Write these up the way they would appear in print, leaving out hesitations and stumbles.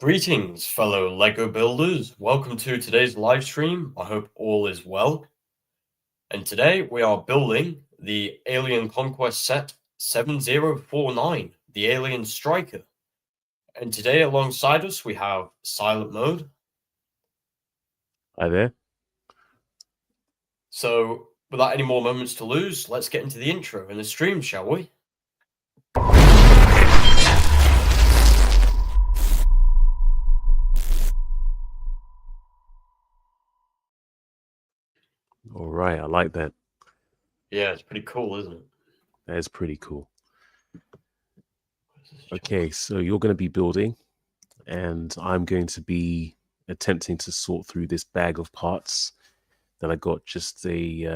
Greetings, fellow LEGO builders. Welcome to today's live stream. I hope all is well. And today we are building the Alien Conquest set 7049, the Alien Striker. And today alongside us we have SilentMode. Hi there. So without any more moments to lose, let's get into the intro and the stream, shall we? All right, I like that. Yeah, it's pretty cool, isn't it? That is pretty cool. Okay, so you're going to be building, and I'm going to be attempting to sort through this bag of parts that I got just it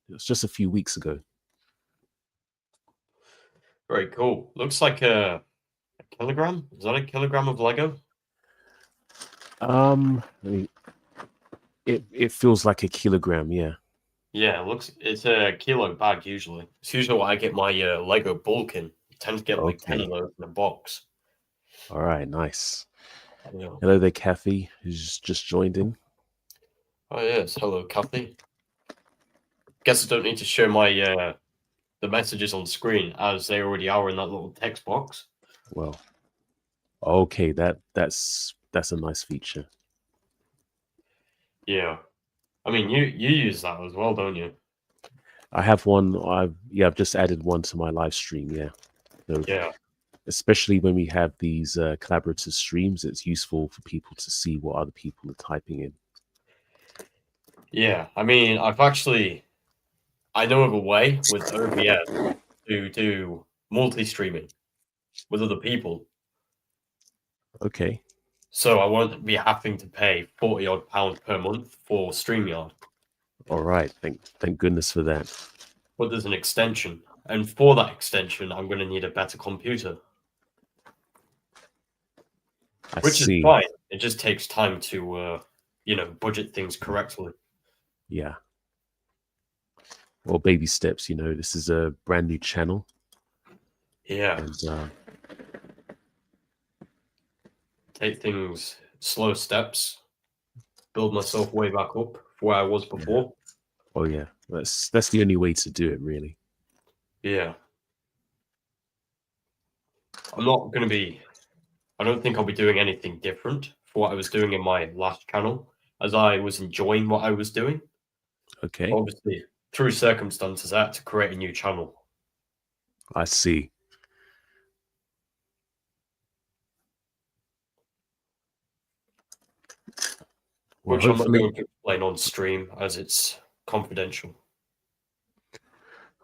was just a few weeks ago. Very cool. Looks like a kilogram. Is that a kilogram of Lego? I mean, it feels like a kilogram, yeah. Yeah, it's a kilo bag usually. It's usually what I get my Lego bulk in. I tend to get like 10 of those in a box. All right, nice. Yeah. Hello there, Kathy, who's just joined in. Oh yes, hello Kathy. Guess I don't need to show my the messages on screen as they already are in that little text box. Well, okay, that's a nice feature. Yeah. I mean you use that as well, don't you? I have one. I've just added one to my live stream. Yeah. So, yeah. Especially when we have these collaborative streams, it's useful for people to see what other people are typing in. Yeah. I mean, I know of a way with OBS to do multi-streaming with other people. Okay. So I won't be having to pay £40 odd per month for StreamYard. All right. Thank goodness for that. But there's an extension. And for that extension, I'm going to need a better computer. Which is fine. It just takes time to, budget things correctly. Yeah. Well, baby steps, this is a brand new channel. Yeah. And, take things slow steps. Build myself way back up for where I was before. Yeah. Oh, yeah. That's the only way to do it, really. Yeah. I don't think I'll be doing anything different for what I was doing in my last channel, as I was enjoying what I was doing. Okay. Obviously, through circumstances, I had to create a new channel. I see. Well, which I'm not going to explain on stream as it's confidential.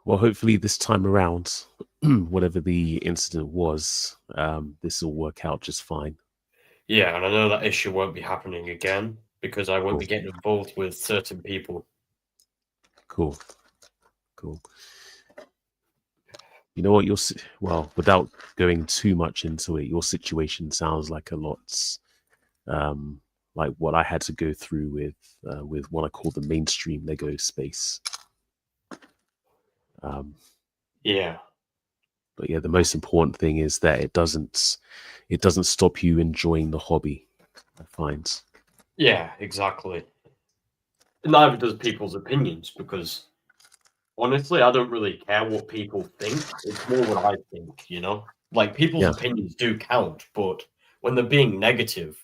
Well, hopefully this time around, whatever the incident was, this will work out just fine. Yeah, and I know that issue won't be happening again because I won't be getting involved with certain people. Cool. You know what? Without going too much into it, your situation sounds like a lot like what I had to go through with what I call the mainstream Lego space. Yeah. But yeah, the most important thing is that it doesn't stop you enjoying the hobby, I find. Yeah, exactly. Neither does people's opinions, because honestly, I don't really care what people think. It's more what I think, Like, people's opinions do count, but when they're being negative,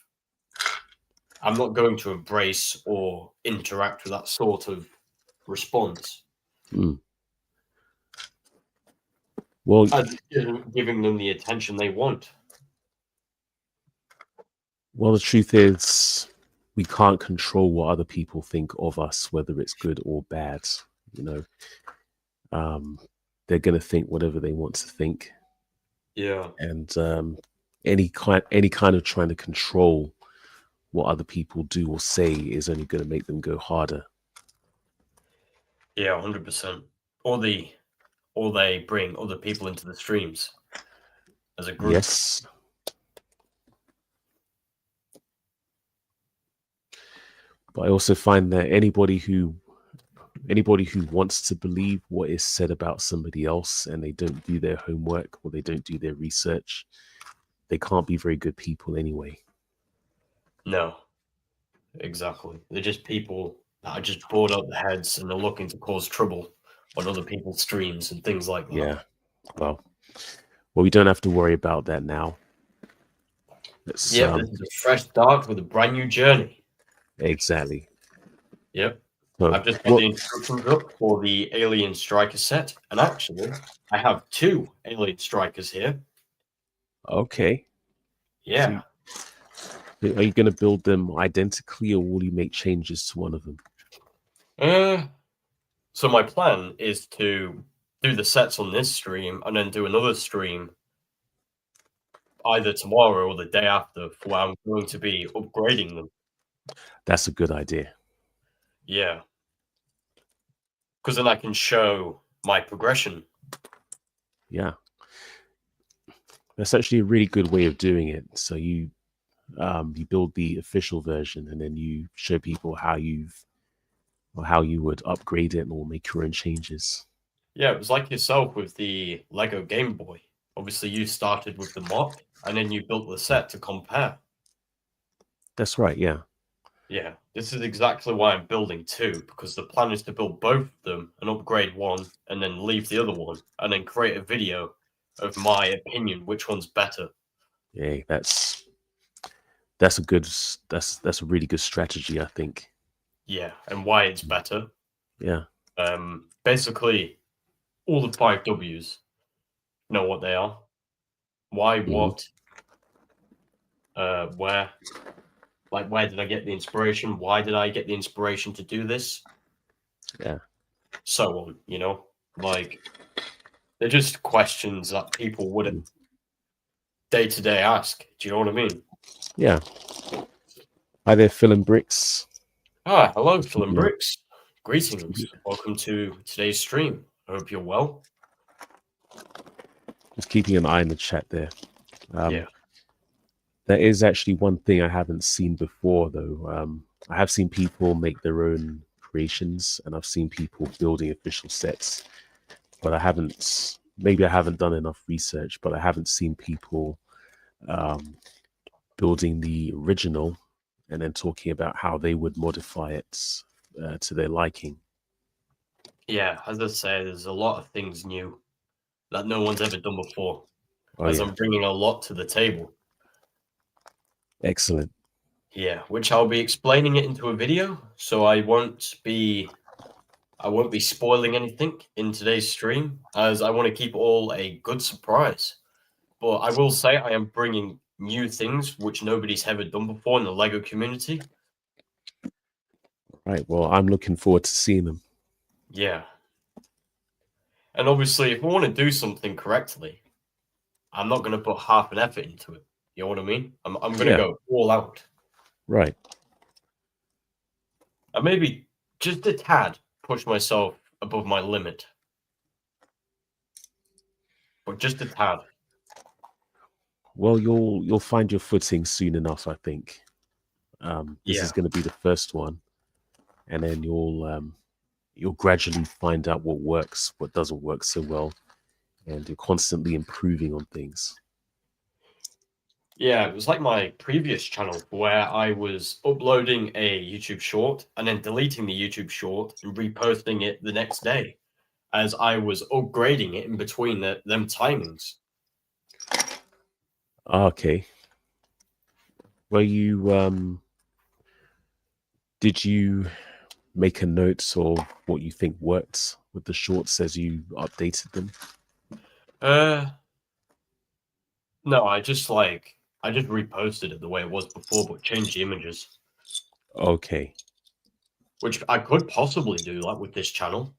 I'm not going to embrace or interact with that sort of response. Well, giving them the attention they want. Well, the truth is, we can't control what other people think of us, whether it's good or bad. They're going to think whatever they want to think. Yeah. And any kind of trying to control what other people do or say is only going to make them go harder. Yeah, 100%. Or they bring other people into the streams as a group. Yes. But I also find that anybody who wants to believe what is said about somebody else and they don't do their homework or they don't do their research, they can't be very good people anyway. No, exactly. They're just people that are just bored out their heads and they're looking to cause trouble on other people's streams and things like that. Yeah. Well, we don't have to worry about that now. This is a fresh start with a brand new journey. Exactly. Yep. So, I've just got the instructions up for the Alien Striker set, and actually, I have 2 Alien Strikers here. Okay. Yeah. So, are you going to build them identically, or will you make changes to one of them? So my plan is to do the sets on this stream and then do another stream either tomorrow or the day after for where I'm going to be upgrading them. That's a good idea. Yeah. Because then I can show my progression. Yeah. That's actually a really good way of doing it. So you build the official version and then you show people how you would upgrade it or make your own changes. Yeah, it was like yourself with the Lego Game Boy. Obviously, you started with the mock and then you built the set to compare. That's right, yeah. Yeah, this is exactly why I'm building 2, because the plan is to build both of them and upgrade one and then leave the other one and then create a video of my opinion, which one's better. Yeah, that's a really good strategy, I think. Yeah, and why it's better. Yeah. Basically, all the 5 W's know what they are. Why, what, where. Like, where did I get the inspiration? Why did I get the inspiration to do this? Yeah. So on, you know? Like, they're just questions that people wouldn't day-to-day ask. Do you know what I mean? Yeah. Hi there, Phil and Bricks. Ah, hello, Phil and Bricks. Greetings. Welcome to today's stream. I hope you're well. Just keeping an eye on the chat there. Yeah. There is actually one thing I haven't seen before, though. I have seen people make their own creations, and I've seen people building official sets, but I haven't. Maybe I haven't done enough research, but I haven't seen people building the original and then talking about how they would modify it to their liking. Yeah, as I say, there's a lot of things new that no one's ever done before, I'm bringing a lot to the table. Excellent. Yeah, which I'll be explaining it into a video, so I won't be spoiling anything in today's stream, as I want to keep all a good surprise. But I will say I am bringing new things which nobody's ever done before in the LEGO community. Right, well, I'm looking forward to seeing them. Yeah. And obviously, if I want to do something correctly, I'm not going to put half an effort into it. You know what I mean? I'm going to go all out. Right. And maybe just a tad push myself above my limit. But just a tad. Well, you'll find your footing soon enough, I think. This is going to be the first one, and then you'll gradually find out what works, what doesn't work so well, and you're constantly improving on things. Yeah, it was like my previous channel where I was uploading a YouTube short and then deleting the YouTube short and reposting it the next day, as I was upgrading it in between them timings. Okay. Well, did you make a note of what you think worked with the shorts as you updated them? No, I just reposted it the way it was before, but changed the images. Okay. Which I could possibly do, like with this channel,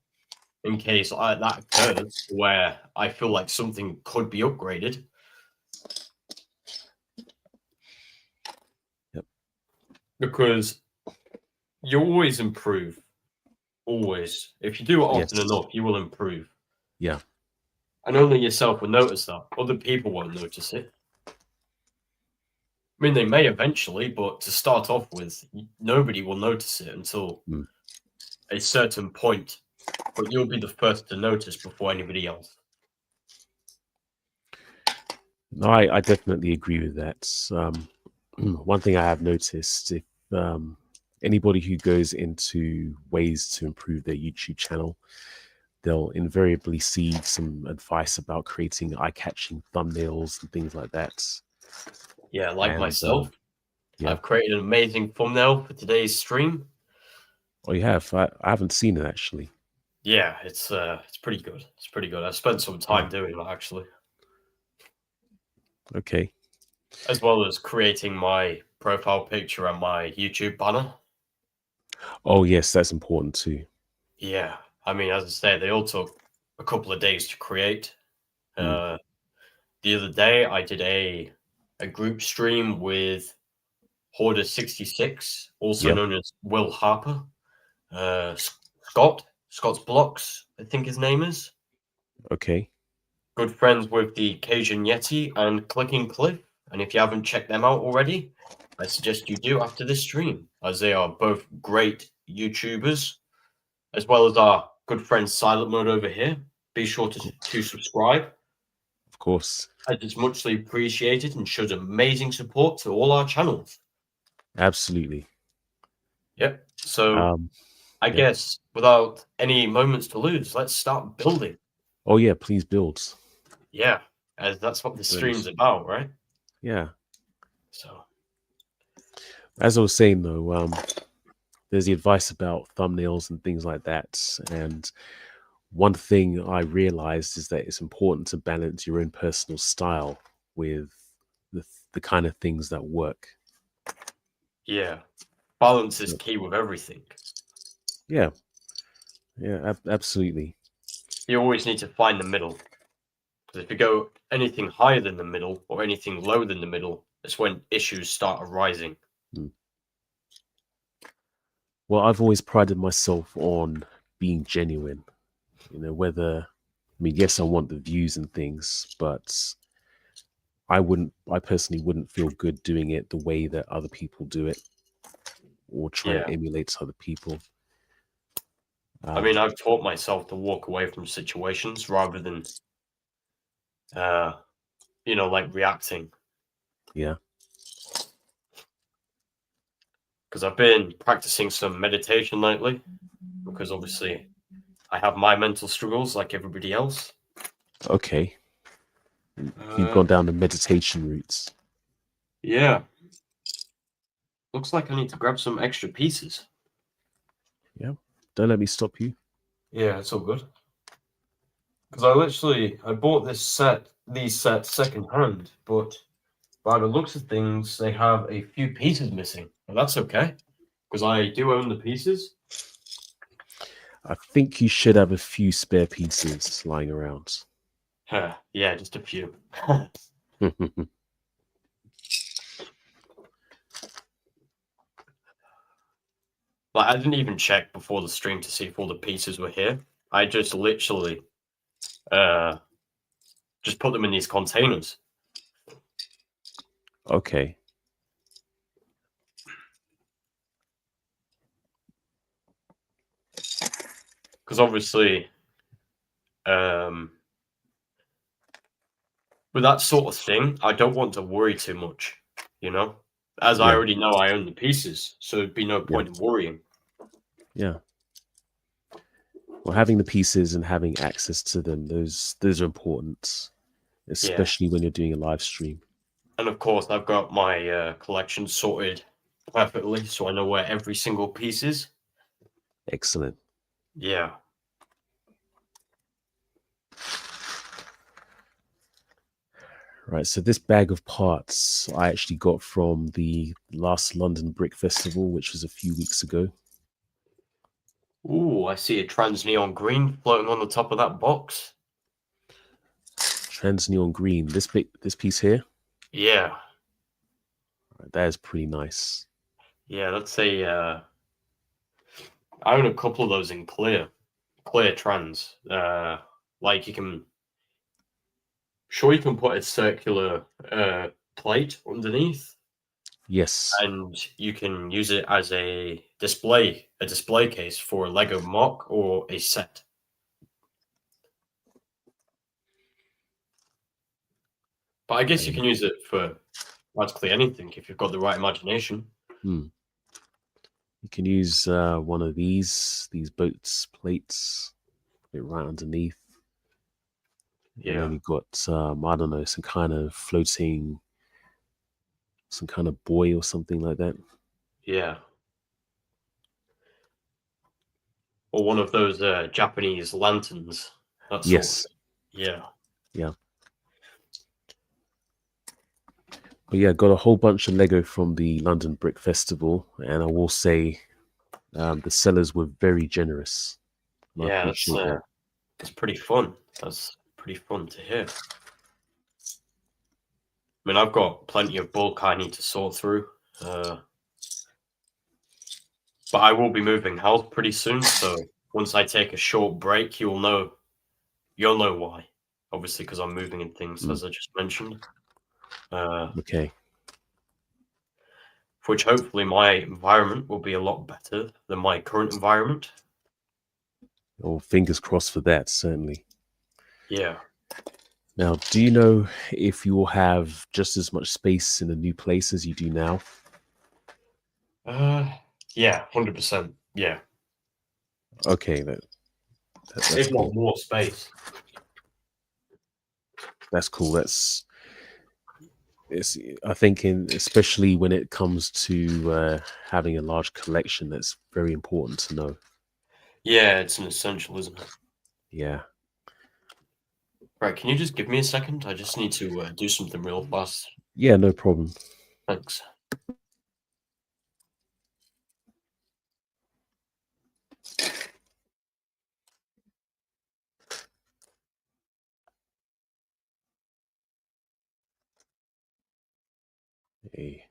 in case that occurs, where I feel like something could be upgraded. Yep. Because you always improve. Always. If you do it often enough, you will improve. Yeah. And only yourself will notice that. Other people won't notice it. I mean, they may eventually, but to start off with, nobody will notice it until a certain point. But you'll be the first to notice before anybody else. No, I definitely agree with that. One thing I have noticed, if anybody who goes into ways to improve their YouTube channel, they'll invariably see some advice about creating eye-catching thumbnails and things like that. Yeah, like And myself, yeah, I've created an amazing thumbnail for today's stream. oh, you have? I haven't seen it actually. Yeah, it's pretty good. It's pretty good. I spent some time doing that actually, Okay. as well as creating my profile picture and my YouTube banner. Oh yes, that's important too. Yeah, I mean, as I say, they all took a couple of days to create. Mm. The other day, I did a group stream with Hoarder66, also Yep. known as Will Harper, uh, Scott's Blocks, I think his name is. Okay. Good friends with the Cajun Yeti and Clicking Cliff. And if you haven't checked them out already, I suggest you do after this stream, as they are both great YouTubers, as well as our good friend SilentMode over here. Be sure to subscribe, Of course. as it's muchly appreciated and shows amazing support to all our channels. Absolutely. Yep. So Um, I yep. guess without any moments to lose, let's start building. Oh yeah, please build. Yeah, as that's what the Let me stream's about, right? Yeah. So As I was saying though, there's the advice about thumbnails and things like that. And one thing I realized is that it's important to balance your own personal style with the kind of things that work. yeah, balance is key with everything. Yeah. Yeah, absolutely. You always need to find the middle. Because if you go anything higher than the middle or anything lower than the middle, that's when issues start arising. Mm. Well, I've always prided myself on being genuine. Whether, I mean, yes, I want the views and things, but I personally wouldn't feel good doing it the way that other people do it or trying to Yeah. emulate other people. I mean, I've taught myself to walk away from situations rather than, like reacting. Yeah. Because I've been practicing some meditation lately. Because obviously, I have my mental struggles like everybody else. Okay. You've gone down the meditation routes. Yeah. Looks like I need to grab some extra pieces. Yeah. Don't let me stop you. Yeah, it's all good. Because I bought these sets secondhand, but by the looks of things, they have a few pieces missing. But that's okay, because I do own the pieces. I think you should have a few spare pieces lying around. Yeah, just a few. Like, I didn't even check before the stream to see if all the pieces were here. I just literally just put them in these containers. Okay. Because obviously, with that sort of thing, I don't want to worry too much, as I Yeah. already know I own the pieces, so it'd be no point in worrying. Yeah. Well, having the pieces and having access to them, those are important, especially when you're doing a live stream. And of course, I've got my collection sorted perfectly, so I know where every single piece is. Excellent. Yeah. Right, so this bag of parts I actually got from the last London Brick Festival, which was a few weeks ago. Ooh, I see a trans neon green floating on the top of that box. Trans neon green. This piece here. Yeah. Right, that is pretty nice. Yeah, that's I own a couple of those in clear trans. Like you can put a circular plate underneath. Yes. And you can use it as a display case for a Lego mock or a set. But I guess you can use it for practically anything if you've got the right imagination. You can use one of these boats plates, put it right underneath. Yeah. And then you've got, I don't know, some kind of floating, some kind of buoy or something like that. Yeah. Or one of those Japanese lanterns. That's Yes. Yeah. Yeah. But yeah, got a whole bunch of Lego from the London Brick Festival, and I will say the sellers were very generous. And I appreciate that. That's pretty fun. That's pretty fun to hear. I mean, I've got plenty of bulk I need to sort through. But I will be moving house pretty soon, so once I take a short break, you'll know why. Obviously, because I'm moving and things, as I just mentioned. Okay. Which hopefully my environment will be a lot better than my current environment. Oh, fingers crossed for that, certainly. Yeah. Now, do you know if you will have just as much space in the new place as you do now? Yeah, 100%. Yeah. Okay, that's If cool. not more space. That's cool. I think especially when it comes to having a large collection, that's very important to know. Yeah, it's an essential, isn't it? Yeah. Right, can you just give me a second? I just need to do something real fast. Yeah, no problem. Thanks. Hey.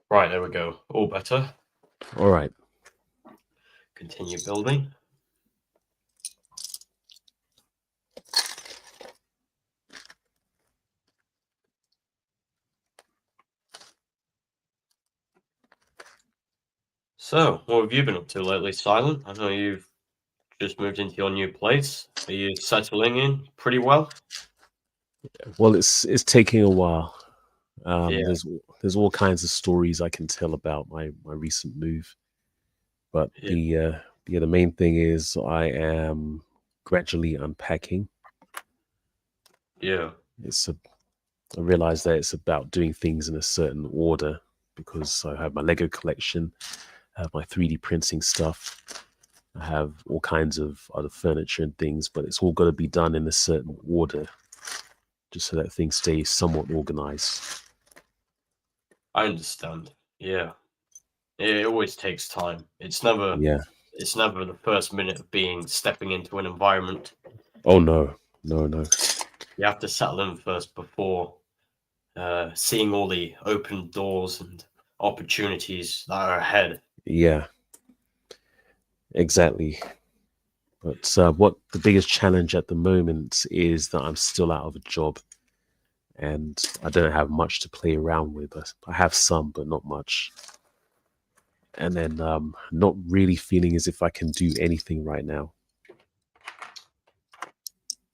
Right, there we go. All better. All right. Continue building. So, what have you been up to lately, Silent? I know you've just moved into your new place. Are you settling in pretty well? Well, it's taking a while. Yeah. There's all kinds of stories I can tell about my recent move, but Yeah. the main thing is I am gradually unpacking. Yeah. I realize that it's about doing things in a certain order because I have my Lego collection, I have my 3D printing stuff, I have all kinds of other furniture and things, but it's all got to be done in a certain order just so that things stay somewhat organized. I understand. Yeah. It always takes time. It's never Yeah. the first minute of stepping into an environment. Oh, no. No. You have to settle in first before seeing all the open doors and opportunities that are ahead. Yeah, exactly. But what the biggest challenge at the moment is that I'm still out of a job and I don't have much to play around with. I have some, but not much. And then not really feeling as if I can do anything right now.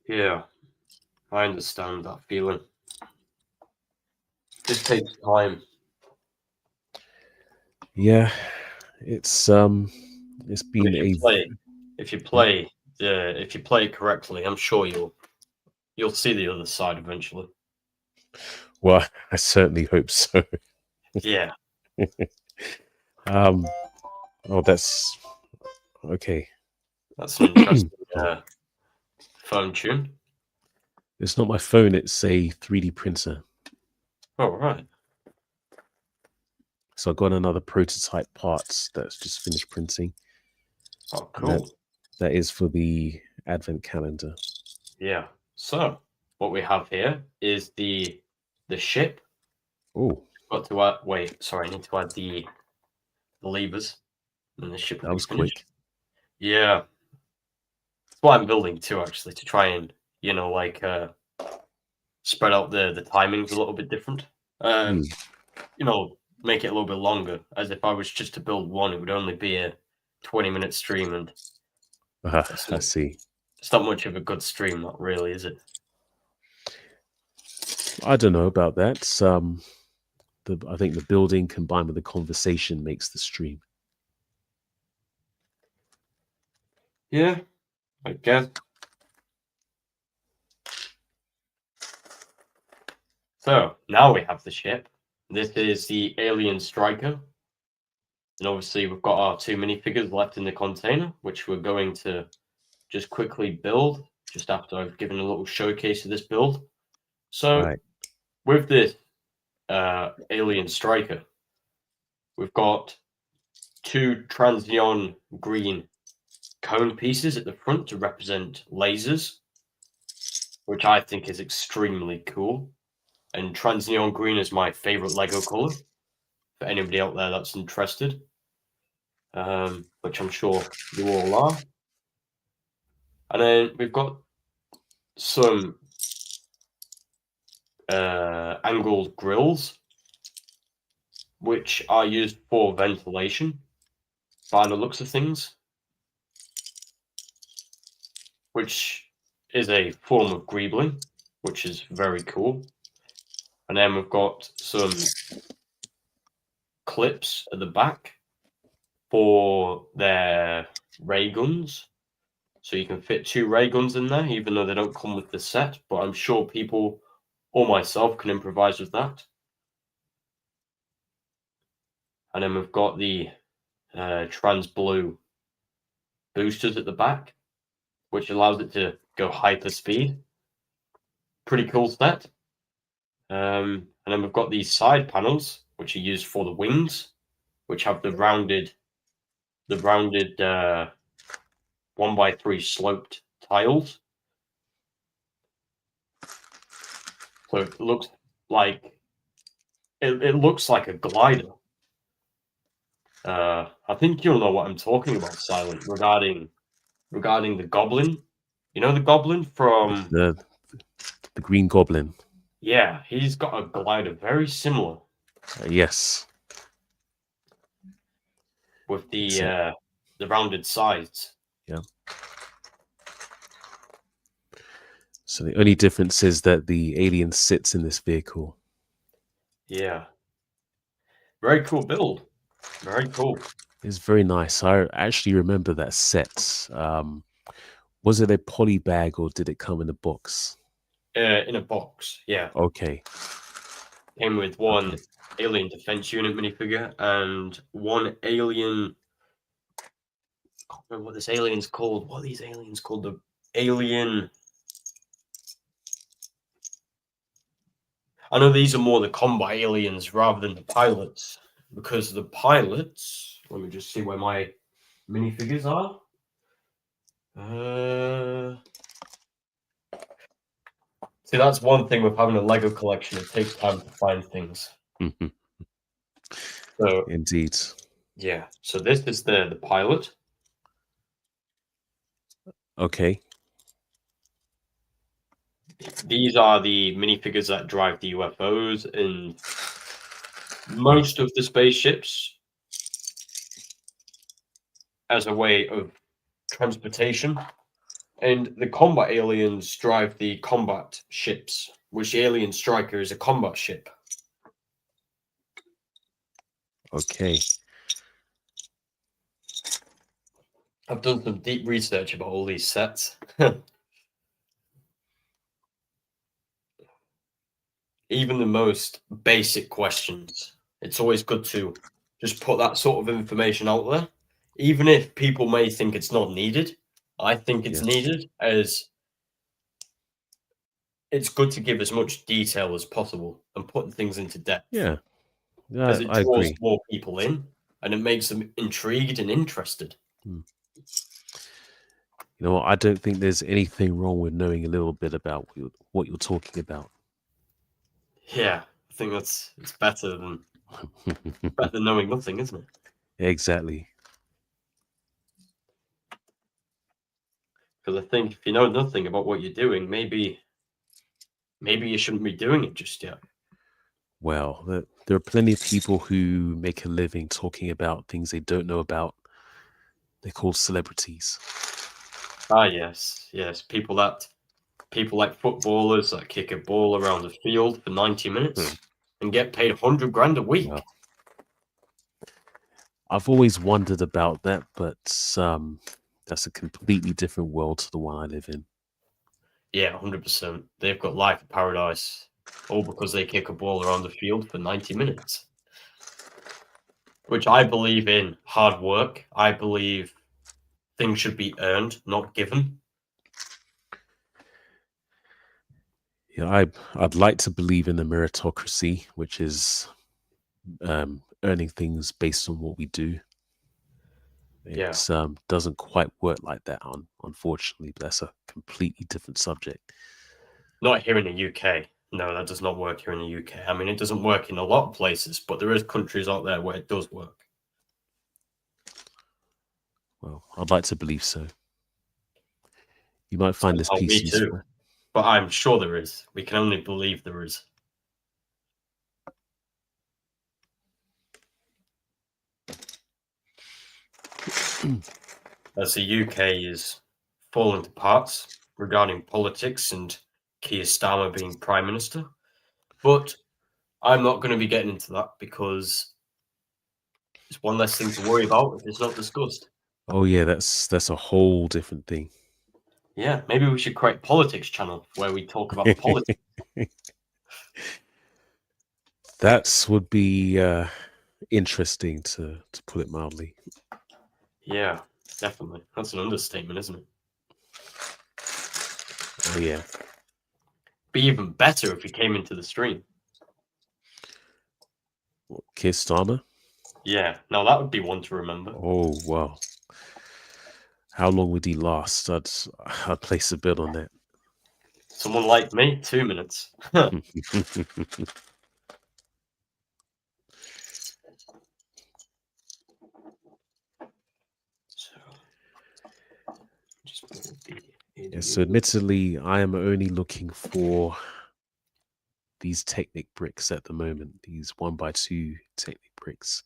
Yeah, I understand that feeling. This takes time. Yeah, it's been If you play correctly, I'm sure you'll see the other side eventually. well, I certainly hope so. Yeah. Oh, that's okay. That's an interesting phone tune. It's not my phone, it's a 3D printer. Oh, right. So I got another prototype parts that's just finished printing. Oh, cool. That is for the advent calendar. Yeah. So what we have here is the ship. Oh, Got to add. Wait, sorry. I need to add the levers, and the ship will that be was finished. quick. Yeah. That's what I'm building too, actually, to try and spread out the timings a little bit different. You know, make it a little bit longer. As if I was just to build one, it would only be a 20-minute stream, and I see. It's not much of a good stream, not really, is it? I don't know about that. I think the building combined with the conversation makes the stream. Yeah, I guess. So now we have the ship. This is the Alien Striker. And obviously we've got our 2 minifigures left in the container, which we're going to just quickly build just after I've given a little showcase of this build. So with this Alien Striker, we've got 2 transneon green cone pieces at the front to represent lasers, which I think is extremely cool. And transneon green is my favorite Lego color for anybody out there that's interested, which I'm sure you all are. And then we've got some angled grills, which are used for ventilation by the looks of things, which is a form of greebling, which is very cool. And then we've got some clips at the back for their ray guns. So you can fit 2 ray guns in there, even though they don't come with the set, but I'm sure people or myself can improvise with that. And then we've got the trans blue boosters at the back, which allows it to go hyper speed. Pretty cool set. And then we've got these side panels, which are used for the wings, which have the rounded 1x3 sloped tiles. So it looks like a glider. I think you'll know what I'm talking about, Silent, regarding the goblin. You know the goblin from the Green Goblin. Yeah, he's got a glider very similar. Yes. With the rounded sides. Yeah. So the only difference is that the alien sits in this vehicle. Yeah. Very cool build. Very cool. It's very nice. I actually remember that set. Was it a poly bag or did it come in a box? In a box, yeah. Okay. Came with one alien defense unit minifigure and one alien. I can't remember what this alien's called. What are these aliens called? The alien. I know these are more the combat aliens rather than the pilots, because the pilots. Let me just see where my minifigures are. See, that's one thing with having a Lego collection. It takes time to find things. So, indeed. Yeah. So this is the pilot. Okay. These are the minifigures that drive the UFOs and most of the spaceships as a way of transportation. And the combat aliens drive the combat ships, which the Alien Striker is a combat ship. Okay. I've done some deep research about all these sets. Even the most basic questions. It's always good to just put that sort of information out there. Even if people may think it's not needed, I think it's needed, as it's good to give as much detail as possible and put things into depth. Yeah. Because it I draws agree. more people in and it makes them intrigued and interested. You know what? I don't think there's anything wrong with knowing a little bit about what you're talking about. Yeah, I think it's better than knowing nothing, isn't it? Exactly. Because I think if you know nothing about what you're doing, maybe maybe you shouldn't be doing it just yet. Well, there are plenty of people who make a living talking about things they don't know about. They're called celebrities. Ah, yes, yes. People like footballers that kick a ball around the field for 90 minutes and get paid 100 grand a week. Well, I've always wondered about that, but that's a completely different world to the one I live in. Yeah, 100%. They've got life of paradise, all because they kick a ball around the field for 90 minutes. Which I believe in hard work. I believe things should be earned, not given. Yeah, I'd like to believe in a meritocracy, which is earning things based on what we do. Yeah. It doesn't quite work like that, unfortunately, but that's a completely different subject. Not here in the UK. No, that does not work here in the UK. I mean, it doesn't work in a lot of places, but there is countries out there where it does work. Well, I'd like to believe so. You might find this piece Me too. useful. But I'm sure there is. We can only believe there is. As the UK is falling to parts regarding politics and Keir Starmer being Prime Minister. But I'm not going to be getting into that because it's one less thing to worry about if it's not discussed. Oh yeah, that's a whole different thing. Yeah, maybe we should create a politics channel where we talk about the politics. That would be interesting to put it mildly. Yeah, definitely. That's an understatement, isn't it? Oh yeah. Be even better if he came into the stream. Keir Starmer? Yeah, now that would be one to remember. Oh wow. How long would he last? I'd place a bet on that. Someone like me, 2 minutes. So admittedly, I am only looking for these Technic bricks at the moment. These 1x2 Technic bricks.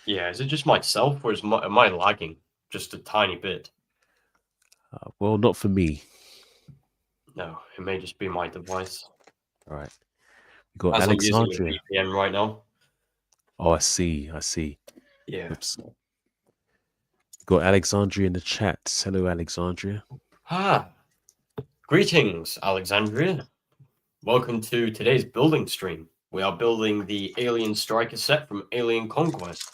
Yeah, is it just myself or am I lagging just a tiny bit? Well, not for me. No, it may just be my device. All right. We got As Alexandria. I'm using a VPN right now. Oh, I see. Yeah. Oops. Got Alexandria in the chat. Hello, Alexandria. Ah, greetings, Alexandria. Welcome to today's building stream. We are building the Alien Striker set from Alien Conquest.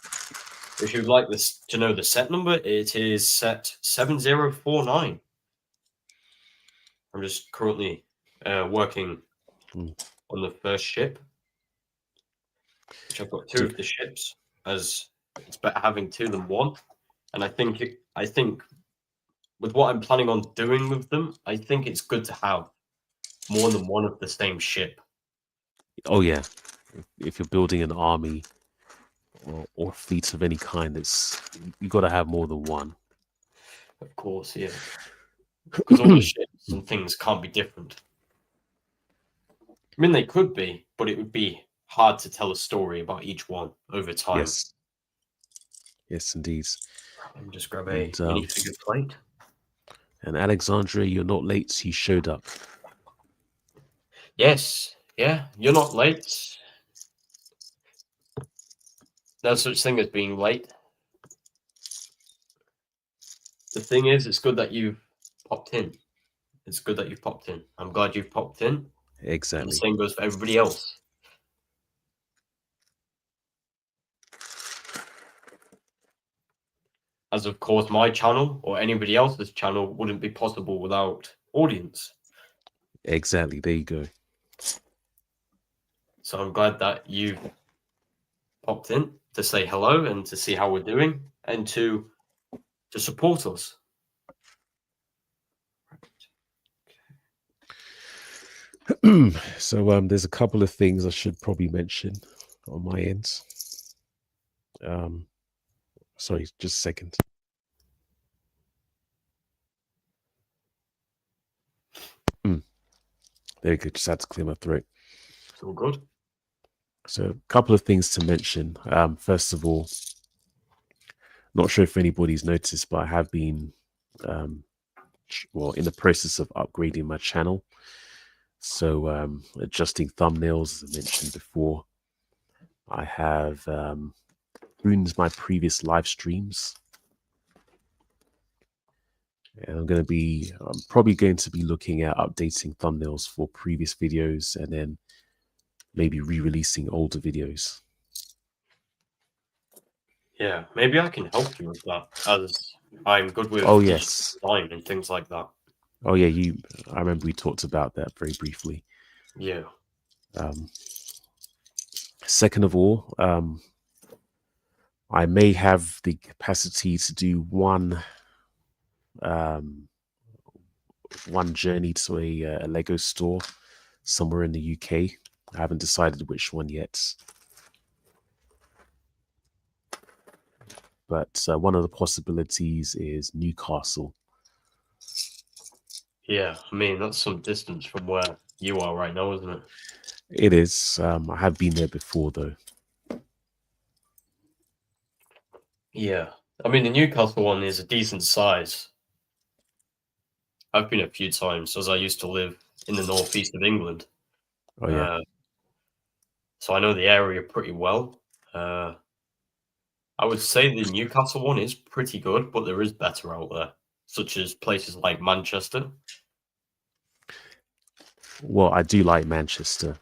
If you'd like to know the set number, it is set 7049. I'm just currently working on the first ship, which I've got two of the ships, as it's better having two than one. And I think with what I'm planning on doing with them, I think it's good to have more than one of the same ship. Oh yeah, if you're building an army or fleets of any kind, you got to have more than one. Of course, yeah. Because all the ships and things can't be different. I mean, they could be, but it would be hard to tell a story about each one over time. Yes, indeed. Let me just grab a minifigure plate. And Alexandria, you're not late. You showed up. Yes, yeah, you're not late. No such thing as being late. The thing is, it's good that you've popped in. It's good that you've popped in. I'm glad you've popped in. Exactly. And the same goes for everybody else. As of course, my channel or anybody else's channel wouldn't be possible without audience. Exactly. There you go. So I'm glad that you've popped in to say hello and to see how we're doing and to support us. So there's a couple of things I should probably mention on my end. Sorry, just a second. There you go. Just had to clear my throat. It's all good. So a couple of things to mention. First of all, not sure if anybody's noticed, but I have been, in the process of upgrading my channel. So adjusting thumbnails, as I mentioned before. I have ruined my previous live streams. And I'm probably going to be looking at updating thumbnails for previous videos and then maybe re-releasing older videos. Yeah, maybe I can help you with that, as I'm good with digital design and things like that. Oh yeah, I remember we talked about that very briefly. Yeah. Second of all, I may have the capacity to do one journey to a Lego store somewhere in the UK. I haven't decided which one yet. But one of the possibilities is Newcastle. Yeah, I mean, that's some distance from where you are right now, isn't it? It is. I have been there before, though. Yeah. I mean, the Newcastle one is a decent size. I've been a few times, as I used to live in the northeast of England. Oh, yeah. So I know the area pretty well. I would say the Newcastle one is pretty good, but there is better out there, such as places like Manchester. Well, I do like Manchester.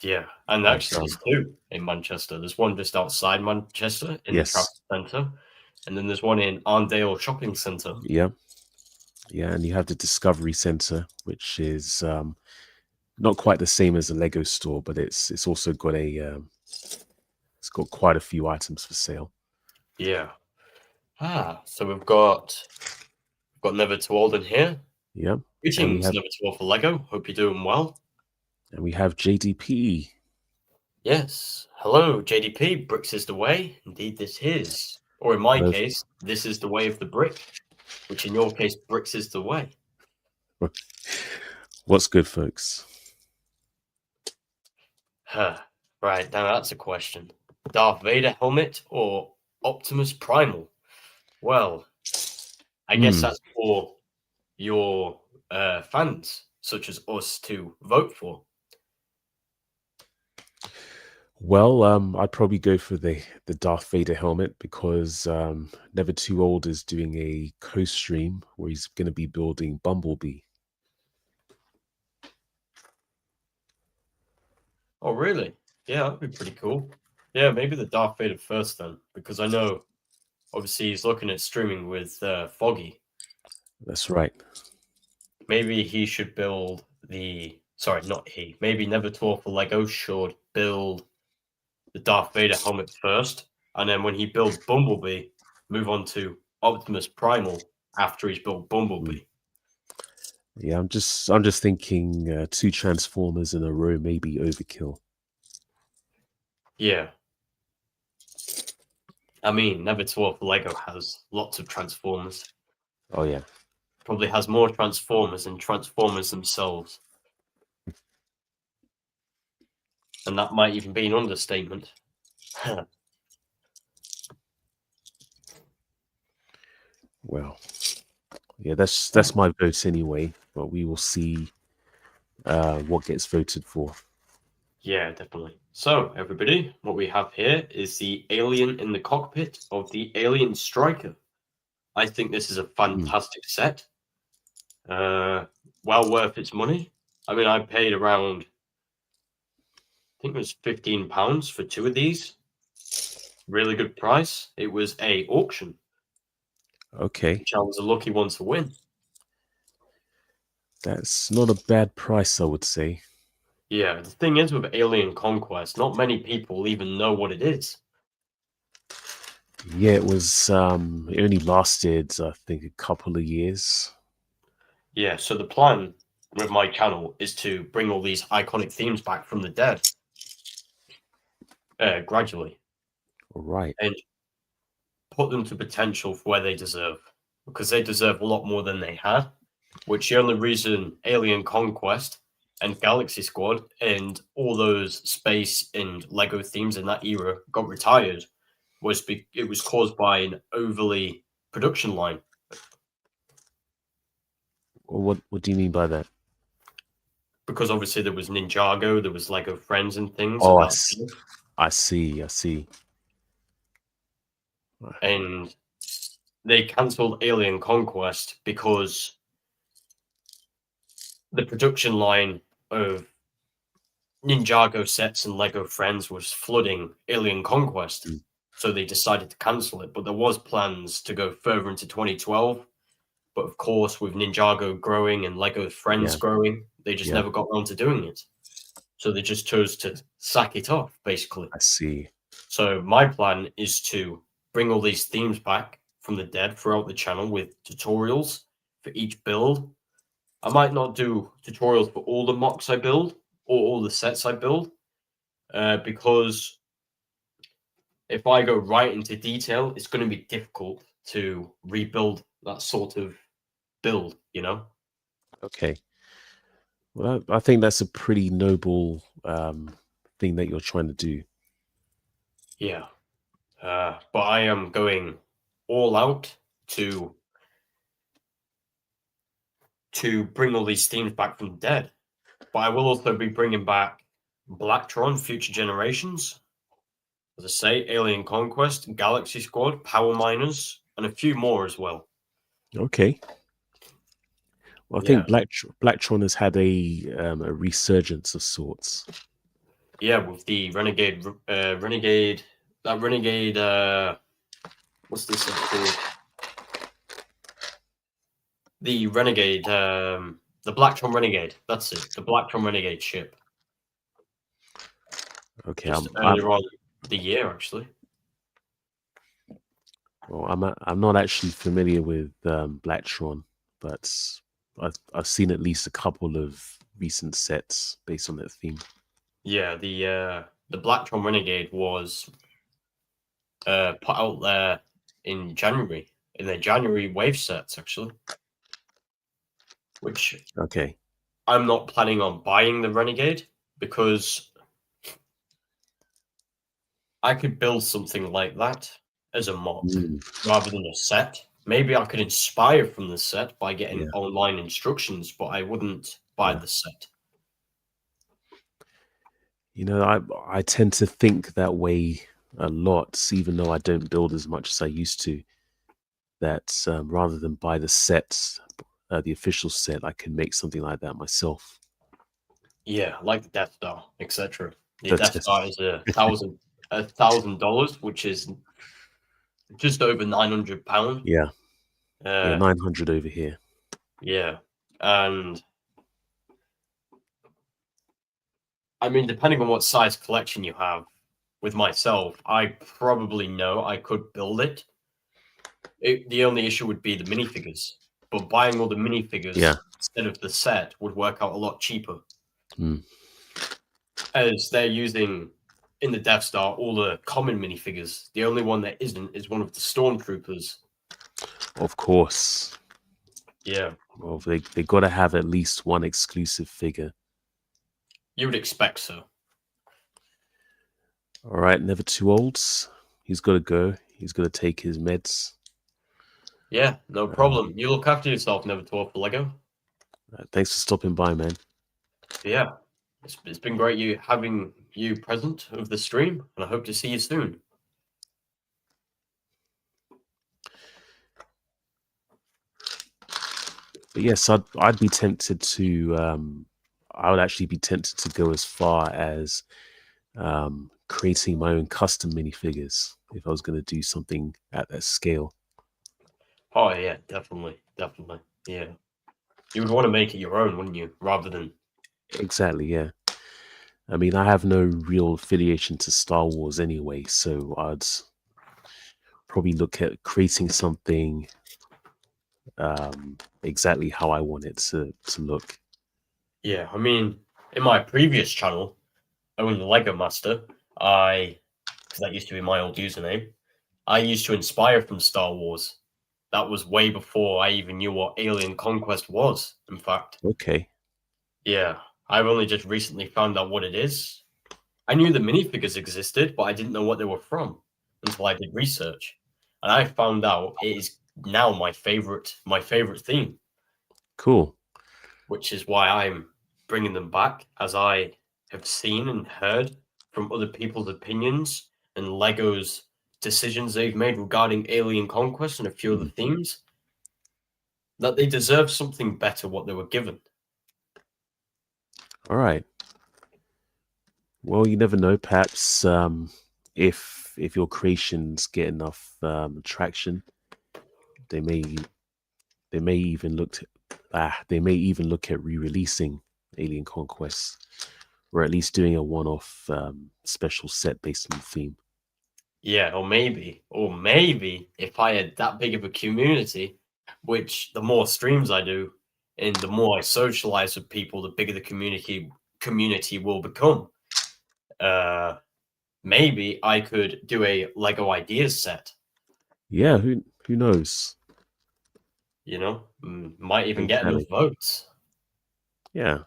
Yeah, and actually there's two in Manchester. There's one just outside Manchester in the Trafford Centre, and then there's one in Arndale Shopping Centre. Yeah. Yeah, and you have the Discovery Centre, which is not quite the same as a Lego store, but it's also got it's got quite a few items for sale. Yeah. So we've got Never Too Old in here. Yeah. Greetings, Never Too Old for Lego. Hope you're doing well. And we have JDP. Yes. Hello, JDP. Bricks is the way. Indeed, this is. Or in my case, this is the way of the brick, which in your case, bricks is the way. What's good, folks? Right, now that's a question. Darth Vader helmet or Optimus Primal? Well, I guess that's for your fans, such as us, to vote for. Well, I'd probably go for the Darth Vader helmet because Never Too Old is doing a co-stream where he's going to be building Bumblebee. Oh, really? Yeah, that'd be pretty cool. Yeah, maybe the Darth Vader first then, because I know, obviously, he's looking at streaming with Foggy. That's right. Maybe he should build maybe Never Too Old for Lego should build the Darth Vader helmet first, and then when he builds Bumblebee, move on to Optimus Primal after he's built Bumblebee. Yeah, I'm just thinking 2 Transformers in a row may be overkill. Yeah. I mean, Never Too Old for Lego has lots of Transformers. Oh, yeah. Probably has more Transformers than Transformers themselves. And that might even be an understatement. Well, yeah, that's my vote anyway, but we will see what gets voted for. Yeah, definitely. So, everybody, what we have here is the alien in the cockpit of the Alien Striker. I think this is a fantastic set. Well worth its money. I mean, I paid around, I think it was £15 for 2 of these. Really good price. It was a auction. Okay. Which I was a lucky one to win. That's not a bad price, I would say. Yeah, the thing is with Alien Conquest, not many people even know what it is. Yeah, it was. It only lasted, I think, a couple of years. Yeah, so the plan with my channel is to bring all these iconic themes back from the dead. Gradually. Right. And put them to potential for where they deserve. Because they deserve a lot more than they had. Which the only reason Alien Conquest and Galaxy Squad and all those space and Lego themes in that era got retired it was caused by an overly production line. What do you mean by that? Because obviously there was Ninjago, there was Lego Friends and things. Oh, I see. And they cancelled Alien Conquest because the production line of Ninjago sets and Lego Friends was flooding Alien Conquest. Mm. So they decided to cancel it. But there was plans to go further into 2012. But of course, with Ninjago growing and Lego Friends growing, they just never got around to doing it. So they just chose to sack it off, basically. I see. So my plan is to bring all these themes back from the dead throughout the channel with tutorials for each build. I might not do tutorials for all the mocks I build or all the sets I build, because if I go right into detail, it's going to be difficult to rebuild that sort of build, you know? Okay. Well, I think that's a pretty noble thing that you're trying to do. Yeah. But I am going all out to bring all these themes back from the dead. But I will also be bringing back Blacktron Future Generations. As I say, Alien Conquest, Galaxy Squad, Power Miners, and a few more as well. Okay. Well, I think Blacktron has had a resurgence of sorts. Yeah, with the Renegade, what's this called? The Renegade, the Blacktron Renegade. That's it. The Blacktron Renegade ship. Okay, just earlier on the year, actually. Well, I'm not actually familiar with Blacktron, but I've seen at least a couple of recent sets based on that theme. Yeah, the Blacktron Renegade was put out there in January, in their January wave sets, actually. Which I'm not planning on buying the Renegade because I could build something like that as a mod rather than a set. Maybe I could inspire from the set by getting online instructions, but I wouldn't buy the set. You know, I tend to think that way a lot, even though I don't build as much as I used to. That rather than buy the sets, the official set, I can make something like that myself. Yeah, like the Death Star, etc. The Death Star is $1,000, which is just over £900. Yeah, 900 over here. Yeah, and I mean, depending on what size collection you have, with myself, I probably know I could build it. The only issue would be the minifigures, but buying all the minifigures instead of the set would work out a lot cheaper. As they're using in the Death Star all the common minifigures. The only one that isn't is one of the Stormtroopers. Of course. Yeah. Well, they got to have at least one exclusive figure. You would expect so. All right, Never Too Old. He's got to go. He's got to take his meds. Yeah, no problem. You look after yourself, Never Too Old for Lego. Thanks for stopping by, man. Yeah, it's been great having you present of the stream, and I hope to see you soon. But yes, I'd be tempted to. I would actually be tempted to go as far as creating my own custom minifigures if I was going to do something at that scale. Oh yeah, definitely. Yeah, you would want to make it your own, wouldn't you? Rather than exactly, yeah. I mean, I have no real affiliation to Star Wars anyway, so I'd probably look at creating something exactly how I want it to look. Yeah, I mean, in my previous channel, Owen the Lego Master, because that used to be my old username, I used to inspire from Star Wars. That was way before I even knew what Alien Conquest was, in fact. Okay. Yeah, I've only just recently found out what it is. I knew the minifigures existed, but I didn't know what they were from until I did research. And I found out it is now my favorite theme. Cool. Which is why I'm bringing them back, as I have seen and heard from other people's opinions and Lego's decisions they've made regarding Alien Conquest and a few other themes, that they deserve something better what they were given. All right. Well, you never know. Perhaps if your creations get enough traction, they may even look at re-releasing Alien Conquest, or at least doing a one-off special set based on the theme. Yeah, or maybe if I had that big of a community, which the more streams I do and the more I socialize with people, the bigger the community will become. Maybe I could do a Lego ideas set. Yeah, who knows? You know, might even get enough votes. Yeah.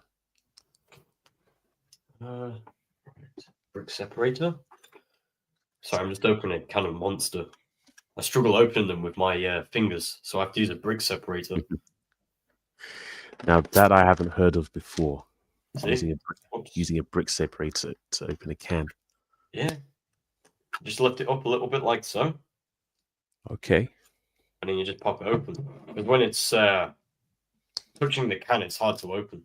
Brick separator. Sorry, I'm just opening a can of Monster. I struggle opening them with my fingers, so I have to use a brick separator. Now that I haven't heard of before. See? Using a brick separator to open a can. Yeah. Just lift it up a little bit like so. Okay. And then you just pop it open. Because when it's touching the can, it's hard to open.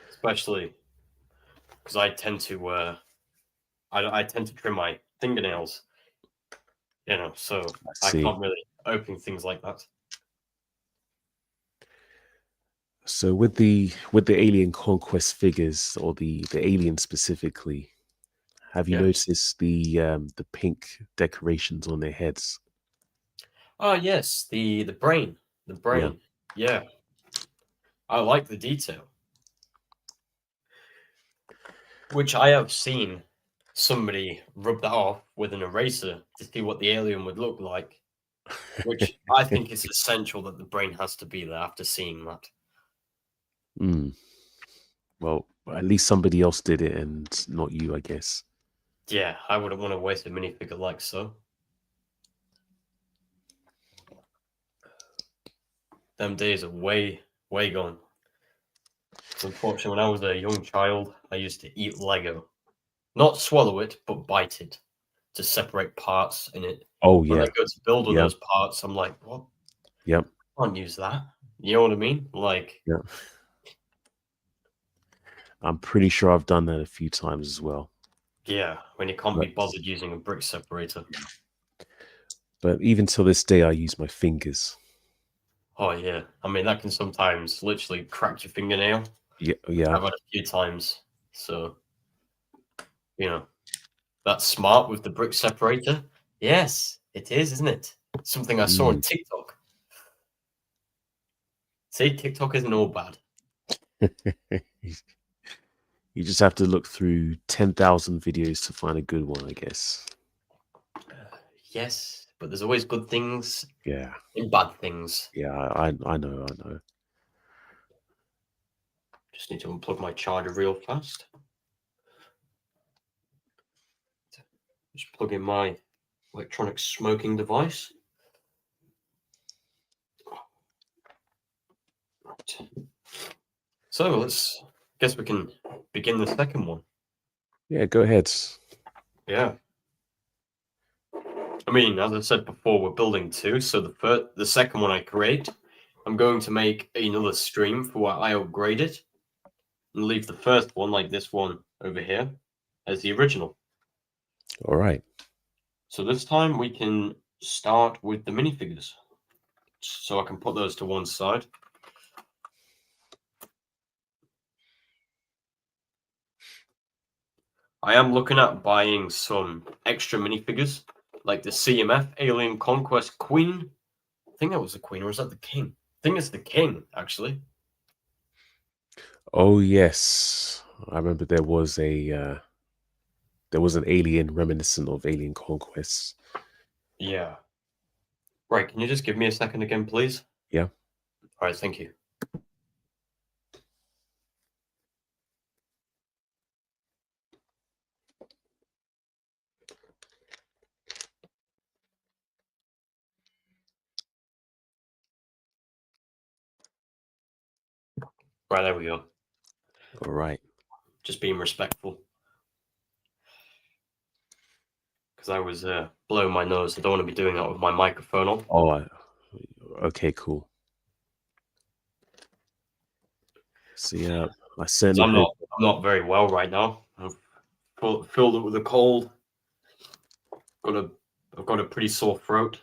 Especially because I tend to I tend to trim my fingernails. You know, so I can't really open things like that. So with the Alien Conquest figures, or the alien specifically, have you noticed the pink decorations on their heads? Oh yes, the brain. The brain. Yeah. I like the detail. Which I have seen somebody rub that off with an eraser to see what the alien would look like. Which I think is essential that the brain has to be there after seeing that. Well, at least somebody else did it and not you, I guess. Yeah, I wouldn't want to waste a minifigure like so. Them days are way gone. Unfortunately, when I was a young child, I used to eat Lego. Not swallow it, but bite it to separate parts in it. Oh, yeah. When I go to build all those parts, I'm like, what? Yep. I can't use that. You know what I mean? Like, yeah. I'm pretty sure I've done that a few times as well. Yeah, when you can't be bothered using a brick separator. But even till this day, I use my fingers. Oh, yeah. I mean, that can sometimes literally crack your fingernail. Yeah. I've had a few times. So, you know, that's smart with the brick separator. Yes, it is, isn't it? Something I saw on TikTok. See, TikTok isn't all bad. You just have to look through 10,000 videos to find a good one, I guess. Yes, but there's always good things. Yeah. And bad things. Yeah, I know. Just need to unplug my charger real fast. Just plug in my electronic smoking device. Right. So guess we can begin the second one. Yeah, go ahead. Yeah. I mean, as I said before, we're building two. So the second one I create, I'm going to make another stream for what I upgrade it, and leave the first one, like this one over here, as the original. All right. So this time we can start with the minifigures. So I can put those to one side. I am looking at buying some extra minifigures, like the CMF Alien Conquest Queen. I think that was the Queen, or is that the King? I think it's the King, actually. Oh yes, I remember there was an alien reminiscent of Alien Conquest. Yeah. Right, can you just give me a second again, please? Yeah. All right, thank you. Right, there we go. All right. Just being respectful. Because I was blowing my nose. I don't want to be doing that with my microphone on. Oh, okay, cool. So yeah, I certainly I'm hope. not very well right now. I've filled it with a cold. I've got a pretty sore throat.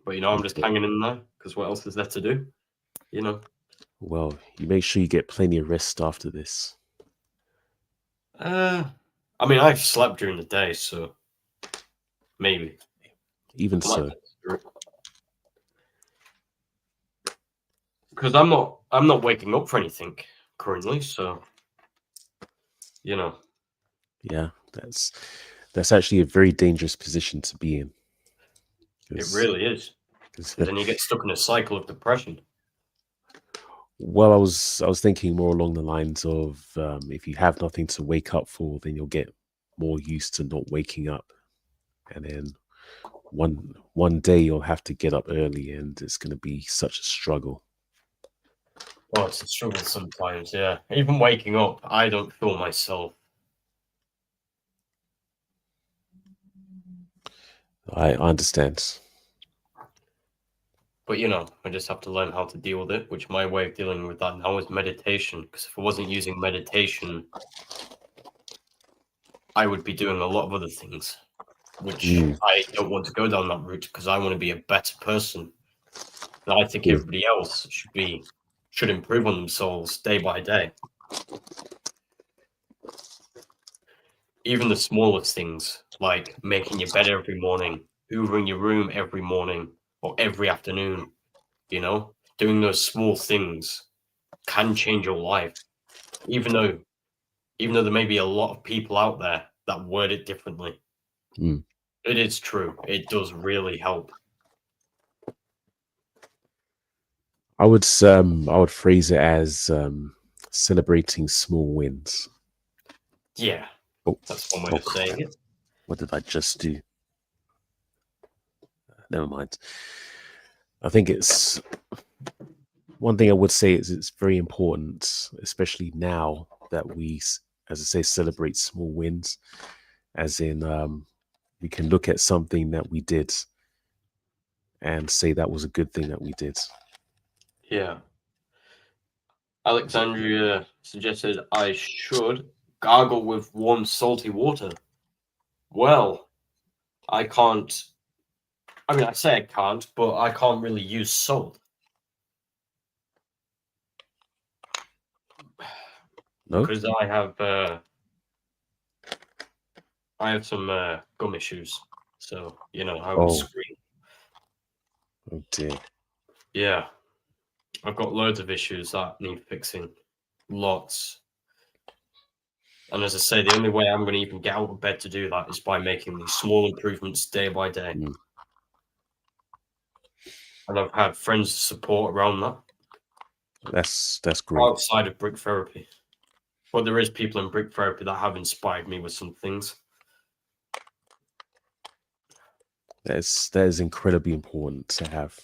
But I'm just hanging in there because what else is there to do? Well, you make sure you get plenty of rest after this. I mean, I've slept during the day, so maybe. Even so. Because I'm not waking up for anything currently, so Yeah, that's actually a very dangerous position to be in. It really is. Because then you get stuck in a cycle of depression. Well, I was thinking more along the lines of if you have nothing to wake up for, then you'll get more used to not waking up, and then one day you'll have to get up early, and it's going to be such a struggle. Well, it's a struggle sometimes, yeah. Even waking up, I don't feel myself. I understand. But I just have to learn how to deal with it, which my way of dealing with that now is meditation. Because if I wasn't using meditation, I would be doing a lot of other things, which I don't want to go down that route because I want to be a better person. And I think everybody else should improve on themselves day by day. Even the smallest things, like making your bed every morning, hoovering your room every morning or every afternoon, doing those small things can change your life. Even though there may be a lot of people out there that word it differently. It is true. It does really help. I would phrase it as celebrating small wins. Yeah, that's one way of saying it. What did I just do? Never mind. I think it's one thing I would say is it's very important, especially now that we, as I say, celebrate small wins, as in we can look at something that we did and say that was a good thing that we did. Yeah. Alexandria suggested I should gargle with warm salty water. Well, I can't. I mean, I say I can't, but I can't really use salt. No? Because I have some gum issues. So, I would scream. Oh dear. Yeah. I've got loads of issues that need fixing. Lots. And as I say, the only way I'm going to even get out of bed to do that is by making these small improvements day by day. And I've had friends support around that. That's great. Outside of brick therapy. But there is people in brick therapy that have inspired me with some things. That is incredibly important to have.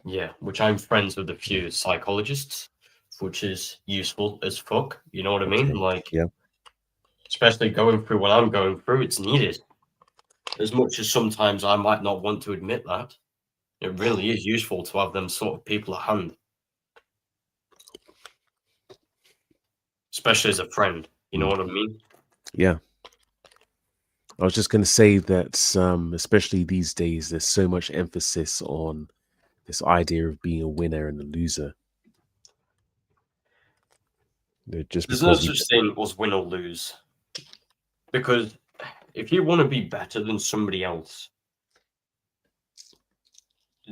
Yeah, which I'm friends with a few psychologists, which is useful as fuck. You know what I mean? Like, yeah. Especially going through what I'm going through, it's needed. As much as sometimes I might not want to admit that, it really is useful to have them sort of people at hand. Especially as a friend. You know what I mean? Yeah. I was just going to say that, especially these days, there's so much emphasis on this idea of being a winner and a loser. There's no such thing as win or lose. Because if you want to be better than somebody else,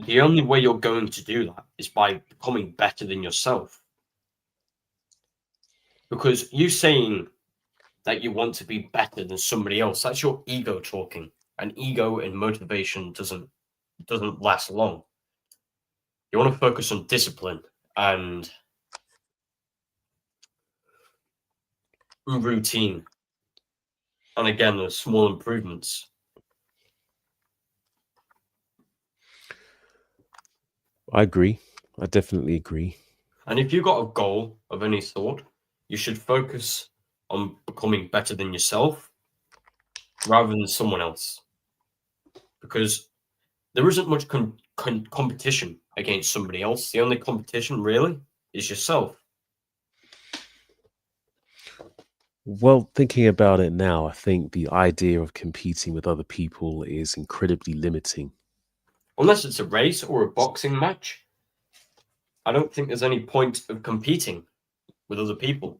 the only way you're going to do that is by becoming better than yourself. Because you saying that you want to be better than somebody else, that's your ego talking. And ego and motivation doesn't last long. You want to focus on discipline and routine. And again, those small improvements. I agree. I definitely agree. And if you've got a goal of any sort, you should focus on becoming better than yourself rather than someone else. Because there isn't much competition against somebody else. The only competition really is yourself. Well, thinking about it now, I think the idea of competing with other people is incredibly limiting. Unless it's a race or a boxing match, I don't think there's any point of competing with other people.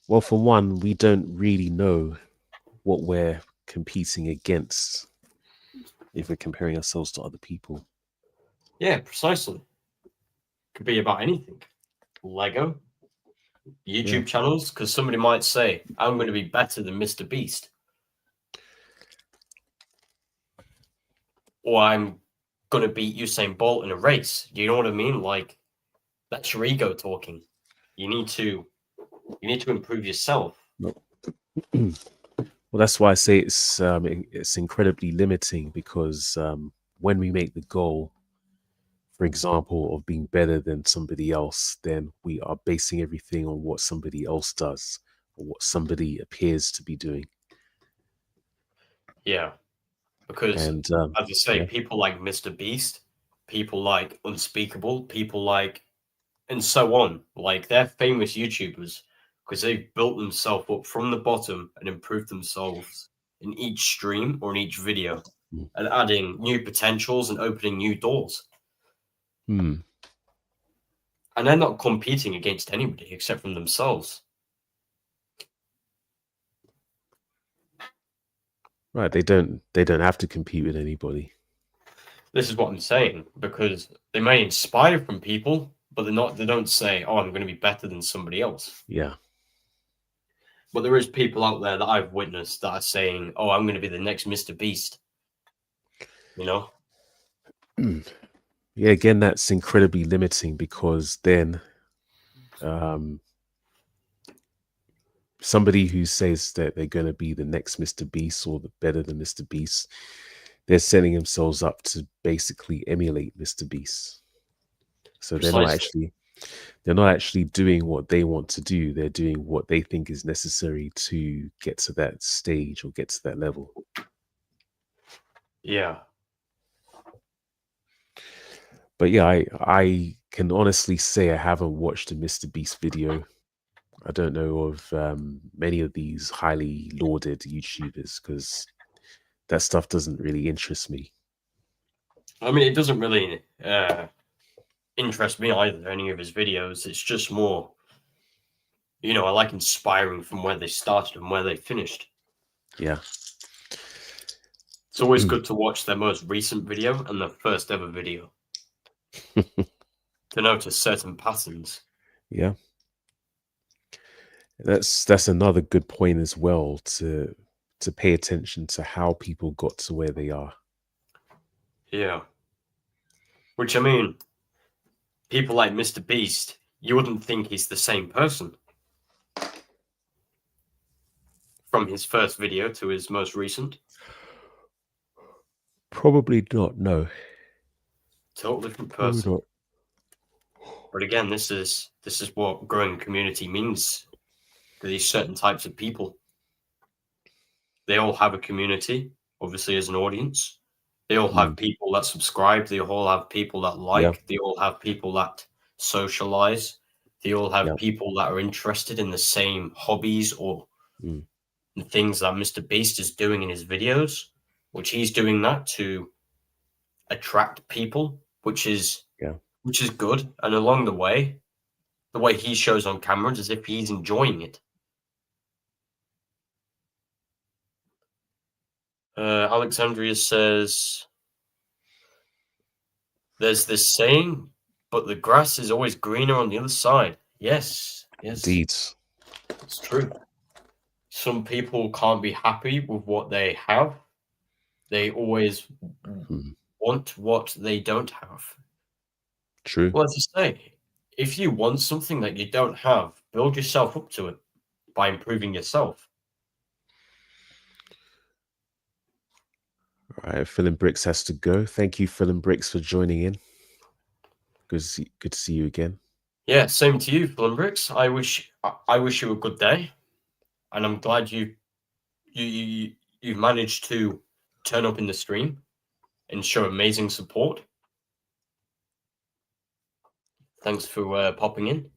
Well, for one, we don't really know what we're competing against if we're comparing ourselves to other people. Yeah, precisely. Could be about anything. Lego, Yeah. YouTube channels, because somebody might say, I'm going to be better than Mr. Beast. Or I'm going to beat Usain Bolt in a race. Do you know what I mean? Like, that's your ego talking. You need to improve yourself. Well, that's why I say it's incredibly limiting because when we make the goal, for example, of being better than somebody else, then we are basing everything on what somebody else does or what somebody appears to be doing. Yeah. Because, And as I say, yeah, people like Mr. Beast, people like Unspeakable, people like, and so on, like they're famous YouTubers because they've built themselves up from the bottom and improved themselves in each stream or in each video mm, and adding new potentials and opening new doors. hmm, And they're not competing against anybody except from themselves. right. They don't have to compete with anybody. This is what I'm saying, because they may inspire from people, but they don't say, oh, I'm going to be better than somebody else. Yeah. But there is people out there that I've witnessed that are saying, oh, I'm going to be the next Mr. Beast. You know? Yeah, again, that's incredibly limiting because then um, somebody who says that they're going to be the next Mr. Beast or the better than Mr. Beast, they're setting themselves up to basically emulate Mr. Beast. So Precisely. they're not actually doing what they want to do. They're doing what they think is necessary to get to that stage or get to that level. Yeah. But yeah, I can honestly say I haven't watched a Mr. Beast video. I don't know of many of these highly lauded YouTubers because that stuff doesn't really interest me. I mean, it doesn't really interest me either, any of his videos. It's just more, I like inspiring from where they started and where they finished. Yeah. It's always good to watch their most recent video and their first ever video to notice certain patterns. Yeah. That's another good point as well to pay attention to how people got to where they are. Yeah. Which, I mean, people like Mr. Beast, you wouldn't think he's the same person from his first video to his most recent. Probably not, no. Totally different Probably person. not. But again, this is what growing a community means to these certain types of people. They all have a community, obviously, as an audience. They all have Mm, people that subscribe. They all have people that yeah, like. They all have people that socialize. They all have yeah. people that are interested in the same hobbies or Mm, things that Mr. Beast is doing in his videos, which he's doing that to attract people, yeah. which is good. And along the way he shows on cameras as if he's enjoying it. Alexandria says, there's this saying, but the grass is always greener on the other side. Yes, Indeed. it's true. Some people can't be happy with what they have. They always Mm, want what they don't have. true. Well, as I say, if you want something that you don't have, build yourself up to it by improving yourself. All right, Phil and Bricks has to go. Thank you, Phil and Bricks, for joining in. Good to see you again. Yeah, same to you, Bricks. I wish you a good day, and I'm glad you managed to turn up in the stream and show amazing support. Thanks for popping in.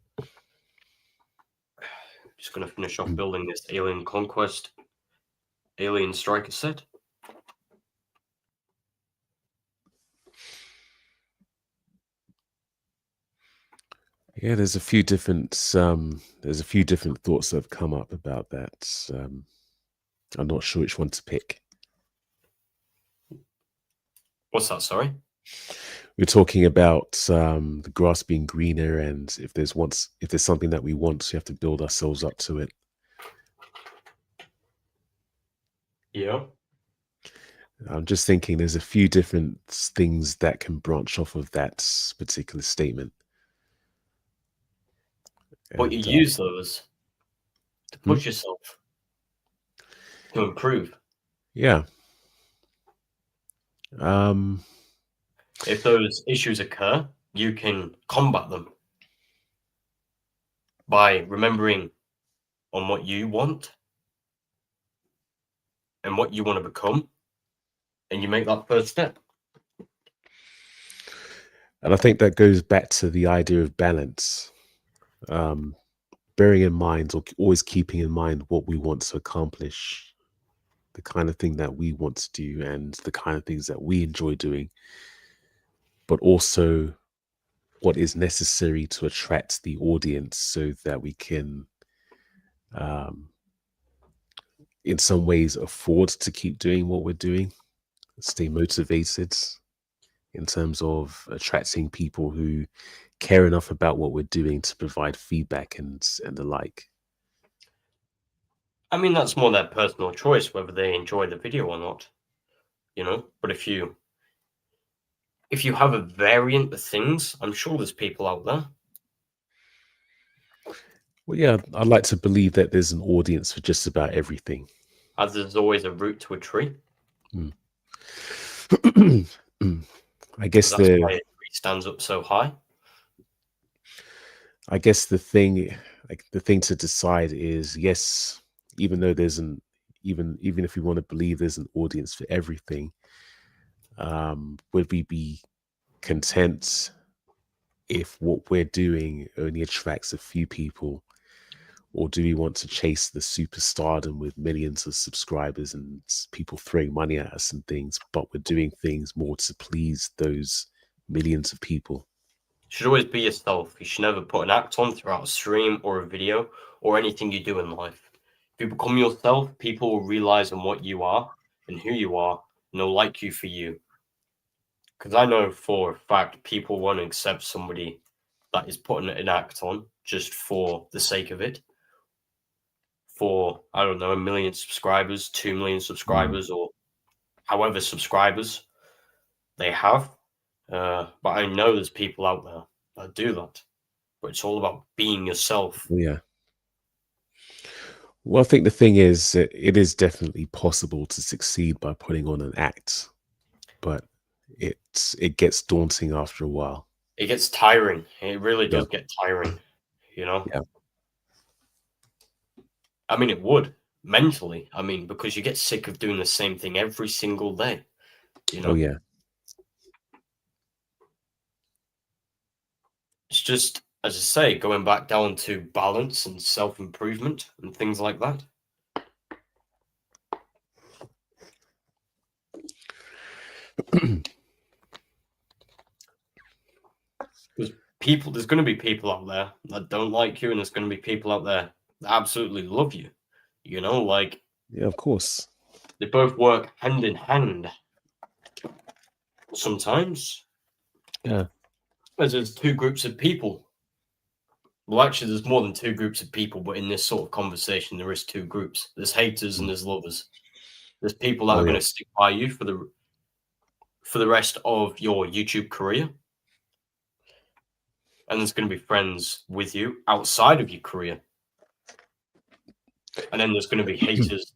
Just gonna finish off building this Alien Conquest Alien Striker set. Yeah, there's a few different thoughts that have come up about that. I'm not sure which one to pick. What's that? Sorry. We're talking about the grass being greener, and if there's something that we want, we have to build ourselves up to it. Yeah. I'm just thinking there's a few different things that can branch off of that particular statement. But you use those to push yourself, to improve. Yeah. If those issues occur, you can combat them by remembering on what you want and what you want to become, and you make that first step. And I think that goes back to the idea of balance. Bearing in mind, or always keeping in mind what we want to accomplish, the kind of thing that we want to do and the kind of things that we enjoy doing, but also what is necessary to attract the audience so that we can, in some ways, afford to keep doing what we're doing, stay motivated in terms of attracting people who care enough about what we're doing to provide feedback and the like. I mean, that's more their personal choice whether they enjoy the video or not, but if you have a variant of things, I'm sure there's people out there. Well, yeah, I'd like to believe that there's an audience for just about everything. As there's always a root to a tree. I guess that's why it stands up so high. I guess the thing to decide is, yes, even though there's even if we want to believe there's an audience for everything, would we be content if what we're doing only attracts a few people, or do we want to chase the superstardom with millions of subscribers and people throwing money at us and things, but we're doing things more to please those millions of people? You should always be yourself. You should never put an act on throughout a stream or a video or anything you do in life. If you become yourself, people will realize on what you are and who you are, and they'll like you for you. Because I know for a fact people won't accept somebody that is putting an act on just for the sake of it. For, I don't know, 1 million subscribers, 2 million subscribers, or however subscribers they have. But I know there's people out there that do that. But it's all about being yourself. Yeah. Well, I think the thing is, it is definitely possible to succeed by putting on an act, but it gets daunting after a while. It gets tiring. It really does get tiring, Yeah. I mean, it would mentally. I mean, because you get sick of doing the same thing every single day. Oh yeah. It's just, as I say, going back down to balance and self-improvement and things like that. There's going to be people out there that don't like you, and there's going to be people out there that absolutely love you. Like, yeah, of course, they both work hand in hand. Sometimes, yeah, as there's two groups of people. Well, actually, there's more than two groups of people, but in this sort of conversation, there is two groups. There's haters and there's lovers. There's people that are going to stick by you for the rest of your YouTube career. And there's going to be friends with you outside of your career. And then there's going to be haters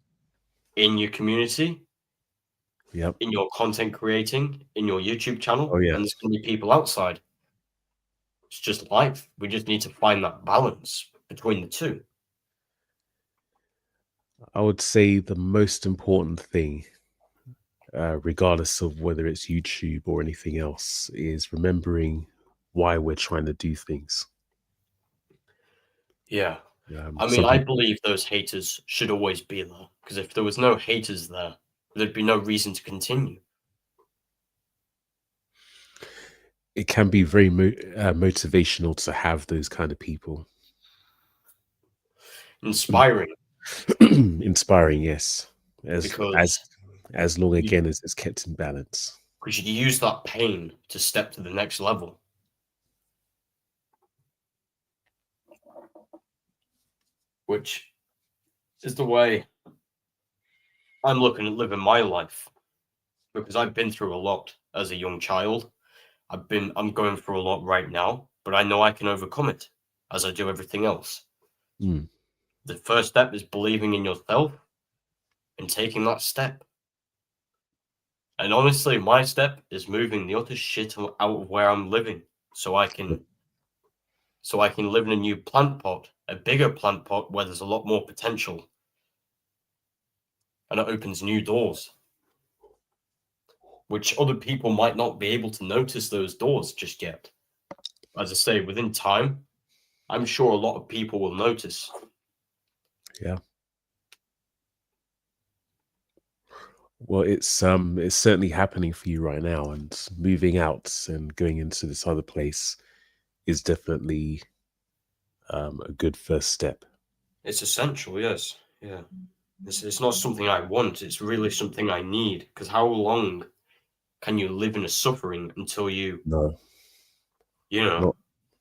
in your community, in your content creating, in your YouTube channel. Oh, yeah. And there's going to be people outside. It's just life. We just need to find that balance between the two. I would say the most important thing, regardless of whether it's YouTube or anything else, is remembering why we're trying to do things. Yeah. I mean, Some I people, believe those haters should always be there, because if there was no haters there, there'd be no reason to continue. it can be very motivational to have those kind of people. Inspiring, Inspiring, yes. As as because as long you, again as it's kept in balance. because you use that pain to step to the next level. Which is the way I'm looking at living my life, because I've been through a lot as a young child. I'm going through a lot right now, but I know I can overcome it, as I do everything else. Mm, The first step is believing in yourself and taking that step. And honestly, my step is moving the utter shit out of where I'm living, so I can live in a new plant pot, a bigger plant pot where there's a lot more potential, and it opens new doors, which other people might not be able to notice those doors just yet. As I say, within time, I'm sure a lot of people will notice. yeah. Well, it's certainly happening for you right now, and moving out and going into this other place is definitely a good first step. It's essential, yes. Yeah. It's not something I want, it's really something I need. Because how long can you live in a suffering until No, you know, not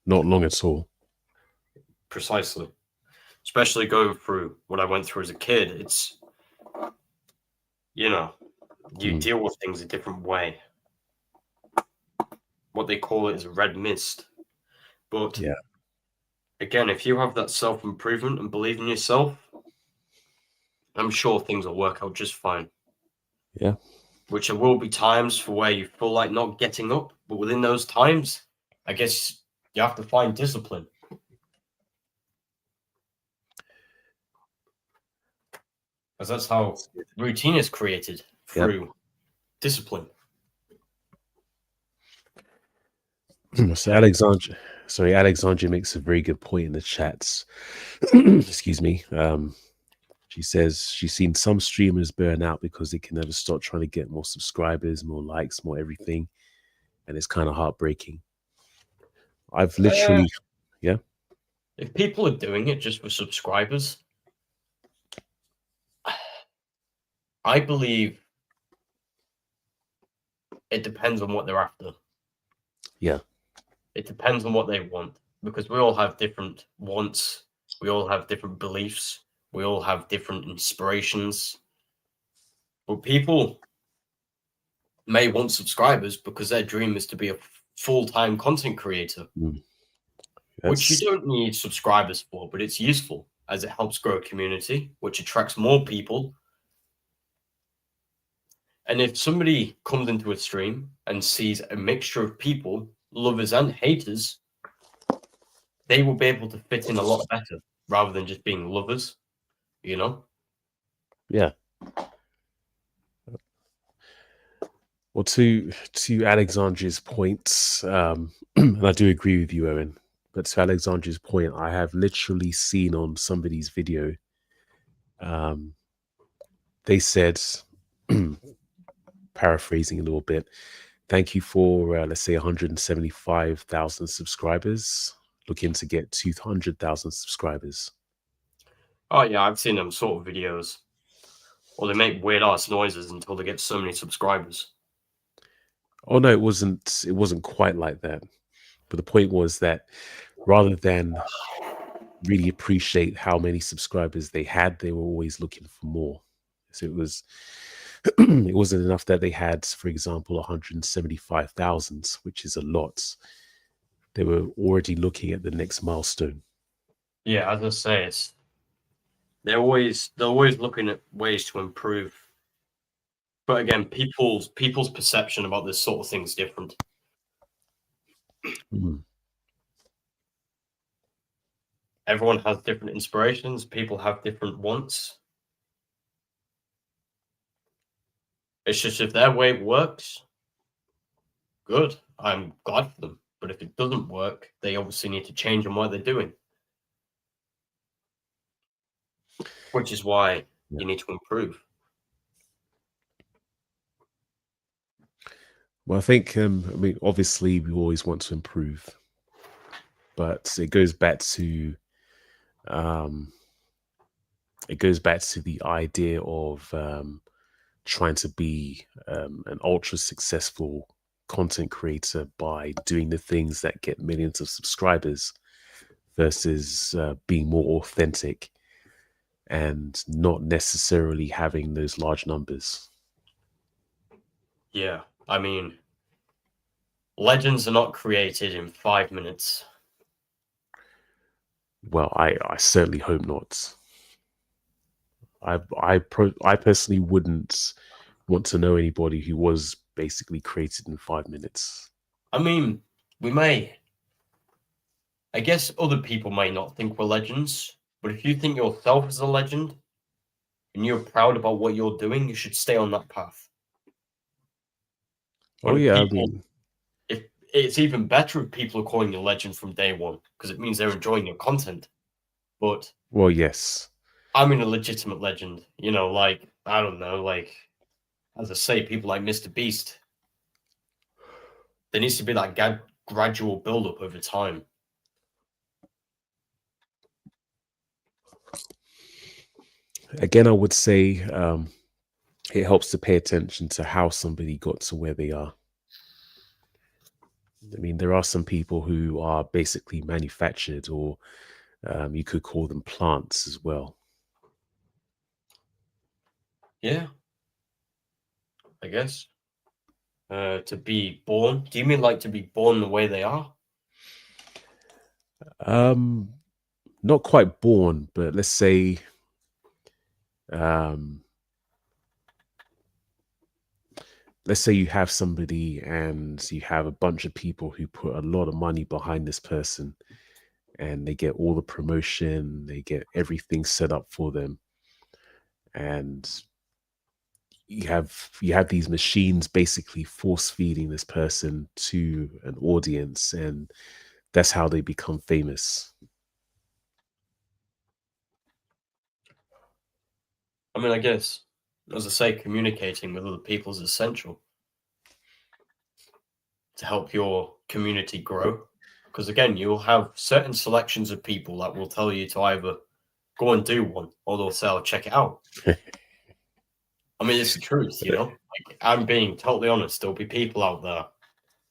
not long at all. precisely. Especially going through what I went through as a kid, it's, you Mm, deal with things a different way. What they call it is red mist. But yeah, again, if you have that self improvement and believe in yourself, I'm sure things will work out just fine. yeah. Which there will be times for where you feel like not getting up, but within those times, I guess you have to find discipline. Because that's how routine is created, Yep. through discipline. So Alexandra makes a very good point in the chats. Excuse me. She says she's seen some streamers burn out because they can never stop trying to get more subscribers, more likes, more everything, and it's kind of heartbreaking. I've literally, yeah, If people are doing it just for subscribers, I believe it depends on what they're after. yeah, It depends on what they want, because we all have different wants, we all have different beliefs, we all have different inspirations. But people may want subscribers because their dream is to be a full-time content creator, mm, which you that's don't need subscribers for, but it's useful as it helps grow a community, which attracts more people. And if somebody comes into a stream and sees a mixture of people, lovers and haters, they will be able to fit in a lot better rather than just being lovers, you know? yeah. Well, to Alexandria's points, and I do agree with you, Owen. But to Alexandria's point, I have literally seen on somebody's video, um, they said, paraphrasing a little bit, thank you for let's say 175,000 subscribers. Looking to get 200,000 subscribers. Oh yeah, I've seen them sort of videos. Or they make weird ass noises until they get so many subscribers. Oh no, it wasn't. It wasn't quite like that. But the point was that rather than really appreciate how many subscribers they had, they were always looking for more. So it was it wasn't enough that they had, for example, 175,000, which is a lot. They were already looking at the next milestone. Yeah, as I say, they're always looking at ways to improve. But again, people's perception about this sort of thing is different. Mm. everyone has different inspirations. People have different wants. It's just if their way works, good. I'm glad for them. But if it doesn't work, they obviously need to change on what they're doing. Which is why you need to improve. Well, I think, I mean, obviously, we always want to improve, but it goes back to the idea of trying to be an ultra successful content creator by doing the things that get millions of subscribers versus being more authentic and not necessarily having those large numbers. Yeah, I mean, legends are not created in 5 minutes. Well, I certainly hope not. I personally wouldn't want to know anybody who was basically created in 5 minutes. I mean, I guess other people may not think we're legends, but if you think yourself as a legend and you're proud about what you're doing, you should stay on that path. Oh But if yeah, I people, mean, if it's even better if people are calling you legend from day one, because it means they're enjoying your content. But well, yes. I mean, a legitimate legend, like, I don't know, like, as I say, people like Mr. Beast. There needs to be that gradual build up over time. Again, I would say it helps to pay attention to how somebody got to where they are. I mean, there are some people who are basically manufactured, or you could call them plants as well. Yeah, I guess. To be born. Do you mean like to be born the way they are? Not quite born, but let's say um, you have somebody and you have a bunch of people who put a lot of money behind this person, and they get all the promotion, they get everything set up for them, and you have these machines basically force feeding this person to an audience, and that's how they become famous. I mean, I guess, as I say, communicating with other people is essential to help your community grow. Because again, you'll have certain selections of people that will tell you to either go and do one, or they'll say, "I'll check it out." I mean, it's the truth, Like, I'm being totally honest. There'll be people out there.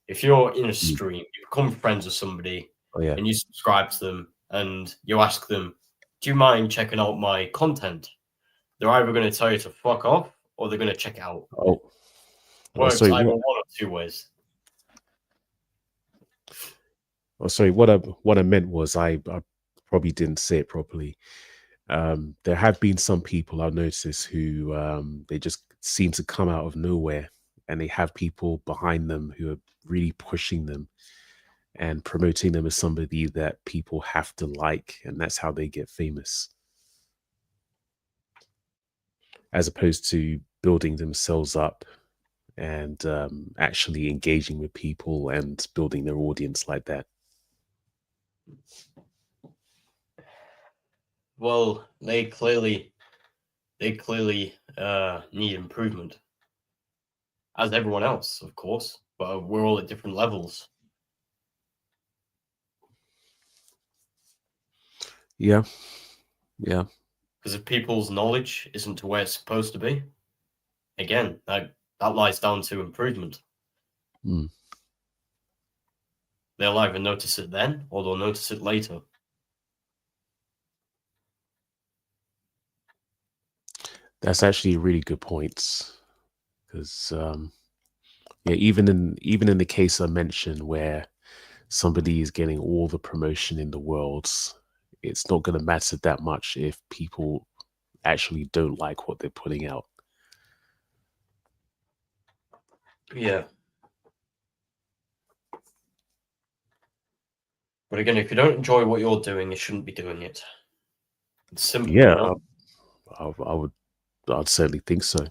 If you're in a stream, you become friends with somebody, Oh yeah. and you subscribe to them, and you ask them, "Do you mind checking out my content?" They're either going to tell you to fuck off, or they're going to check it out. Works Sorry, either what? one of two ways. Oh, sorry. What I meant was I probably didn't say it properly. There have been some people I've noticed who they just seem to come out of nowhere, and they have people behind them who are really pushing them and promoting them as somebody that people have to like, and that's how they get famous, as opposed to building themselves up and actually engaging with people and building their audience like that. Well, they clearly need improvement, as everyone else, of course. But we're all at different levels. Yeah, yeah. Because if people's knowledge isn't to where it's supposed to be, again, that lies down to improvement. Mm. They'll either notice it then, or they'll notice it later. That's actually a really good point, because yeah, even in the case I mentioned where somebody is getting all the promotion in the world, it's not going to matter that much if people actually don't like what they're putting out. Yeah. But again, if you don't enjoy what you're doing, you shouldn't be doing it. It's simple, Yeah, you know? I'd certainly think so.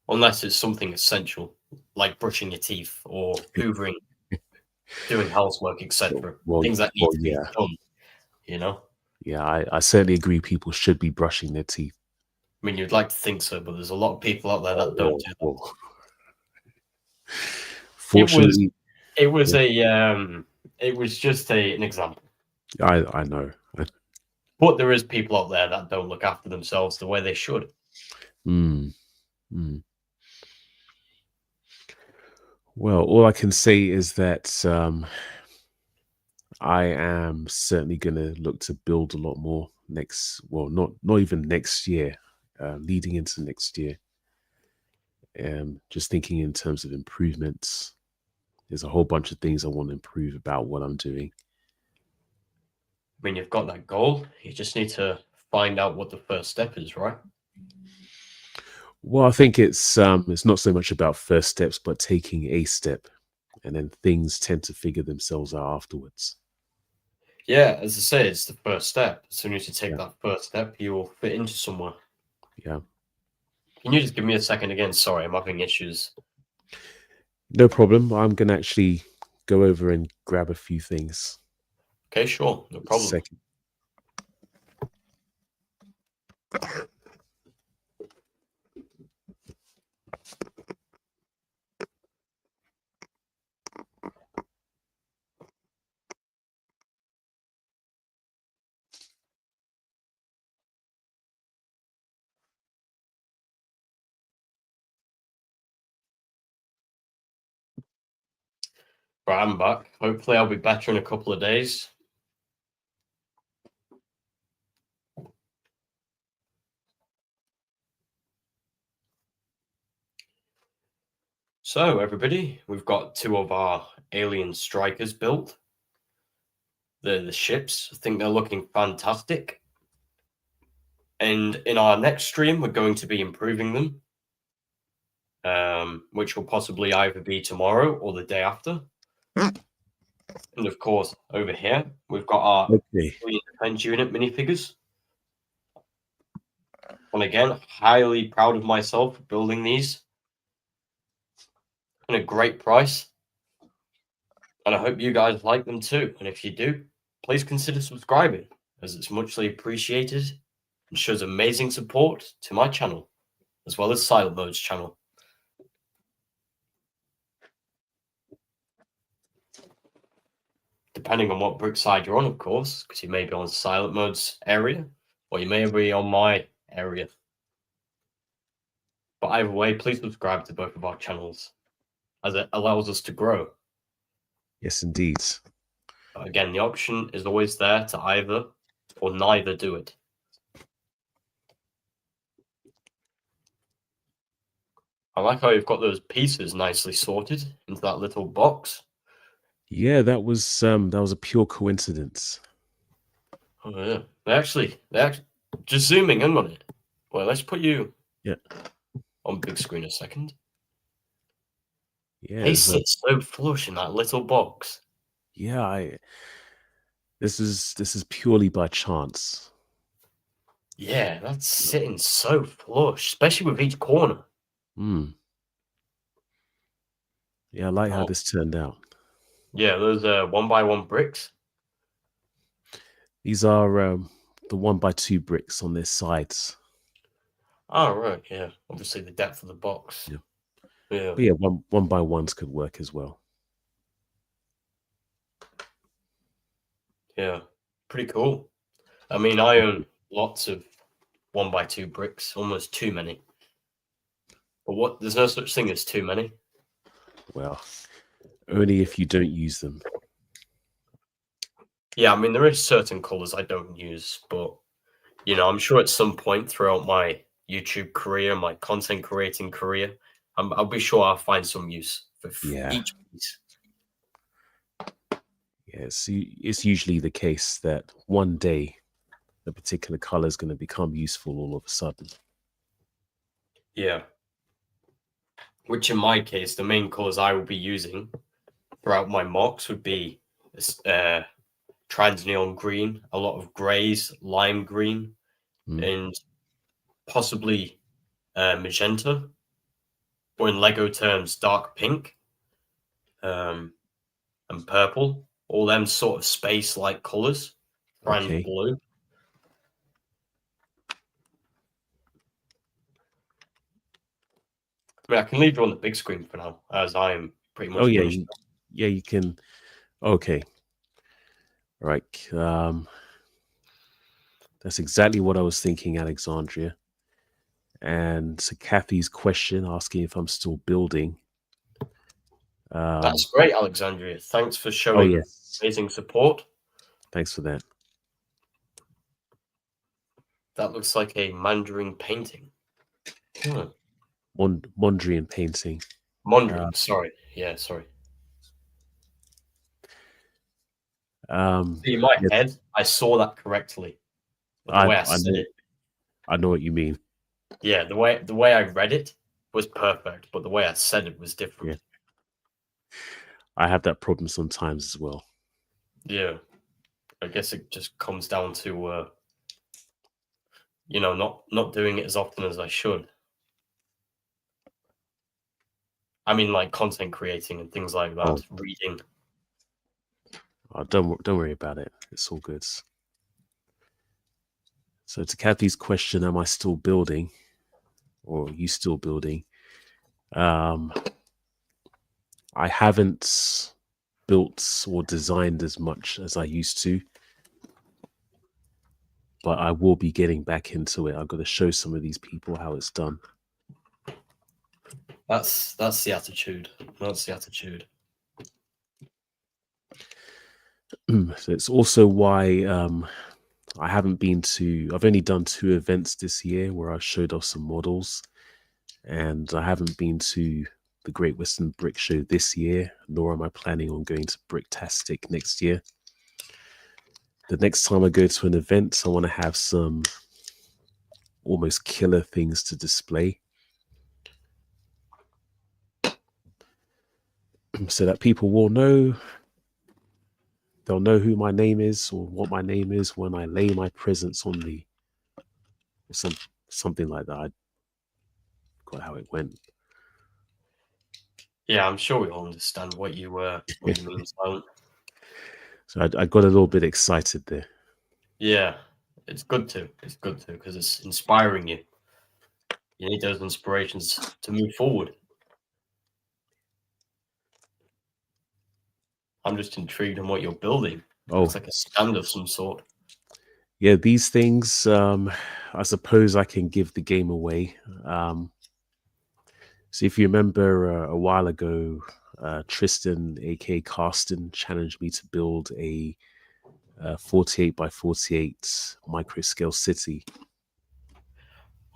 Unless it's something essential, like brushing your teeth or hoovering, doing housework, etc. Things that need to be Yeah, done, you know? yeah. I certainly agree. People should be brushing their teeth. I mean, you'd like to think so, but there's a lot of people out there that don't do that. Well, It was fortunately, it was yeah, it was just an example. I know. But there is people out there that don't look after themselves the way they should. Mm, mm. Well, all I can say is that I am certainly going to look to build a lot more next. Well, not even next year, leading into next year. Just thinking in terms of improvements. There's a whole bunch of things I want to improve about what I'm doing. I mean, you've got that goal. You just need to find out what the first step is, right? Well, I think it's not so much about first steps, but taking a step, and then things tend to figure themselves out afterwards. Yeah, as I say, it's the first step. As soon as you take Yeah, that first step, you will fit into somewhere. yeah. Can you just give me a second again? Sorry, I'm having issues. No problem. I'm gonna actually go over and grab a few things. Okay, sure, no problem. Second. Right, I'm back. Hopefully, I'll be better in a couple of days. So, everybody, we've got two of our alien strikers built. They're the ships. I think they're looking fantastic. And in our next stream, we're going to be improving them, which will possibly either be tomorrow or the day after. And of course, over here, we've got our Okay. defense unit minifigures. And again, highly proud of myself for building these. And a great price. And I hope you guys like them too. And if you do, please consider subscribing, as it's muchly appreciated and shows amazing support to my channel, as well as SilentMode's channel. Depending on what brick side you're on, of course, because you may be on SilentMode's area, or you may be on my area. But either way, please subscribe to both of our channels, as it allows us to grow. Yes, indeed. But again, the option is always there to either or neither do it. I like how you've got those pieces nicely sorted into that little box. Yeah, that was a pure coincidence. Oh yeah, they actually just zooming in on it. Well, let's put you on big screen a second. Yeah, They sit so flush in that little box. yeah. This is purely by chance. Yeah, that's sitting so flush, especially with each corner. Mm. Yeah, I like how Oh, this turned out. yeah, those 1x1 bricks. These are the 1x2 bricks on their sides. Oh, right, yeah. Obviously, the depth of the box. Yeah. Yeah. But yeah, one by ones could work as well. Yeah. Pretty cool. I mean, I own lots of 1x2 bricks, almost too many. But there's no such thing as too many. Well, only if you don't use them. Yeah, I mean, there is certain colors I don't use, but you know, I'm sure at some point throughout my YouTube career, my content creating career, I'll be sure I'll find some use for each piece. Yeah, it's usually the case that one day a particular color is going to become useful all of a sudden. Yeah. Which in my case, the main colors I will be using throughout my mocks would be trans neon green, a lot of greys, lime green, and possibly magenta, or in Lego terms, dark pink, and purple. All them sort of space-like colors. Trans Okay. blue. I mean, I can leave you on the big screen for now, as I am pretty much finished. You can. Okay. All right. That's exactly what I was thinking, Alexandria. And to Kathy's question, asking if I'm still building. That's great, Alexandria. Thanks for Oh, showing yes. amazing support. Thanks for that. That looks like a Mandarin painting. Mondrian painting. Mondrian, sorry. Yeah, sorry. See, in my head, I saw that correctly. But the way I said it. I know what you mean. Yeah, the way I read it was perfect, but the way I said it was different. Yeah. I have that problem sometimes as well. Yeah. I guess it just comes down to not doing it as often as I should. I mean, like content creating and things like that, reading. Oh, don't worry about it. It's all good. So to Kathy's question, am I still building, or are you still building? I haven't built or designed as much as I used to, but I will be getting back into it. I've got to show some of these people how it's done. That's the attitude. That's the attitude. So it's also why I haven't been to. I've only done 2 events this year where I showed off some models, and I haven't been to the Great Western Brick Show this year, nor am I planning on going to Bricktastic next year. The next time I go to an event, I want to have some almost killer things to display so that people will know. They'll know who my name is or what my name is when I lay my presence on the something like that. I forgot how it went. Yeah, I'm sure we all understand what you mean, Silent. So I got a little bit excited there. Yeah, it's good to. It's good to because it's inspiring you. You need those inspirations to move forward. I'm just intrigued on what you're building. Looks like a stand of some sort. Yeah, these things, I suppose I can give the game away. So if you remember a while ago, Tristan, aka Carsten, challenged me to build a 48 by 48 micro scale city.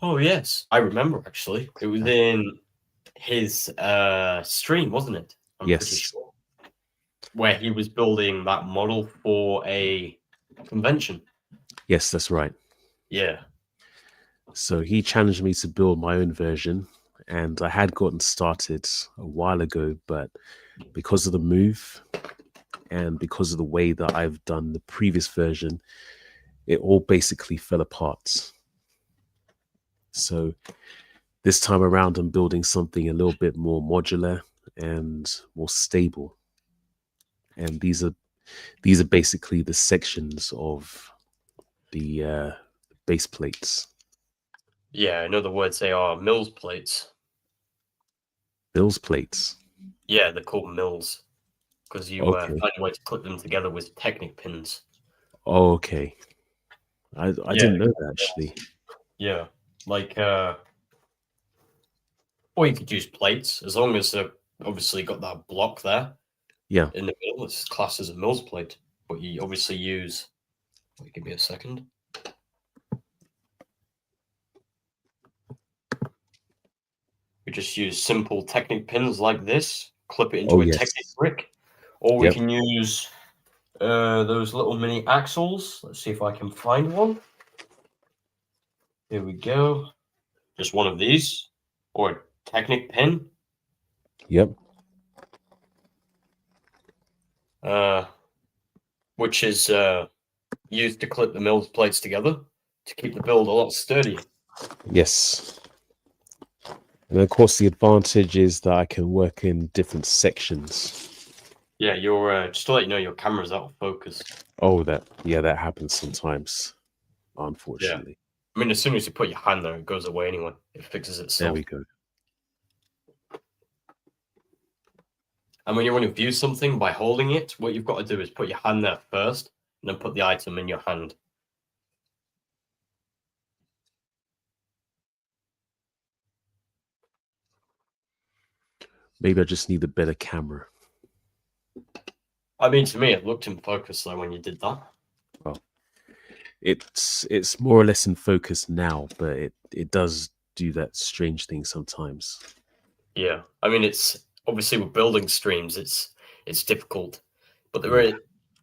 Oh yes, I remember actually. It was in his stream, wasn't it? I'm pretty sure. Where he was building that model for a convention. Yes, that's right. Yeah. So he challenged me to build my own version, and I had gotten started a while ago, but because of the move and because of the way that I've done the previous version, it all basically fell apart. So this time around, I'm building something a little bit more modular and more stable. And these are basically the sections of the base plates. Yeah, in other words, they are mills plates. Mills plates? Yeah, they're called mills because you find a way to clip them together with Technic pins. Oh, okay. I didn't know that, actually. Yeah, like, or you could use plates as long as they've obviously got that block there. Yeah. In the middle, it's classed as a mills plate, but you obviously use. Wait, give me a second. We just use simple Technic pins like this, clip it into a Technic brick, or we can use those little mini axles. Let's see if I can find one. Here we go. Just one of these, or a Technic pin. Yep. which is used to clip the mill's plates together to keep the build a lot sturdier. Yes. And of course, the advantage is that I can work in different sections. Yeah, your just to let you know, your camera's out of focus. Oh, that happens sometimes, unfortunately. I mean, as soon as you put your hand there, it goes away anyway. It fixes itself. There we go. And when you want to view something by holding it, what you've got to do is put your hand there first, and then put the item in your hand. Maybe I just need a better camera. I mean, to me, it looked in focus though when you did that. Well, it's more or less in focus now, but it does do that strange thing sometimes. Yeah, I mean, it's obviously with building streams, it's difficult, but there is,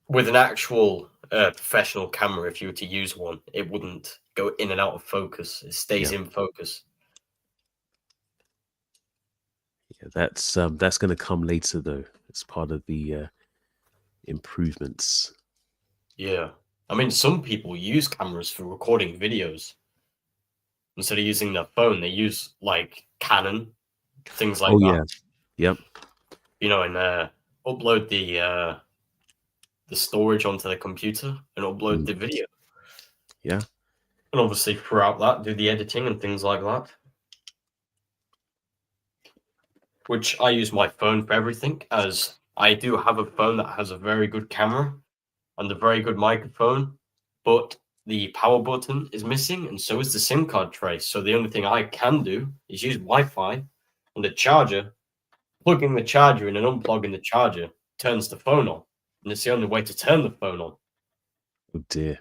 with an actual professional camera, if you were to use one, it wouldn't go in and out of focus. It stays in focus. Yeah, that's going to come later though. It's part of the improvements. Yeah, I mean, some people use cameras for recording videos. Instead of using their phone, they use like Canon, things like that. Yeah, yep. You know, and upload the storage onto the computer and upload the video. Yeah. And obviously throughout that, do the editing and things like that. Which I use my phone for everything, as I do have a phone that has a very good camera and a very good microphone, but the power button is missing, and so is the SIM card tray. So the only thing I can do is use Wi-Fi and the charger. Plugging the charger in and unplugging the charger turns the phone on, and it's the only way to turn the phone on. Oh dear.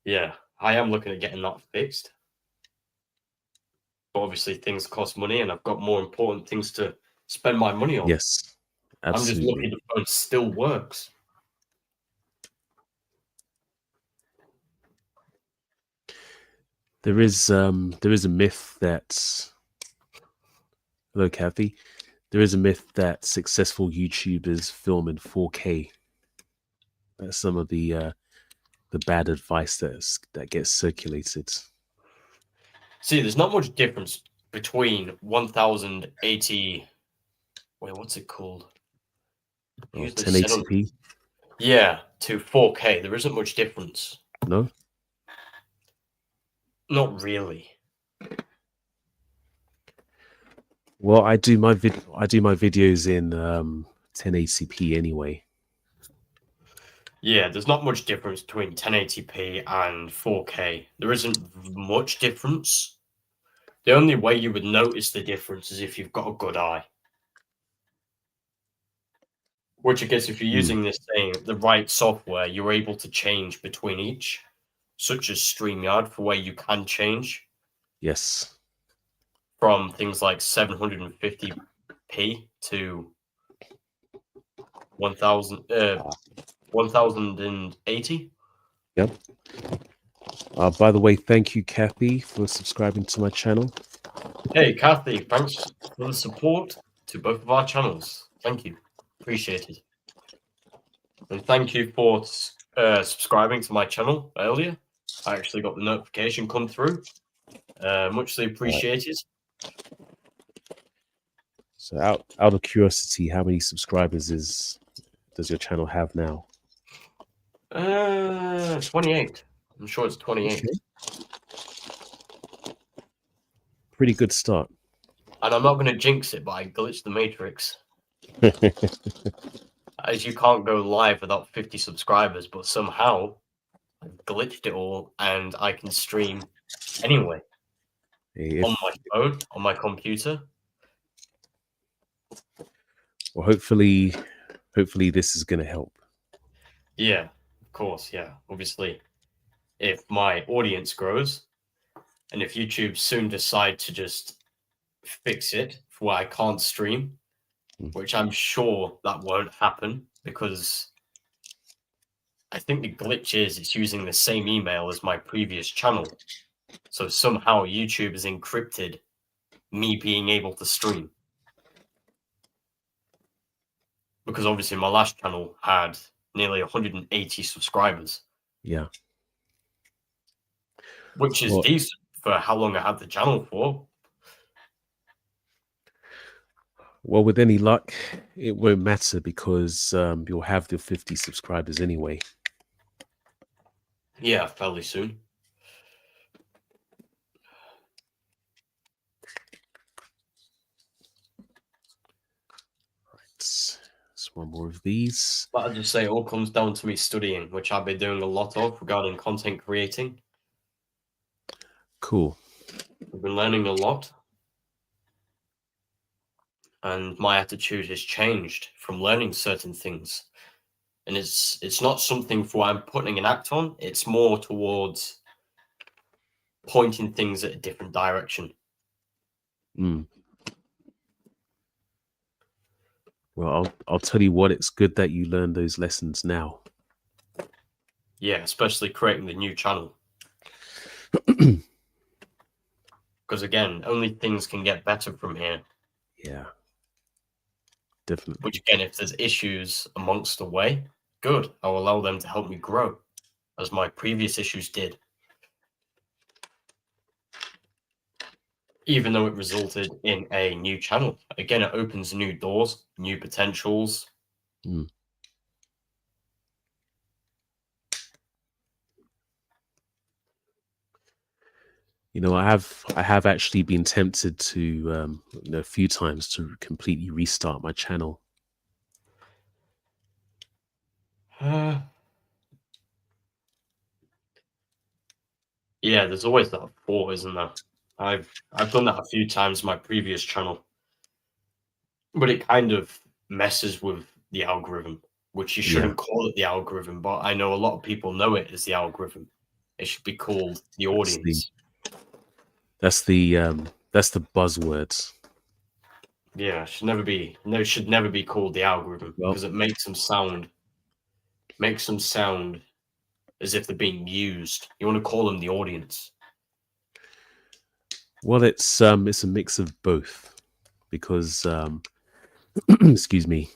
Yeah, I am looking at getting that fixed. But obviously things cost money, and I've got more important things to spend my money on. Yes, absolutely. I'm just lucky the phone still works. There is a myth that, hello Kathy, there is a myth that successful YouTubers film in 4K. That's some of the bad advice that gets circulated. See, there's not much difference between 1080. Wait, what's it called? 1080p. Yeah, to 4K. There isn't much difference. No. Not really. Well, I do my videos in 1080p anyway. Yeah, there's not much difference between 1080p and 4K. There isn't much difference. The only way you would notice the difference is if you've got a good eye. Which I guess if you're using the right software, you're able to change between each, such as StreamYard, for where you can change. Yes. From things like 750p to 1080. Yep. By the way, thank you, Kathy, for subscribing to my channel. Hey, Kathy, thanks for the support to both of our channels. Thank you. Appreciate it. And thank you for subscribing to my channel earlier. I actually got the notification come through. Muchly appreciated. So out of curiosity, how many subscribers does your channel have now? 28. I'm sure it's 28. Okay. Pretty good start. And I'm not going to jinx it, but I glitched the matrix. As you can't go live without 50 subscribers, but somehow I glitched it all and I can stream anyway. On my phone, on my computer. Well, hopefully this is going to help. Yeah, of course. Yeah, obviously, if my audience grows, and if YouTube soon decide to just fix it for where I can't stream, which I'm sure that won't happen, because I think the glitch is it's using the same email as my previous channel. So somehow YouTube has encrypted me being able to stream. Because obviously my last channel had nearly 180 subscribers. Yeah. Which is decent for how long I had the channel for. Well, with any luck, it won't matter because you'll have the 50 subscribers anyway. Yeah, fairly soon. Right. There's one more of these. But I'll just say it all comes down to me studying, which I've been doing a lot of regarding content creating. Cool. I've been learning a lot. And my attitude has changed from learning certain things. And it's not something for I'm putting an act on. It's more towards pointing things at a different direction. Mm. Well, I'll tell you what, it's good that you learn those lessons now. Yeah, especially creating the new channel. Because again, only things can get better from here. Yeah, definitely. Which again, if there's issues amongst the way, good. I'll allow them to help me grow, as my previous issues did. Even though it resulted in a new channel. Again, it opens new doors, new potentials. Mm. You know, I have actually been tempted to, a few times to completely restart my channel. Yeah, there's always that thought, isn't there? I've done that a few times in my previous channel, but it kind of messes with the algorithm, which you shouldn't call it the algorithm. But I know a lot of people know it as the algorithm. It should be called the audience. That's the buzzwords. Yeah, it should never be. No, it should never be called the algorithm because it makes them sound as if they're being used. You want to call them the audience. Well, it's a mix of both because excuse me.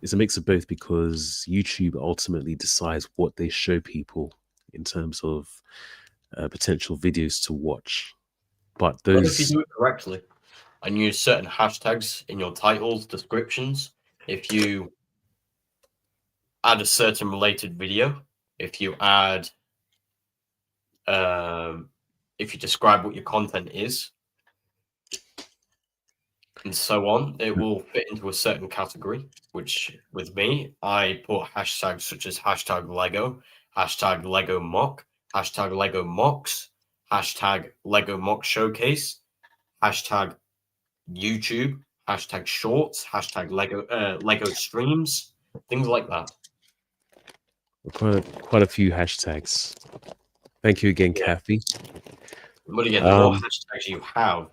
It's a mix of both because YouTube ultimately decides what they show people in terms of potential videos to watch. But if you those, do it correctly and use certain hashtags in your titles, descriptions, if you add a certain related video, if you add, if you describe what your content is, and so on, it will fit into a certain category, which with me, I put hashtags such as hashtag Lego, hashtag Lego Mock, hashtag Lego Mocks, hashtag Lego Mock Showcase, hashtag YouTube, hashtag Shorts, hashtag Lego Streams, things like that. quite a few hashtags. Thank you again, Kathy. But again, the more hashtags you have,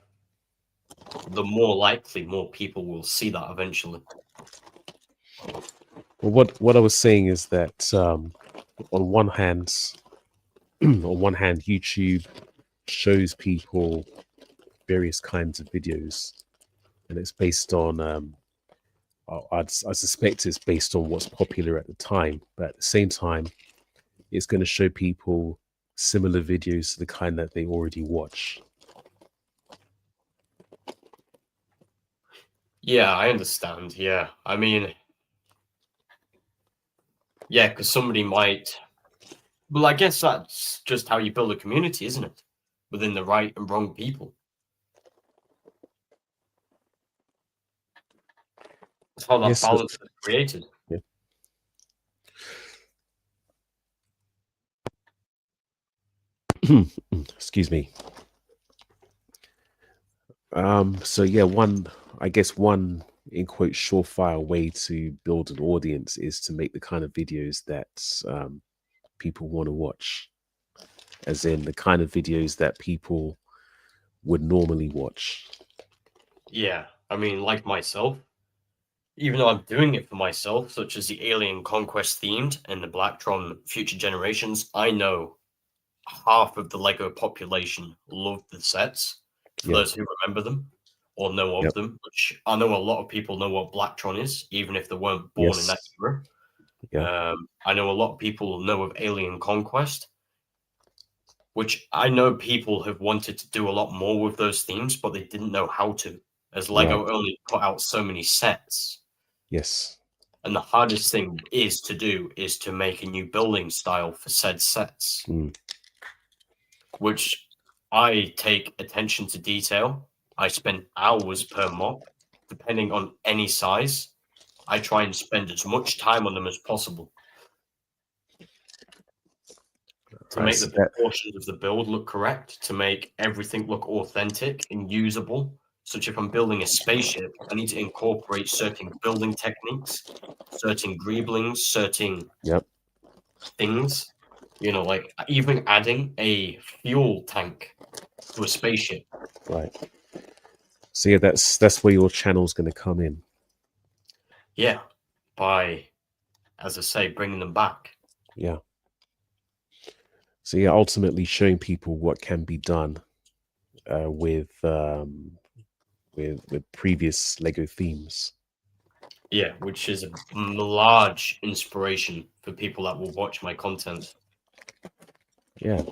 the more likely more people will see that eventually. Well, what I was saying is that on one hand, YouTube shows people various kinds of videos, and it's based on I suspect it's based on what's popular at the time, but at the same time, it's going to show people similar videos to the kind that they already watch. Yeah, I understand. Yeah, I mean, yeah, because somebody might. Well, I guess that's just how you build a community, isn't it? Within the right and wrong people. That's how that Yes, balance is created. yeah. Excuse me. So yeah, I guess one in quote surefire way to build an audience is to make the kind of videos that people want to watch, as in the kind of videos that people would normally watch. Yeah, I mean, like myself, even though I'm doing it for myself, such as the Alien Conquest themed and the Blacktron Future Generations, I know half of the Lego population love the sets. For those who remember them or know of them, which I know a lot of people know what Blacktron is, even if they weren't born in that era. Yeah. I know a lot of people know of Alien Conquest, which I know people have wanted to do a lot more with those themes, but they didn't know how to, as Right. LEGO only put out so many sets. Yes. And the hardest thing is to make a new building style for said sets, which I take attention to detail. I spend hours per mock, depending on any size. I try and spend as much time on them as possible to Right. make the So that. proportions of the build look correct, to make everything look authentic and usable. Such if I'm building a spaceship, I need to incorporate certain building techniques, certain greeblings, certain Yep. things. Like even adding a fuel tank to a spaceship. Right. So yeah, that's where your channel's going to come in. Yeah, by, as I say, bringing them back. Yeah. So yeah, ultimately showing people what can be done with previous Lego themes. Yeah, which is a large inspiration for people that will watch my content. Yeah.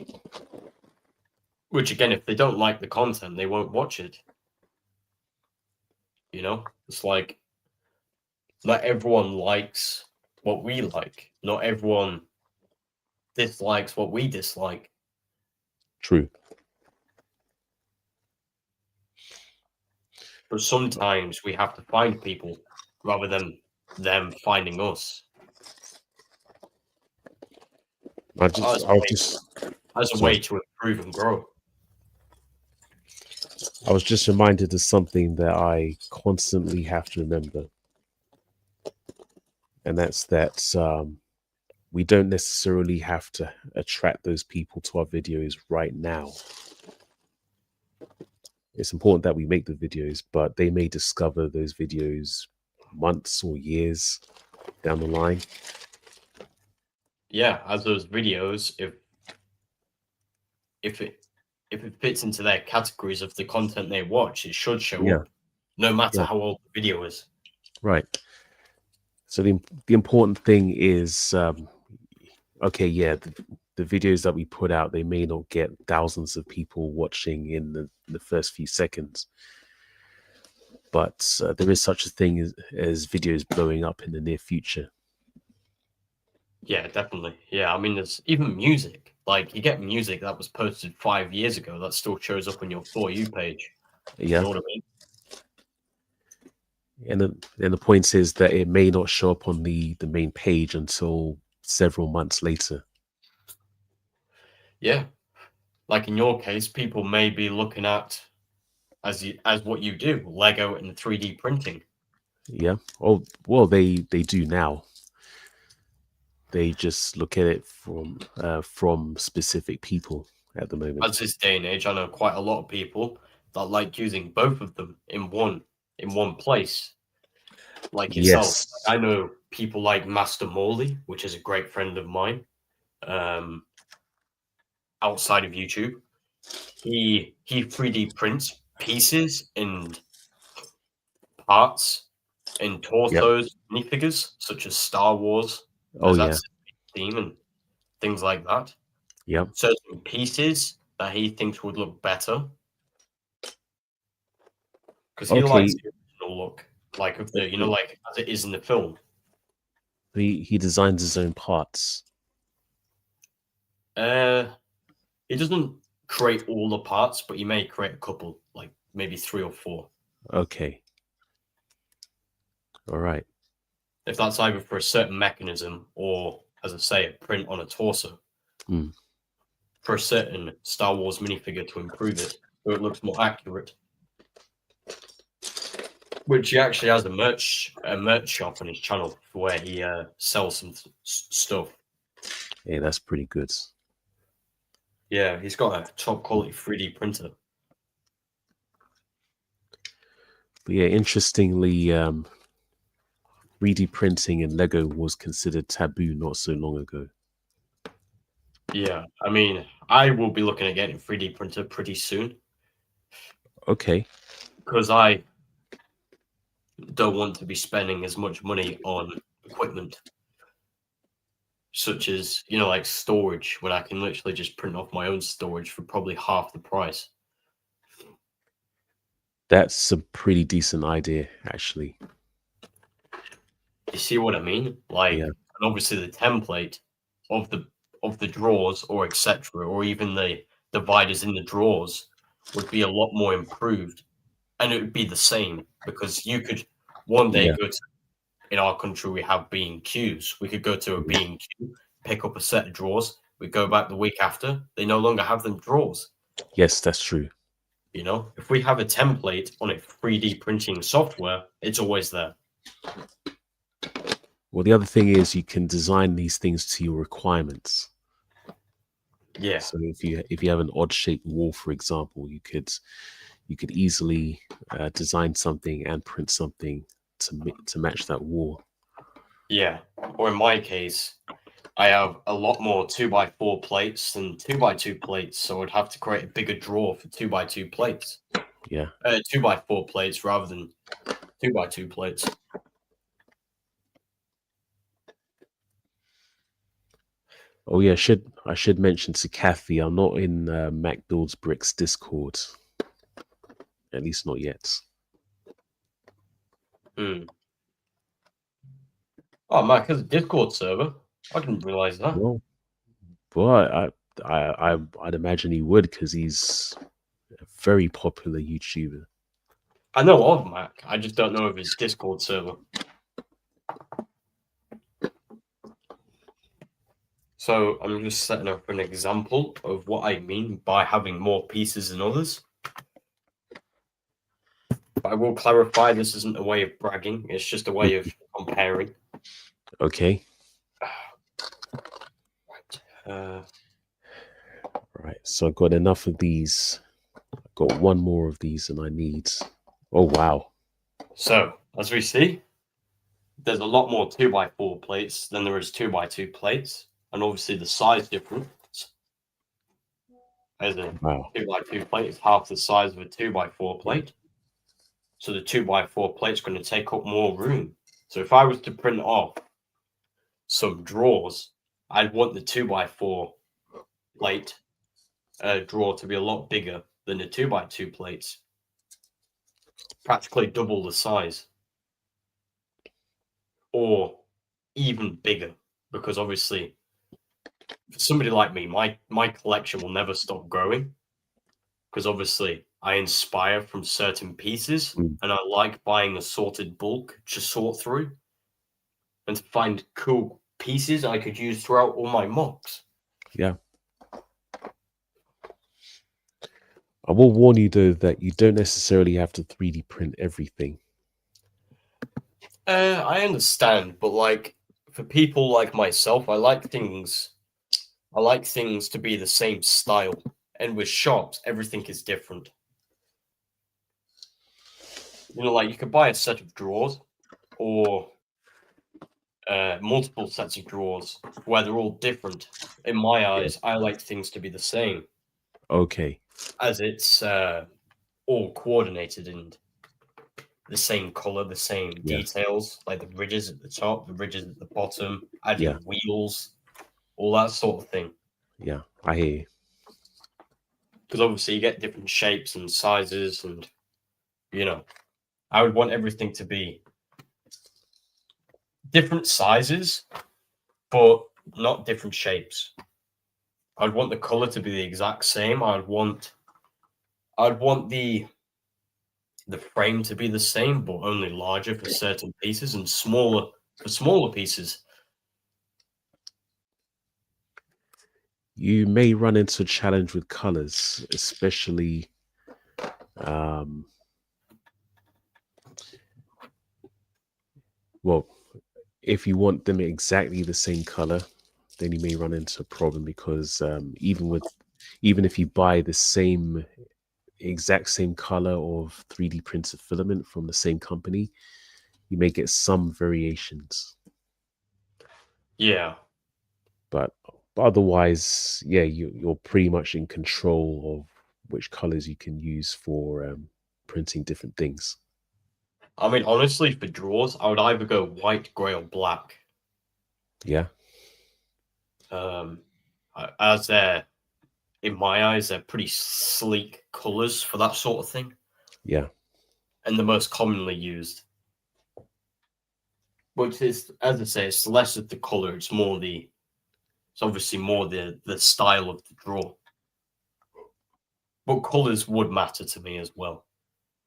Which again, if they don't like the content, they won't watch it. It's like not everyone likes what we like. Not everyone dislikes what we dislike. True. But sometimes we have to find people rather than them finding us. As a way to improve and grow. I was just reminded of something that I constantly have to remember. And that's that we don't necessarily have to attract those people to our videos right now. It's important that we make the videos, but they may discover those videos months or years down the line. Yeah, as those videos, if it fits into their categories of the content they watch, it should show up, no matter how old the video is. Right. So the important thing is, okay, yeah, the videos that we put out, they may not get thousands of people watching in the first few seconds, but there is such a thing as videos blowing up in the near future. Yeah, definitely. Yeah, I mean, there's even music. Like, you get music that was posted 5 years ago that still shows up on your For You page. Yeah. You know what I mean? And the point is that it may not show up on the main page until several months later. Yeah. Like in your case, people may be looking at as what you do, Lego and 3D printing. Yeah. Oh, well, they do now. They just look at it from specific people at the moment. As this day and age, I know quite a lot of people that like using both of them in one place. Like yourself. Yes. I know people like Master Morley, which is a great friend of mine, outside of YouTube. He 3D prints pieces and parts and torsos, minifigures, such as Star Wars, Oh, as yeah. that's theme and things like that. Yep. Certain pieces that he thinks would look better. Because he likes the original look, like of the, like as it is in the film. He designs his own parts. He doesn't create all the parts, but he may create a couple, like maybe 3 or 4. Okay. All right. If that's either for a certain mechanism or, as I say, a print on a torso. For a certain Star Wars minifigure to improve it, so it looks more accurate. Which he actually has a merch shop on his channel where he sells some stuff. Yeah, that's pretty good. Yeah, he's got a top quality 3D printer. But yeah, interestingly, 3D printing in Lego was considered taboo not so long ago. Yeah, I mean, I will be looking at getting a 3D printer pretty soon. Okay. Because I don't want to be spending as much money on equipment. such as, like storage, where I can literally just print off my own storage for probably half the price. That's a pretty decent idea, actually. You see what I mean? Like, Yeah. and obviously the template of the drawers or etc. or even the dividers in the drawers would be a lot more improved, and it would be the same because you could one day Yeah. go to, in our country we have B&Qs. We could go to a B&Q, pick up a set of drawers. We go back the week after, they no longer have them drawers. Yes, that's true. If we have a template on a 3D printing software, it's always there. Well, the other thing is you can design these things to your requirements. Yeah. So if you have an odd shaped wall, for example, you could easily design something and print something to match that wall. Yeah. Or in my case, I have a lot more 2x4 plates than 2x2 plates, so I'd have to create a bigger drawer for 2x2 plates. Yeah. 2x4 plates rather than 2x2 plates. Oh yeah, I should mention to Kathy, I'm not in Mac Builds Bricks Discord. At least not yet. Oh, Mac has a Discord server. I didn't realize that. Well, but I'd imagine he would because he's a very popular YouTuber. I know of Mac. I just don't know of his Discord server. So I'm just setting up an example of what I mean by having more pieces than others. But I will clarify this isn't a way of bragging. It's just a way of comparing. Okay. Right. So I've got enough of these. I've got one more of these and I need... Oh, wow. So, as we see, there's a lot more 2x4 plates than there is 2x2 plates. And obviously the size difference. As a 2x2 plate is half the size of a 2x4 plate. So the 2x4 plate is going to take up more room. So if I was to print off some drawers, I'd want the 2x4 plate drawer to be a lot bigger than the 2x2 plates. Practically double the size. Or even bigger. Because obviously, for somebody like me, my collection will never stop growing. Because obviously, I inspire from certain pieces, and I like buying a sorted bulk to sort through and to find cool pieces I could use throughout all my mocks. Yeah. I will warn you, though, that you don't necessarily have to 3D print everything. I understand, but like for people like myself, I like things to be the same style. And with shops, everything is different. Like you could buy a set of drawers or multiple sets of drawers where they're all different. In my eyes, I like things to be the same. Okay. As it's all coordinated and the same color, the same details, like the ridges at the top, the ridges at the bottom, adding wheels, all that sort of thing. Yeah, I hear you. Because obviously you get different shapes and sizes, and I would want everything to be different sizes, but not different shapes. I'd want the color to be the exact same. I'd want the frame to be the same, but only larger for certain pieces and smaller for smaller pieces. You may run into a challenge with colors, especially well, if you want them exactly the same color, then you may run into a problem because even if you buy the exact same color of 3D printed filament from the same company, you may get some variations. Yeah. But otherwise, yeah, you're pretty much in control of which colors you can use for printing different things. I mean, honestly, for drawers, I would either go white, gray, or black. Yeah. As they're, in my eyes, they're pretty sleek colors for that sort of thing. Yeah. And the most commonly used. Which is, as I say, it's less of the color, it's obviously more the style of the draw. But colors would matter to me as well.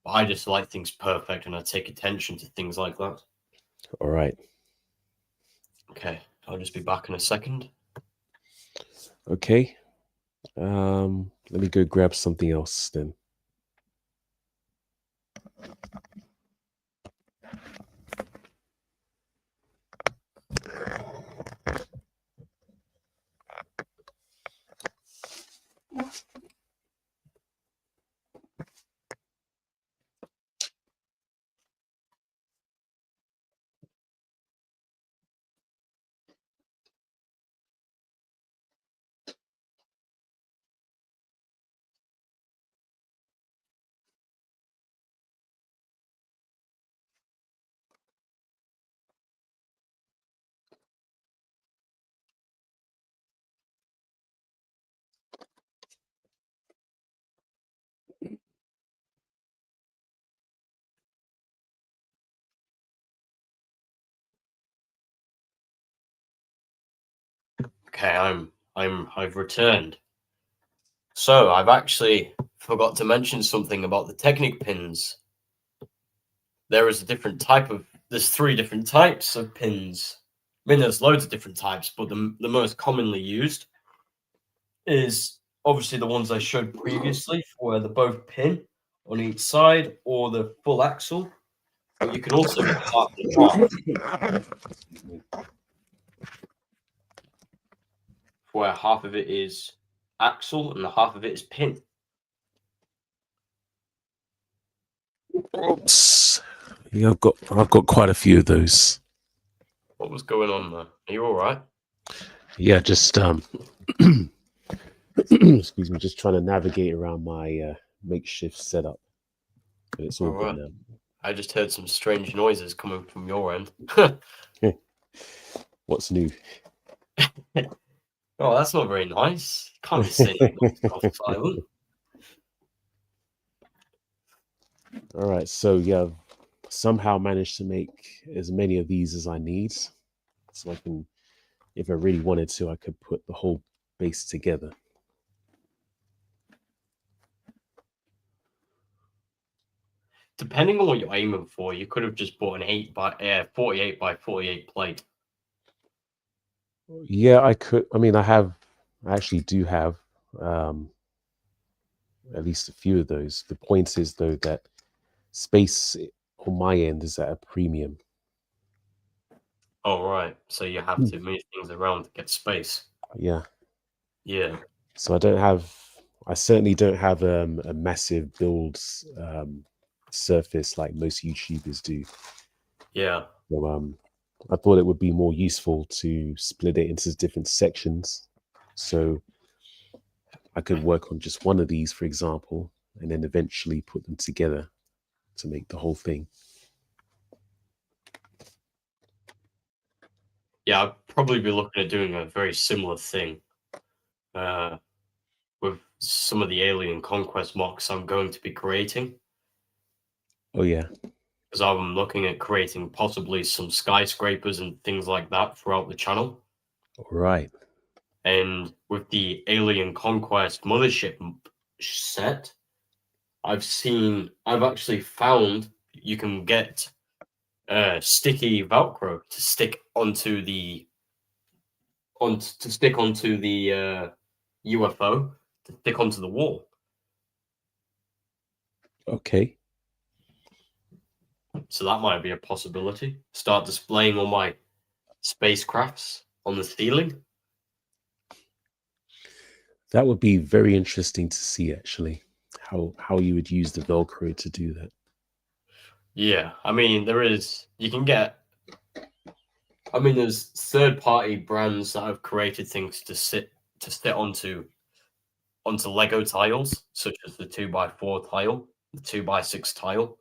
But I just like things perfect, and I take attention to things like that. All right. Okay, I'll just be back in a second. Okay. Let me go grab something else then. Okay, I've returned. So I've actually forgot to mention something about the Technic pins. There's 3 different types of pins. I mean, there's loads of different types, but the most commonly used is obviously the ones I showed previously, where they're both pin on each side or the full axle. But you can also get half and half, where half of it is axle and half of it is pin. Oops. Yeah, I've got quite a few of those. What was going on there? Are you all right? Yeah, just excuse me, just trying to navigate around my makeshift setup. But it's all good now. I just heard some strange noises coming from your end. What's new? Oh, that's not very nice. You can't be saying that silent. All right, so yeah, somehow managed to make as many of these as I need, so I can, if I really wanted to, I could put the whole base together. Depending on what you're aiming for, you could have just bought an 48 by 48 plate. Yeah, I could. I mean, I actually do have at least a few of those. The point is, though, that space on my end is at a premium. Oh, right. So you have to move things around to get space. Yeah. Yeah. So I certainly don't have a massive build surface like most YouTubers do. Yeah. So I thought it would be more useful to split it into different sections. So I could work on just one of these, for example, and then eventually put them together to make the whole thing. Yeah, I'd probably be looking at doing a very similar thing with some of the alien conquest mocks I'm going to be creating. Oh, yeah. Because I'm looking at creating possibly some skyscrapers and things like that throughout the channel. All right. And with the Alien Conquest mothership set, I've actually found you can get sticky Velcro to stick onto the UFO, to stick onto the wall. Okay. So that might be a possibility. Start displaying all my spacecrafts on the ceiling. That would be very interesting to see, actually, how you would use the Velcro to do that. Yeah, I mean, there's third-party brands that have created things to sit onto Lego tiles, such as the 2x4 tile, the 2x6 tile,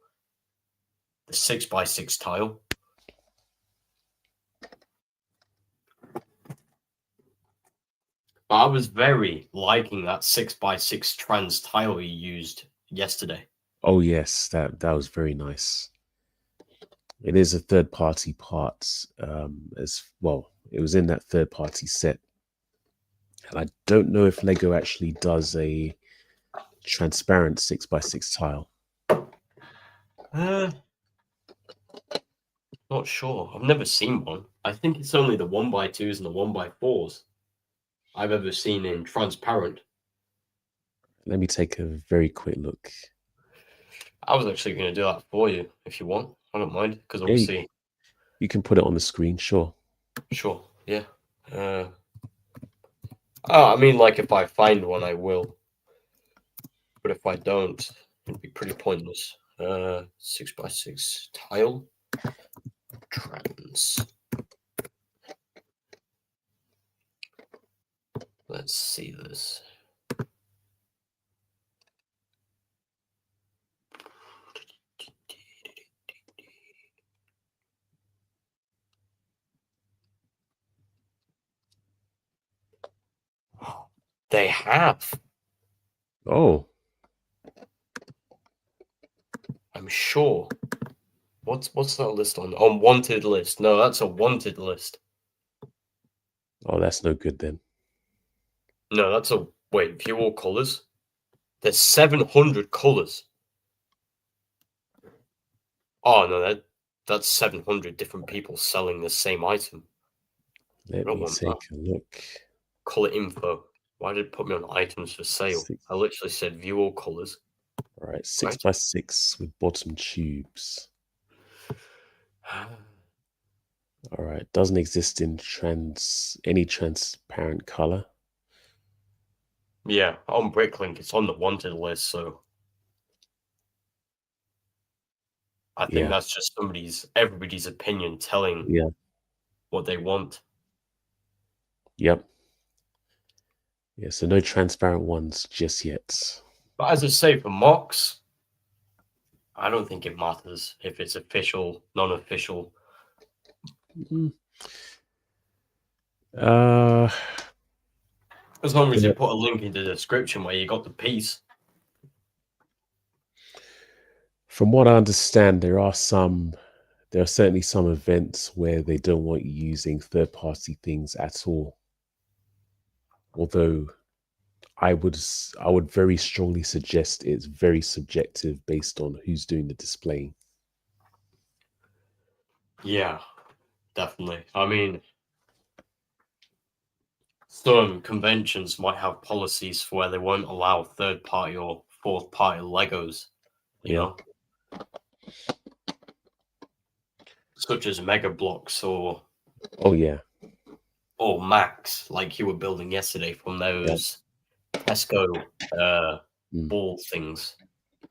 the 6x6 tile. I was very liking that 6x6 trans tile you used yesterday. Oh yes, that was very nice. It is a third-party part as well. It was in that third-party set, and I don't know if Lego actually does a transparent 6x6 tile. Not sure. I've never seen one. I think it's only the 1x2s and the 1x4s I've ever seen in transparent. Let me take a very quick look. I was actually going to do that for you if you want. I don't mind, because Yeah, obviously... you can put it on the screen, sure. Sure, yeah. I mean, like, if I find one, I will. But if I don't, it'd be pretty pointless. 6x6 tile. Trans. Let's see this. They have. Oh. I'm sure. What's that list on? On wanted list. No, that's a wanted list. Oh, that's no good then. No, that's a... Wait, view all colors? There's 700 colors. Oh, no, that's 700 different people selling the same item. Let me take a look. Color info. Why did it put me on items for sale? I literally said view all colors. All right, 6x6 with bottom tubes. All right, doesn't exist in any transparent color. Yeah, on Bricklink, it's on the wanted list, so I think that's just everybody's opinion telling what they want. Yep. Yeah, so no transparent ones just yet. But as I say, for mocks, I don't think it matters if it's official, non-official. As long as you put a link in the description where you got the piece. From what I understand, there are certainly some events where they don't want you using third-party things at all. Although I would very strongly suggest it's very subjective based on who's doing the displaying. Yeah, definitely. I mean, some conventions might have policies for where they won't allow third-party or fourth-party Legos, you know? Such as Mega Blocks or... Oh, yeah. Or Max, like you were building yesterday from those Tesco ball things.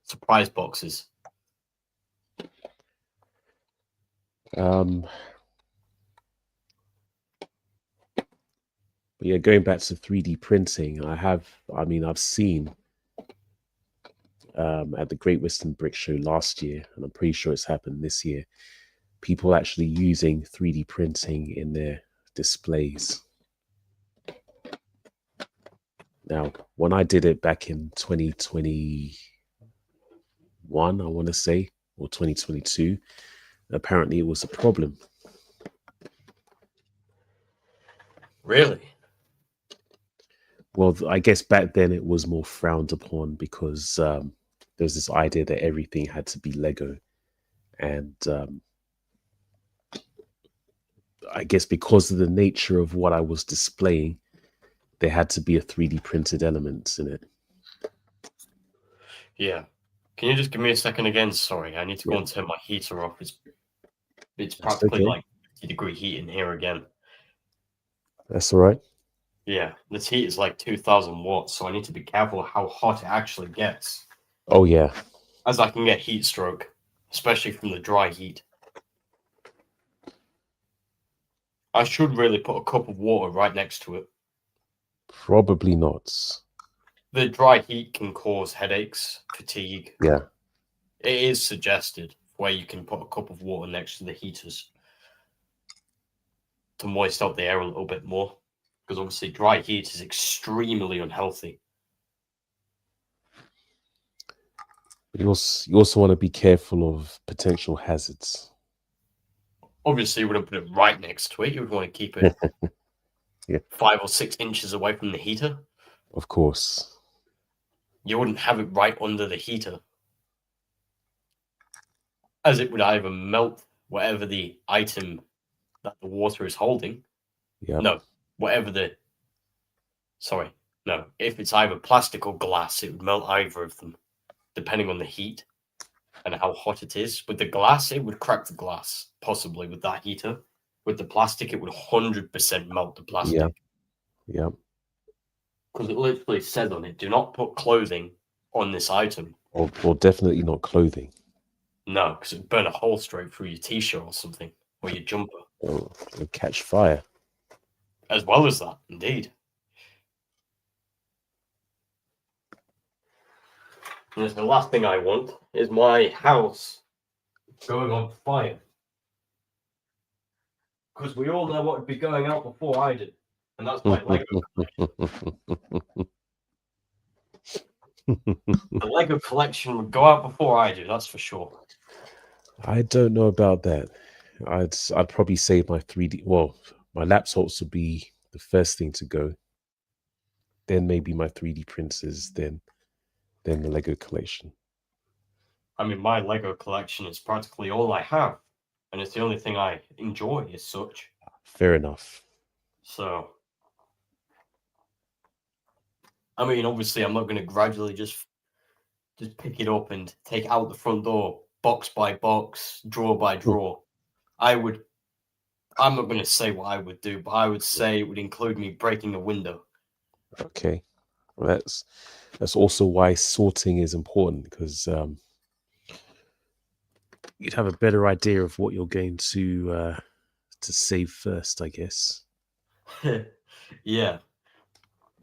Surprise boxes. But yeah, going back to 3D printing, I've seen at the Great Western Brick Show last year, and I'm pretty sure it's happened this year, people actually using 3D printing in their displays. Now, when I did it back in 2021, I want to say, or 2022, apparently it was a problem. Really? Well, I guess back then it was more frowned upon because there was this idea that everything had to be Lego. And I guess because of the nature of what I was displaying, there had to be a 3D printed element in it. Yeah. Can you just give me a second again? Sorry, I need to go and turn my heater off. It's practically like 50-degree heat in here again. That's all right. Yeah, this heat is like 2,000 watts, so I need to be careful how hot it actually gets. Oh, yeah. As I can get heat stroke, especially from the dry heat. I should really put a cup of water right next to it. Probably not. The dry heat can cause headaches, fatigue. Yeah. It is suggested where you can put a cup of water next to the heaters to moist out the air a little bit more. because obviously dry heat is extremely unhealthy. You also want to be careful of potential hazards. Obviously, you wouldn't put it right next to it. You would want to keep it 5 or 6 inches away from the heater. Of course. You wouldn't have it right under the heater, as it would either melt whatever the item that the water is holding. Yeah. No, if it's either plastic or glass, it would melt either of them, depending on the heat and how hot it is. With the glass, it would crack the glass, possibly with that heater. With the plastic, it would 100% melt the plastic. Yeah. Because it literally says on it, do not put clothing on this item. Or definitely not clothing. No, because it would burn a hole straight through your t-shirt or something, or your jumper. Or it would catch fire. As well as that, indeed. And the last thing I want is my house going on fire. Because we all know what would be going out before I did. And that's my Lego collection. The Lego collection would go out before I do, that's for sure. I don't know about that. I'd probably say my 3D. Well, my laptops would be the first thing to go. Then maybe my 3D printers. Then the Lego collection. I mean, my Lego collection is practically all I have, and it's the only thing I enjoy as such. Fair enough. So, I mean, obviously, I'm not going to gradually just pick it up and take out the front door, box by box, drawer by drawer. I'm not going to say what I would do, but I would say it would include me breaking a window. Okay, well, that's also why sorting is important, because you'd have a better idea of what you're going to save first, I guess. Yeah.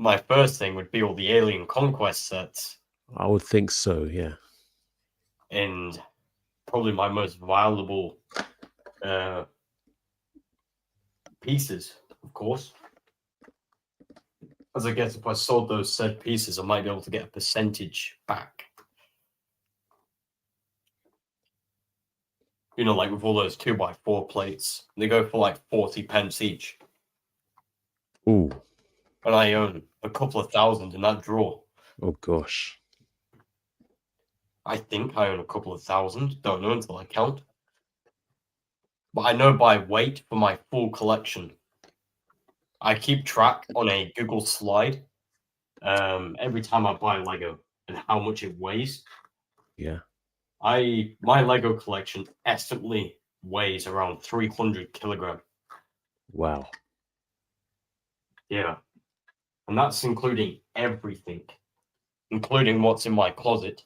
My first thing would be all the Alien Conquest sets. I would think so, yeah. And probably my most valuable pieces, of course. As I guess if I sold those said pieces, I might be able to get a percentage back. You know, like with all those 2x4 plates, they go for like 40 pence each. Ooh. And I own a couple of thousand in that drawer. Oh gosh. I think I own a couple of thousand. Don't know until I count. But I know by weight for my full collection. I keep track on a Google slide every time I buy Lego and how much it weighs. Yeah. My Lego collection estimately weighs around 300 kilograms. Wow. Yeah. And that's including everything, including what's in my closet,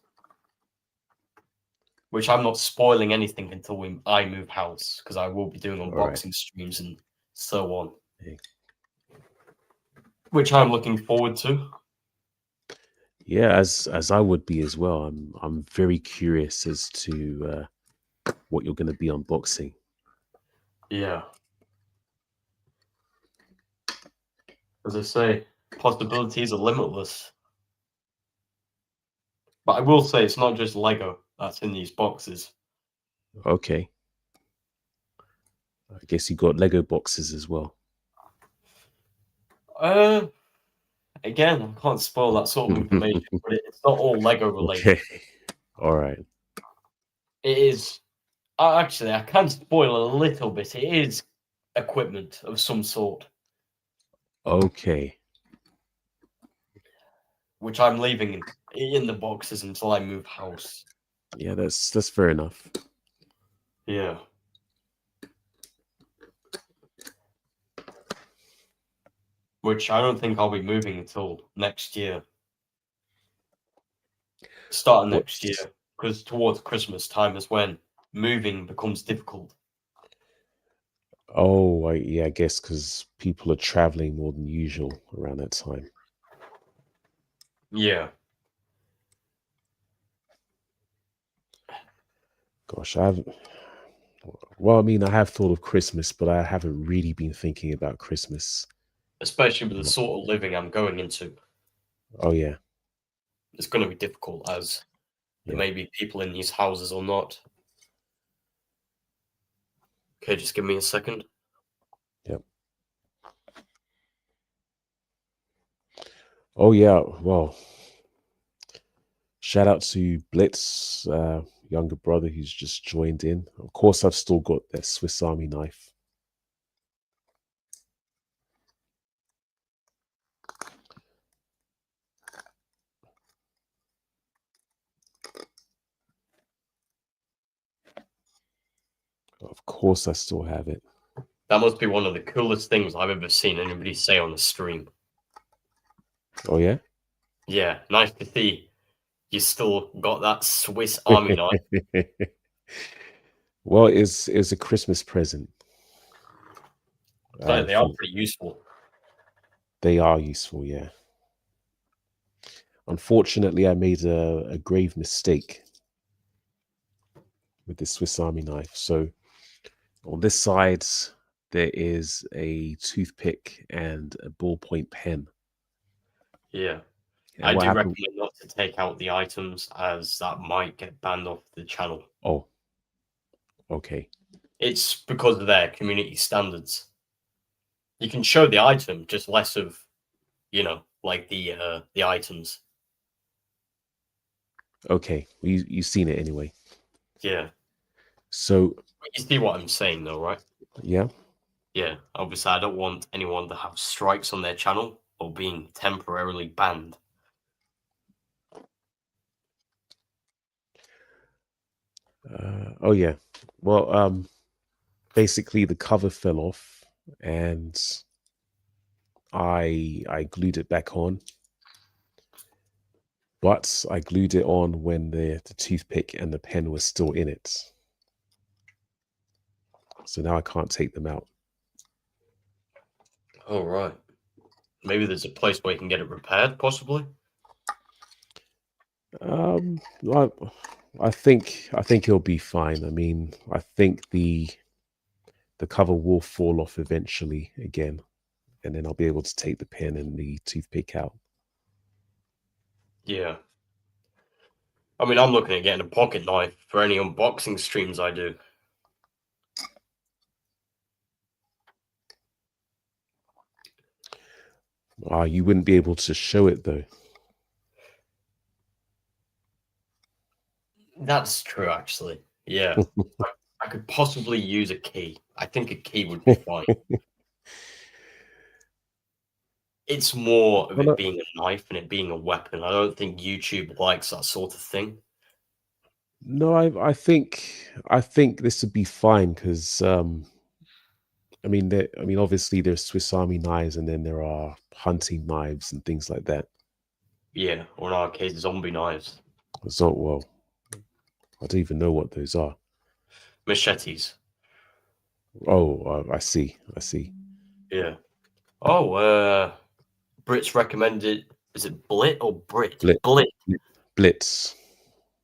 which I'm not spoiling anything until I move house, because I will be doing unboxing streams and so on. Hey. Which I'm looking forward to. Yeah, as I would be as well. I'm very curious as to what you're going to be unboxing. Yeah. As I say, possibilities are limitless. But I will say it's not just Lego that's in these boxes. Okay. I guess you got Lego boxes as well. Again, I can't spoil that sort of information, but it's not all Lego related. Okay. All right. It is. Actually, I can spoil a little bit. It is equipment of some sort. Okay. Which I'm leaving in the boxes until I move house. Yeah, that's fair enough. Yeah. Which I don't think I'll be moving until next year. Start of next year. Because towards Christmas time is when moving becomes difficult. Oh, I guess because people are traveling more than usual around that time. Yeah. Gosh, I haven't. Well, I mean, I have thought of Christmas, but I haven't really been thinking about Christmas especially with the sort of living I'm going into. Oh yeah. It's going to be difficult as there may be people in these houses or not. Okay, just give me a second. Yep. Oh yeah. Well, shout out to Blitz, younger brother who's just joined in. Of course, I've still got that Swiss Army knife. Of course, I still have it. That must be one of the coolest things I've ever seen anybody say on the stream. Oh yeah. Yeah, nice to see you still got that Swiss Army knife. Well, it's a Christmas present. So they are pretty useful. They are useful, yeah. Unfortunately, I made a grave mistake with the Swiss Army knife. So on this side, there is a toothpick and a ballpoint pen. Yeah. And I what do happened? recommend not to take out the items as that might get banned off the channel. Oh, okay. It's because of their community standards. You can show the item, just less of, like the items. Okay, you've seen it anyway. Yeah. So You see what I'm saying, though, right? yeah. Yeah. Obviously, I don't want anyone to have strikes on their channel or being temporarily banned. Oh yeah. Well, basically the cover fell off, and I glued it back on. But I glued it on when the toothpick and the pen was still in it. So now I can't take them out. Oh, right. Maybe there's a place where you can get it repaired, possibly. I think it'll be fine. I mean, I think the cover will fall off eventually again, and then I'll be able to take the pen and the toothpick out. Yeah. I mean, I'm looking at getting a pocket knife for any unboxing streams I do. You wouldn't be able to show it though. That's true, actually. Yeah. I could possibly use a key. I think a key would be fine. It's more of it being a knife and it being a weapon. I don't think YouTube likes that sort of thing. No, I think this would be fine because I mean, obviously there's Swiss Army knives, and then there are hunting knives and things like that. Yeah, or in our case, zombie knives. So, well, I don't even know what those are. Machetes. Oh, I see. Yeah. Oh, Brits recommended. Is it Blit or Brit? Blitz.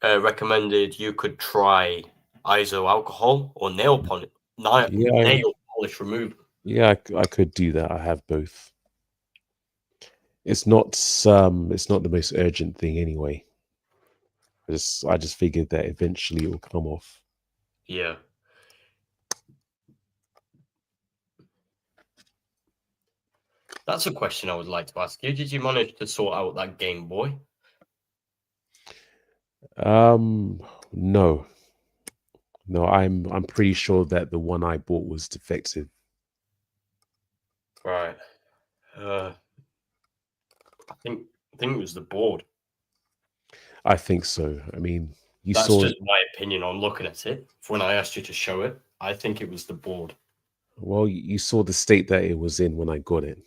Recommended you could try iso alcohol or nail polish remover. Yeah, I could do that. I have both. It's not the most urgent thing anyway. I just figured that eventually it will come off. Yeah. That's a question I would like to ask you. Did you manage to sort out that Game Boy? No. No, I'm pretty sure that the one I bought was defective. Right. I think it was the board. I think so. I mean, That's just my opinion on looking at it. When I asked you to show it, I think it was the board. Well, you saw the state that it was in when I got it.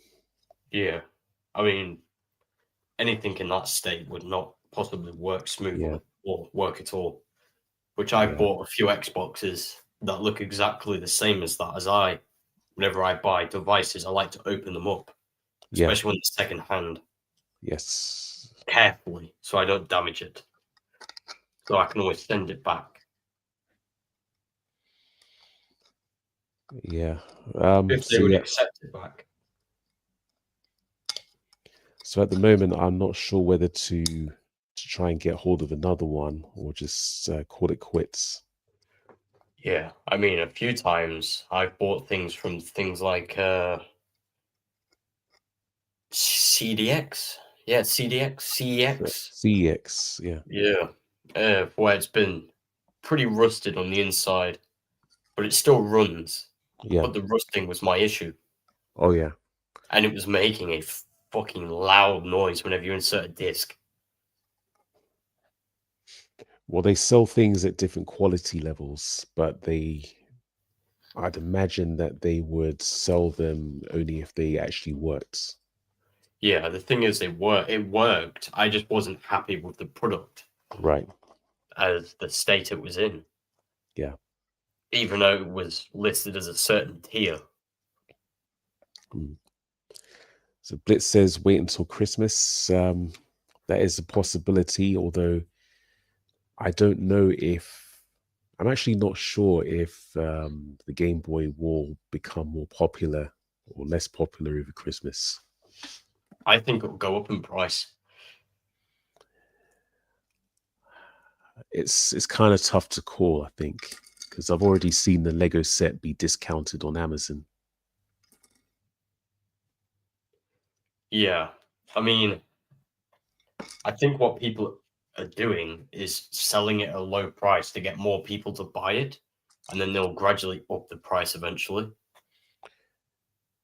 Yeah. I mean, anything in that state would not possibly work smoothly or work at all. Which I bought a few Xboxes that look exactly the same as that. Whenever I buy devices, I like to open them up, especially when it's second hand. Yes. Carefully, so I don't damage it. So I can always send it back. Yeah. If they would accept it back. So at the moment, I'm not sure whether to try and get hold of another one or just call it quits. Yeah, I mean, a few times I've bought things from things like CDX. Yeah, CDX, CEX. CEX, yeah. Yeah, where it's been pretty rusted on the inside, but it still runs. Yeah. But the rusting was my issue, Oh, yeah. and it was making a fucking loud noise whenever you insert a disc. Well, they sell things at different quality levels, but I'd imagine that they would sell them only if they actually worked. Yeah, the thing is, it worked. I just wasn't happy with the product Right. as the state it was in, Yeah. even though it was listed as a certain tier. Mm. So Blitz says wait until Christmas. That is a possibility, although I don't know if I'm actually not sure if the Game Boy will become more popular or less popular over Christmas. I think it'll go up in price. It's kind of tough to call, I think, because I've already seen the Lego set be discounted on Amazon. Yeah, I mean, I think what people are doing is selling it at a low price to get more people to buy it, and then they'll gradually up the price eventually.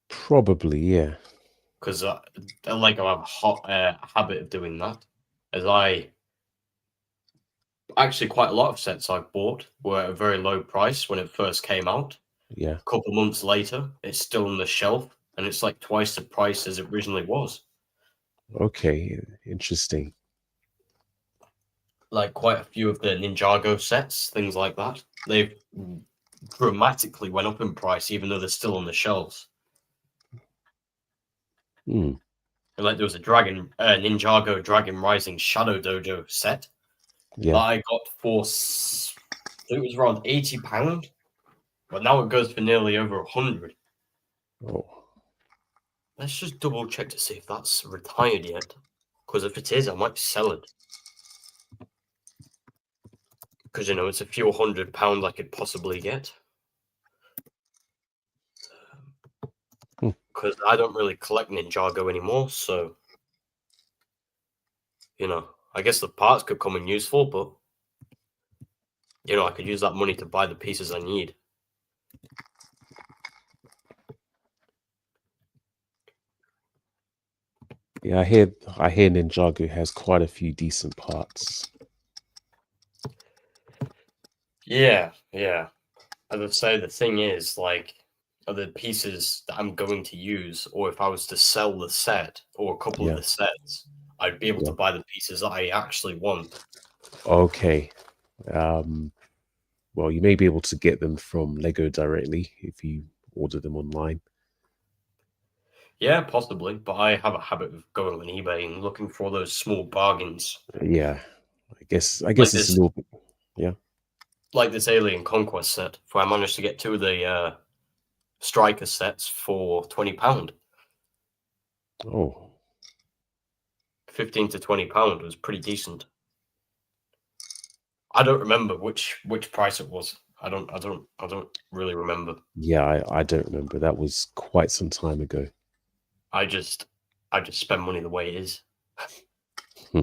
Probably, yeah. Because like I have a habit of doing that, as I actually quite a lot of sets I've bought were at a very low price when it first came out. Yeah. A couple months later, it's still on the shelf, and it's like twice the price as it originally was. Okay. Interesting. Like quite a few of the Ninjago sets, things like that, they've dramatically went up in price, even though they're still on the shelves. Hmm. And like there was a Ninjago Dragon Rising Shadow Dojo set that Yeah. I got for I think it was around £80, but now it goes for nearly over 100. Oh. Let's just double check to see if that's retired yet, because if it is, I might sell it. Because it's a few £100 I could possibly get. Hmm. Because I don't really collect Ninjago anymore, so I guess the parts could come in useful, but I could use that money to buy the pieces I need. Yeah, I hear Ninjago has quite a few decent parts. Yeah. As I say, the thing is, like, are the pieces that I'm going to use, or if I was to sell the set or a couple of Yeah. the sets, I'd be able to Yeah. buy the pieces that I actually want. Okay. Well, you may be able to get them from Lego directly if you order them online. Yeah, possibly, but I have a habit of going on eBay and looking for those small bargains, Yeah. I guess like it's a this, little bit. Yeah. like this Alien Conquest set, where I managed to get two of the Striker sets for £20. Oh. 15 to £20 was pretty decent. I don't remember which price it was. I don't really remember. Yeah, I don't remember. That was quite some time ago. I just spend money the way it is. Hmm.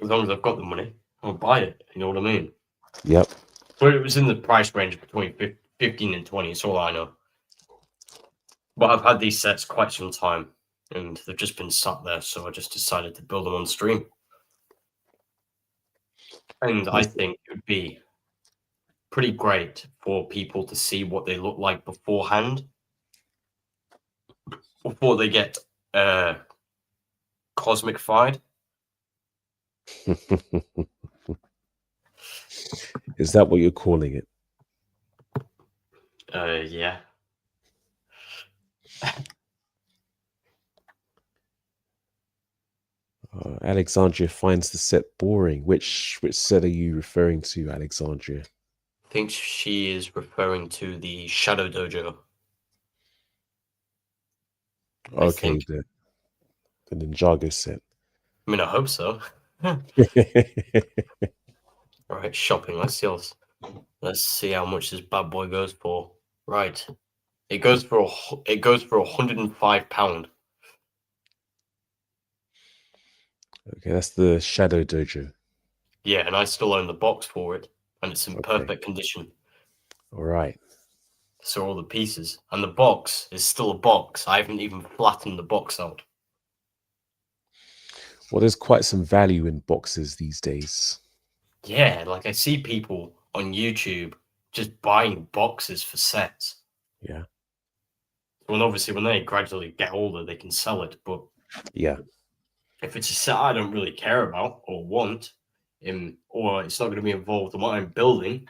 As long as I've got the money, I'll buy it. You know what I mean? Yep. But it was in the price range between 15 and 20. It's all I know. But I've had these sets quite some time, and they've just been sat there, so I just decided to build them on stream. And I think it would be pretty great for people to see what they look like beforehand, before they get cosmic-fied. Is that what you're calling it? Yeah. Alexandria finds the set boring. Which set are you referring to, Alexandria? I think she is referring to the Shadow Dojo. I Okay, think. the the Ninjago set. I mean, I hope so. All right, shopping. Let's see how much this bad boy goes for. Right, it goes for £105. Okay, that's the Shadow Dojo. Yeah, and I still own the box for it, and it's in Okay. perfect condition. All right. So all the pieces, and the box is still a box. I haven't even flattened the box out. Well, there's quite some value in boxes these days. Yeah, like I see people on YouTube just buying boxes for sets. Yeah. Well, obviously, when they gradually get older, they can sell it. But Yeah. if it's a set I don't really care about or want, or it's not going to be involved in what I'm building,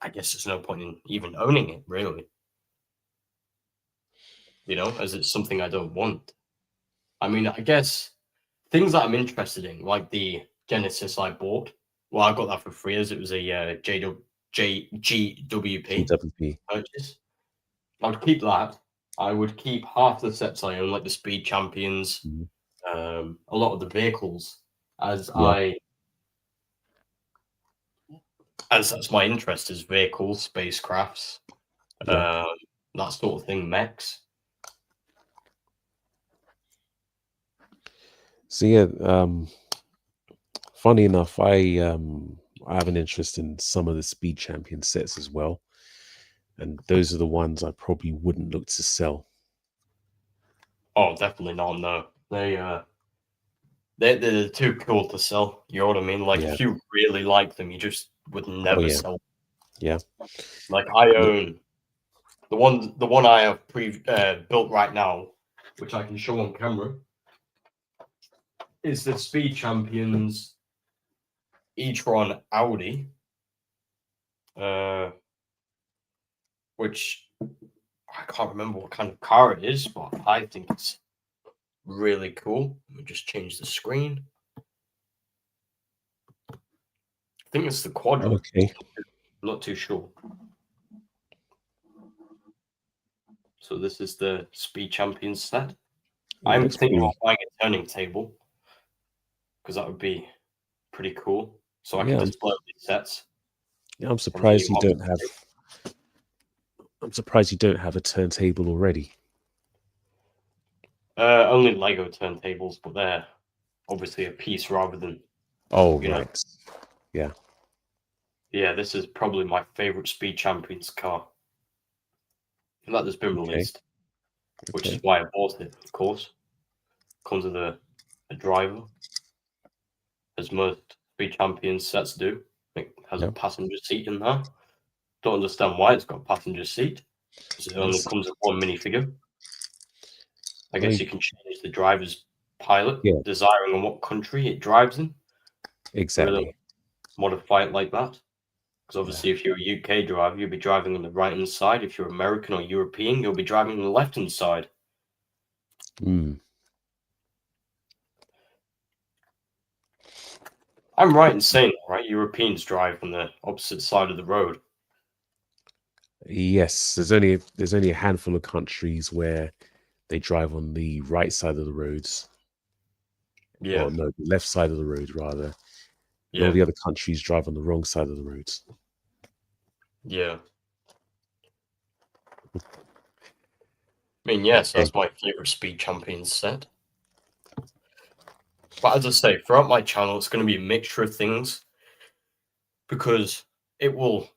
I guess there's no point in even owning it, really. You know, as it's something I don't want. I mean, I guess things that I'm interested in, like the Genesis I bought. Well, I got that for free as it was a GWP GWP. purchase. I would keep that. I would keep half the sets I own, like the Speed Champions, Mhm. a lot of the vehicles, as Yeah. that's my interest is vehicles, spacecrafts, Yeah. that sort of thing, mechs. So yeah, funny enough, I have an interest in some of the Speed Champion sets as well, and those are the ones I probably wouldn't look to sell. Oh, definitely not. No, they're too cool to sell. You know what I mean? Like Yeah. if you really like them, you just would Oh never yeah. sell. Yeah. Like I own the one I have built right now, which I can show on camera, is the Speed Champions e-tron Audi, which I can't remember what kind of car it is, but I think it's really cool. Let me just change the screen. I think it's the Quadra. Okay. I'm not too sure. So this is the Speed Champions set. It I'm looks thinking pretty. of buying a turning table because that would be pretty cool. So I can Yeah. display these sets. Yeah, I'm And then surprised you don't have. I'm surprised you don't have a turntable already. only Lego turntables, but they're obviously a piece rather than. Oh You know. right. Yeah. Yeah, this is probably my favorite Speed Champions car. That has been Okay. released, which is Okay. why I bought it. Of course, comes with a driver, as most Speed Champions sets do. It has a Yeah. passenger seat in there. Don't understand why it's got a passenger seat, because it only Yes. comes with one minifigure. I guess Well, you can change the driver's pilot, yeah. desiring on what country it drives in. Exactly. Really modify it like that. Because Yeah. obviously, if you're a UK driver, you'll be driving on the right hand side. If you're American or European, you'll be driving on the left hand side. Mm. I'm right in saying that, right? Europeans drive on the opposite side of the road. Yes. There's only a handful of countries where they drive on the right side of the roads. Yeah, Or no, the left side of the road rather. And all yeah, the other countries drive on the wrong side of the roads. yeah. I mean, yes, Okay. that's my favorite Speed Champions set. But as I say, throughout my channel, it's going to be a mixture of things because it will,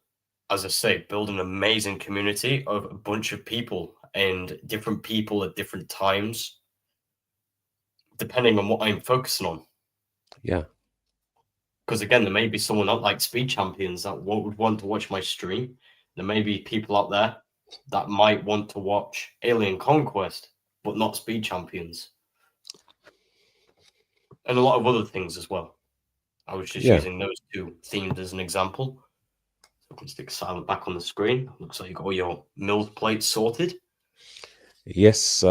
as I say, build an amazing community of a bunch of people and different people at different times, depending on what I'm focusing on. Yeah. Because again, there may be someone that likes Speed Champions that would want to watch my stream. There may be people out there that might want to watch Alien Conquest, but not Speed Champions. And a lot of other things as well. I was just Yeah. using those two themes as an example. So I can stick silent back on the screen. Looks like you got all your mills plates sorted. Yes.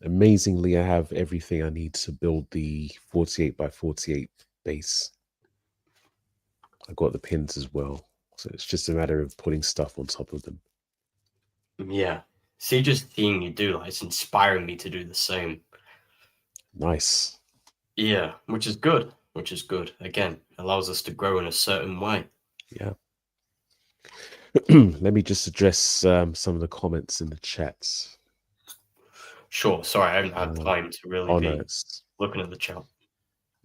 Amazingly, I have everything I need to build the 48 by 48 base. I got the pins as well. So it's just a matter of putting stuff on top of them. Yeah. See, just seeing you do that, it's inspiring me to do the same. Nice. Yeah, which is good. Which is good. Again, allows us to grow in a certain way. Yeah. Let me just address some of the comments in the chats. Sure. Sorry, I haven't had time to really No, be looking at the chat.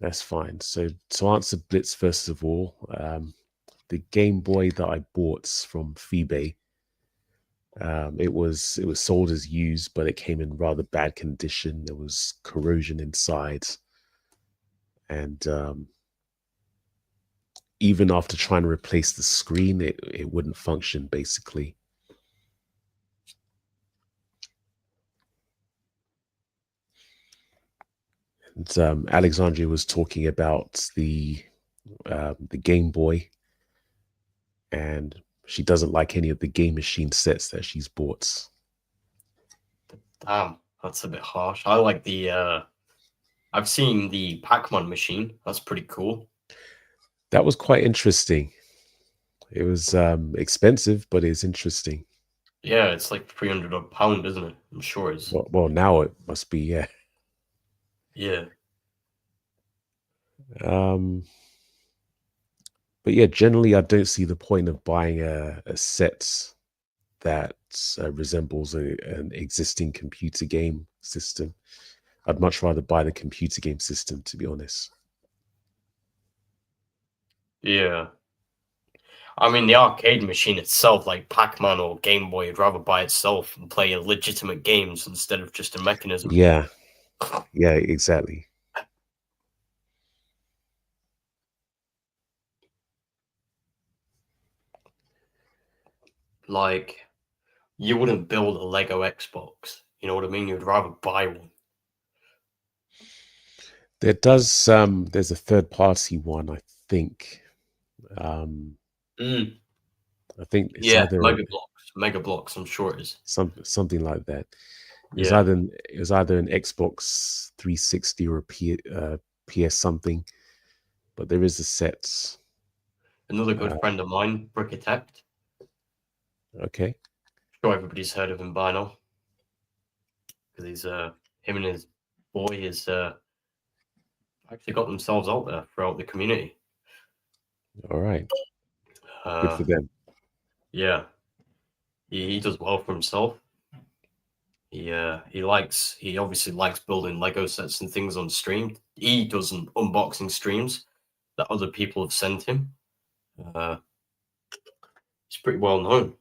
that's fine. So to answer Blitz, first of all, the Game Boy that I bought from eBay, it was sold as used, but it came in rather bad condition. There was corrosion inside, and even after trying to replace the screen, it wouldn't function basically. And Alexandria was talking about the Game Boy, and she doesn't like any of the game machine sets that she's bought. Damn, that's a bit harsh. I like the I've seen the Pac-Man machine. That's pretty cool. That was quite interesting. It was expensive, but it's interesting. Yeah, it's like £300, isn't it? I'm sure it's. Well, now it must be, yeah. Yeah. But yeah, generally, I don't see the point of buying a set that resembles an existing computer game system. I'd much rather buy the computer game system, to be honest. Yeah. I mean, the arcade machine itself, like Pac-Man or Game Boy, you'd rather buy itself and play legitimate games instead of just a mechanism. Yeah. Yeah, exactly. Like, you wouldn't build a Lego Xbox. You know what I mean? You'd rather buy one. There's a third party one, I think. I think it's Yeah, either Mega Blocks, I'm sure it is. something like that. It's Yeah. either an Xbox 360 or a PS something, but there is a set. Another good friend of mine, Brickitect. Okay. Sure everybody's heard of him by now. Because he's him and his boy is actually got themselves out there throughout the community. All right. Good for them. Yeah. He does well for himself. He obviously likes building Lego sets and things on stream. He does unboxing streams that other people have sent him. He's pretty well known.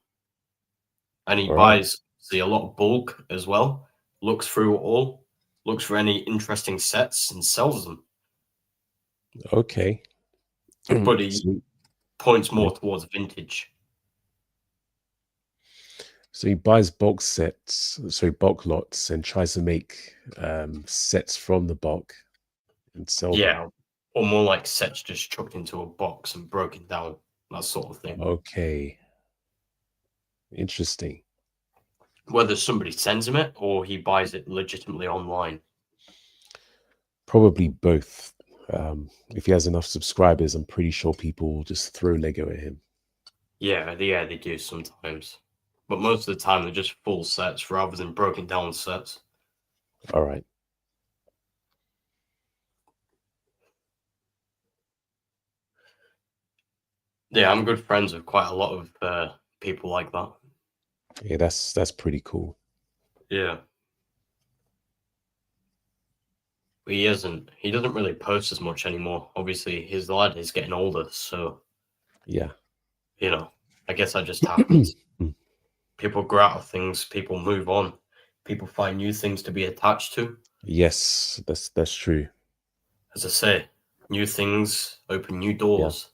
And he buys a lot of bulk as well, looks through it all, looks for any interesting sets and sells them. Okay. But he points more towards vintage. So he buys bulk lots, and tries to make sets from the bulk and sell them. Yeah, or more like sets just chucked into a box and broken down, that sort of thing. Okay. Interesting. Whether somebody sends him it or he buys it legitimately online. Probably both. If he has enough subscribers, I'm pretty sure people will just throw Lego at him. Yeah, they do sometimes. But most of the time, they're just full sets rather than broken down sets. All right. Yeah, I'm good friends with quite a lot of people like that. Yeah, that's pretty cool. Yeah. But he doesn't really post as much anymore. Obviously, his lad is getting older, so yeah, I guess that just happens. People grow out of things, people move on, people find new things to be attached to. Yes, that's true. As I say, new things open new doors.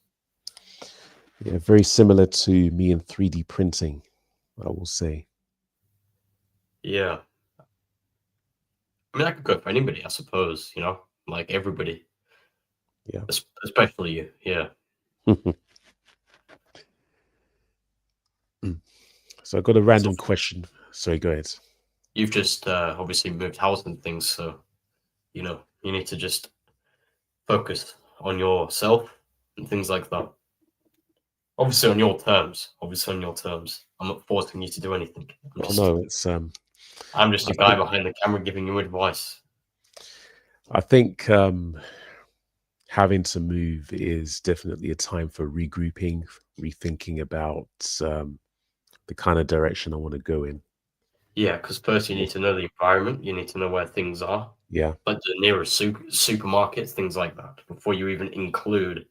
Yeah, very similar to me in 3D printing, I will say. Yeah. I mean, that could go for anybody, I suppose, like everybody. Yeah. Especially you, yeah. So I got a random question. Sorry, go ahead. You've just obviously moved house and things, so, you need to just focus on yourself and things like that. Obviously on your terms. I'm not forcing you to do anything. No, it's I'm just a guy behind the camera giving you advice. I think having to move is definitely a time for regrouping, rethinking about the kind of direction I want to go in. Yeah, because first you need to know the environment. You need to know where things are, Yeah. like the nearest supermarkets, things like that, before you even include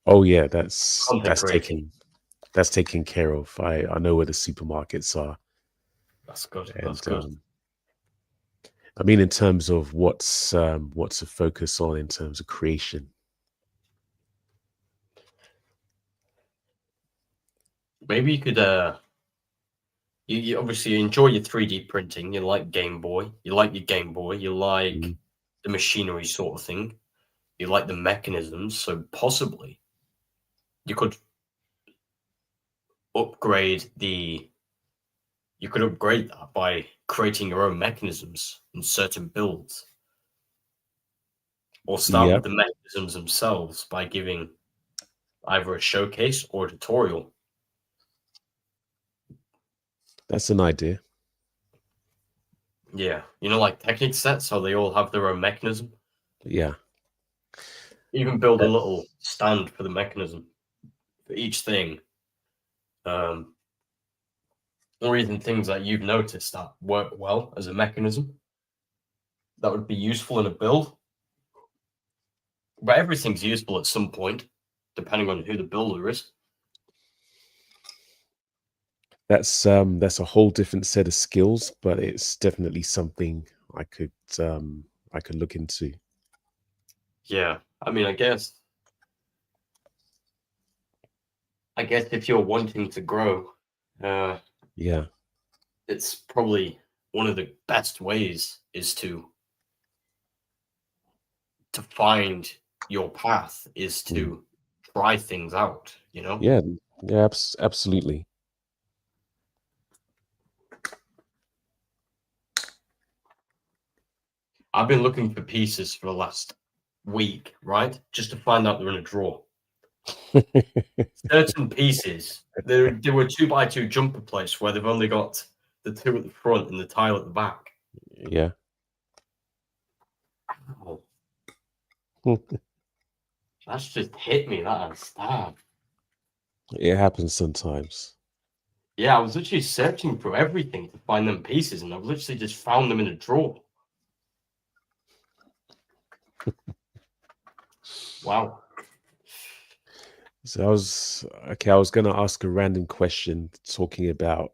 Oh yeah, that's content creating. that's taken care of. I know where the supermarkets are, That's good. That's and good. I mean in terms of what's to focus on in terms of creation. Maybe you could you obviously enjoy your 3D printing. You like Game Boy. You like your Game Boy. You like Mhm. the machinery sort of thing. You like the mechanisms. So possibly you could upgrade the you could upgrade that by creating your own mechanisms in certain builds, or start with Yep, the mechanisms themselves by giving either a showcase or a tutorial. that's an idea. Yeah, like Technic sets, how they all have their own mechanism. Yeah. Even build a That- little stand for the mechanism for each thing, um, or even things that you've noticed that work well as a mechanism that would be useful in a build. But everything's useful at some point, depending on who the builder is. that's a whole different set of skills, but it's definitely something I could I could look into. Yeah, I mean, I guess if you're wanting to grow, uh, Yeah. it's probably one of the best ways is to find your path is Mm. to try things out. Yeah, yeah, absolutely. I've been looking for pieces for the last week, right? Just to find out they're in a drawer. Certain pieces, there were 2x2 jumper plates where they've only got the two at the front and the tile at the back. Yeah. Oh, that's just hit me. That and stab. It happens sometimes. Yeah, I was literally searching through everything to find them pieces, and I've literally just found them in a drawer. Wow. So I was going to ask a random question talking about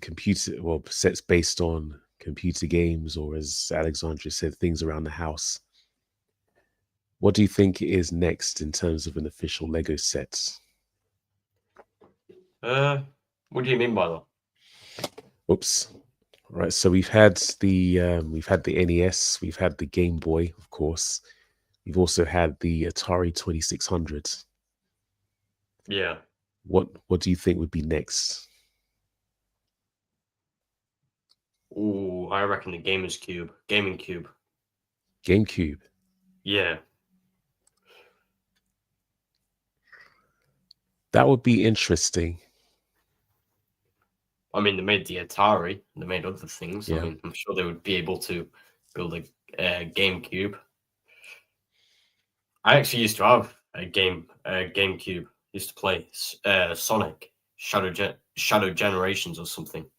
computer, well, sets based on computer games, or as Alexandra said, things around the house. What do you think is next in terms of an official Lego set? Uh, what do you mean by that? Oops. Right. So we've had the NES, we've had the Game Boy, of course. We've also had the Atari 2600. Yeah. What do you think would be next? Ooh, I reckon the gaming cube. GameCube. Yeah. That would be interesting. I mean, they made the Atari. They made other things. I Yeah. mean, I'm sure they would be able to build a GameCube. I actually used to have a GameCube. Used to play Sonic Shadow Generations or something.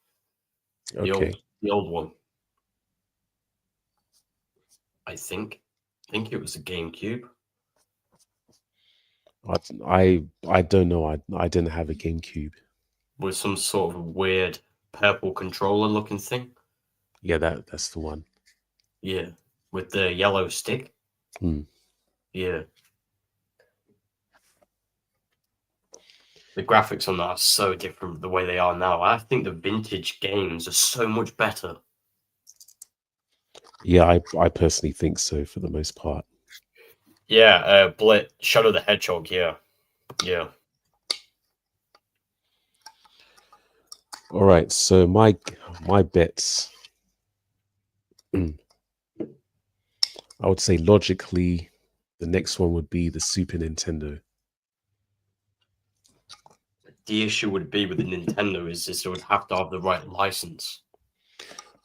The Okay. old one. I think it was a GameCube I don't know. I didn't have a GameCube. with some sort of weird purple controller looking thing. Yeah, that's the one. Yeah, with the yellow stick. Hmm. Yeah. The graphics on that are so different from the way they are now. I think the vintage games are so much better. Yeah, I personally think so for the most part. Yeah, Shadow the Hedgehog, yeah. Yeah. All right, so my bets, I would say logically, the next one would be the Super Nintendo. The issue would be with the Nintendo is it would have to have the right license.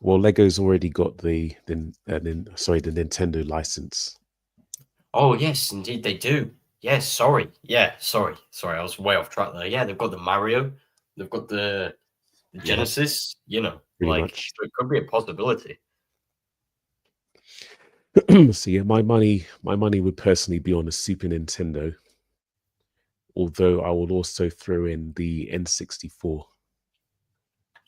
Well, Lego's already got the Nintendo license. Oh yes, indeed they do. Yes, sorry. Yeah, sorry. I was way off track there. Yeah, they've got the Mario, they've got the Yeah, Genesis. pretty Like much. so it could be a possibility. So yeah, my money would personally be on a Super Nintendo. Although I will also throw in the N64.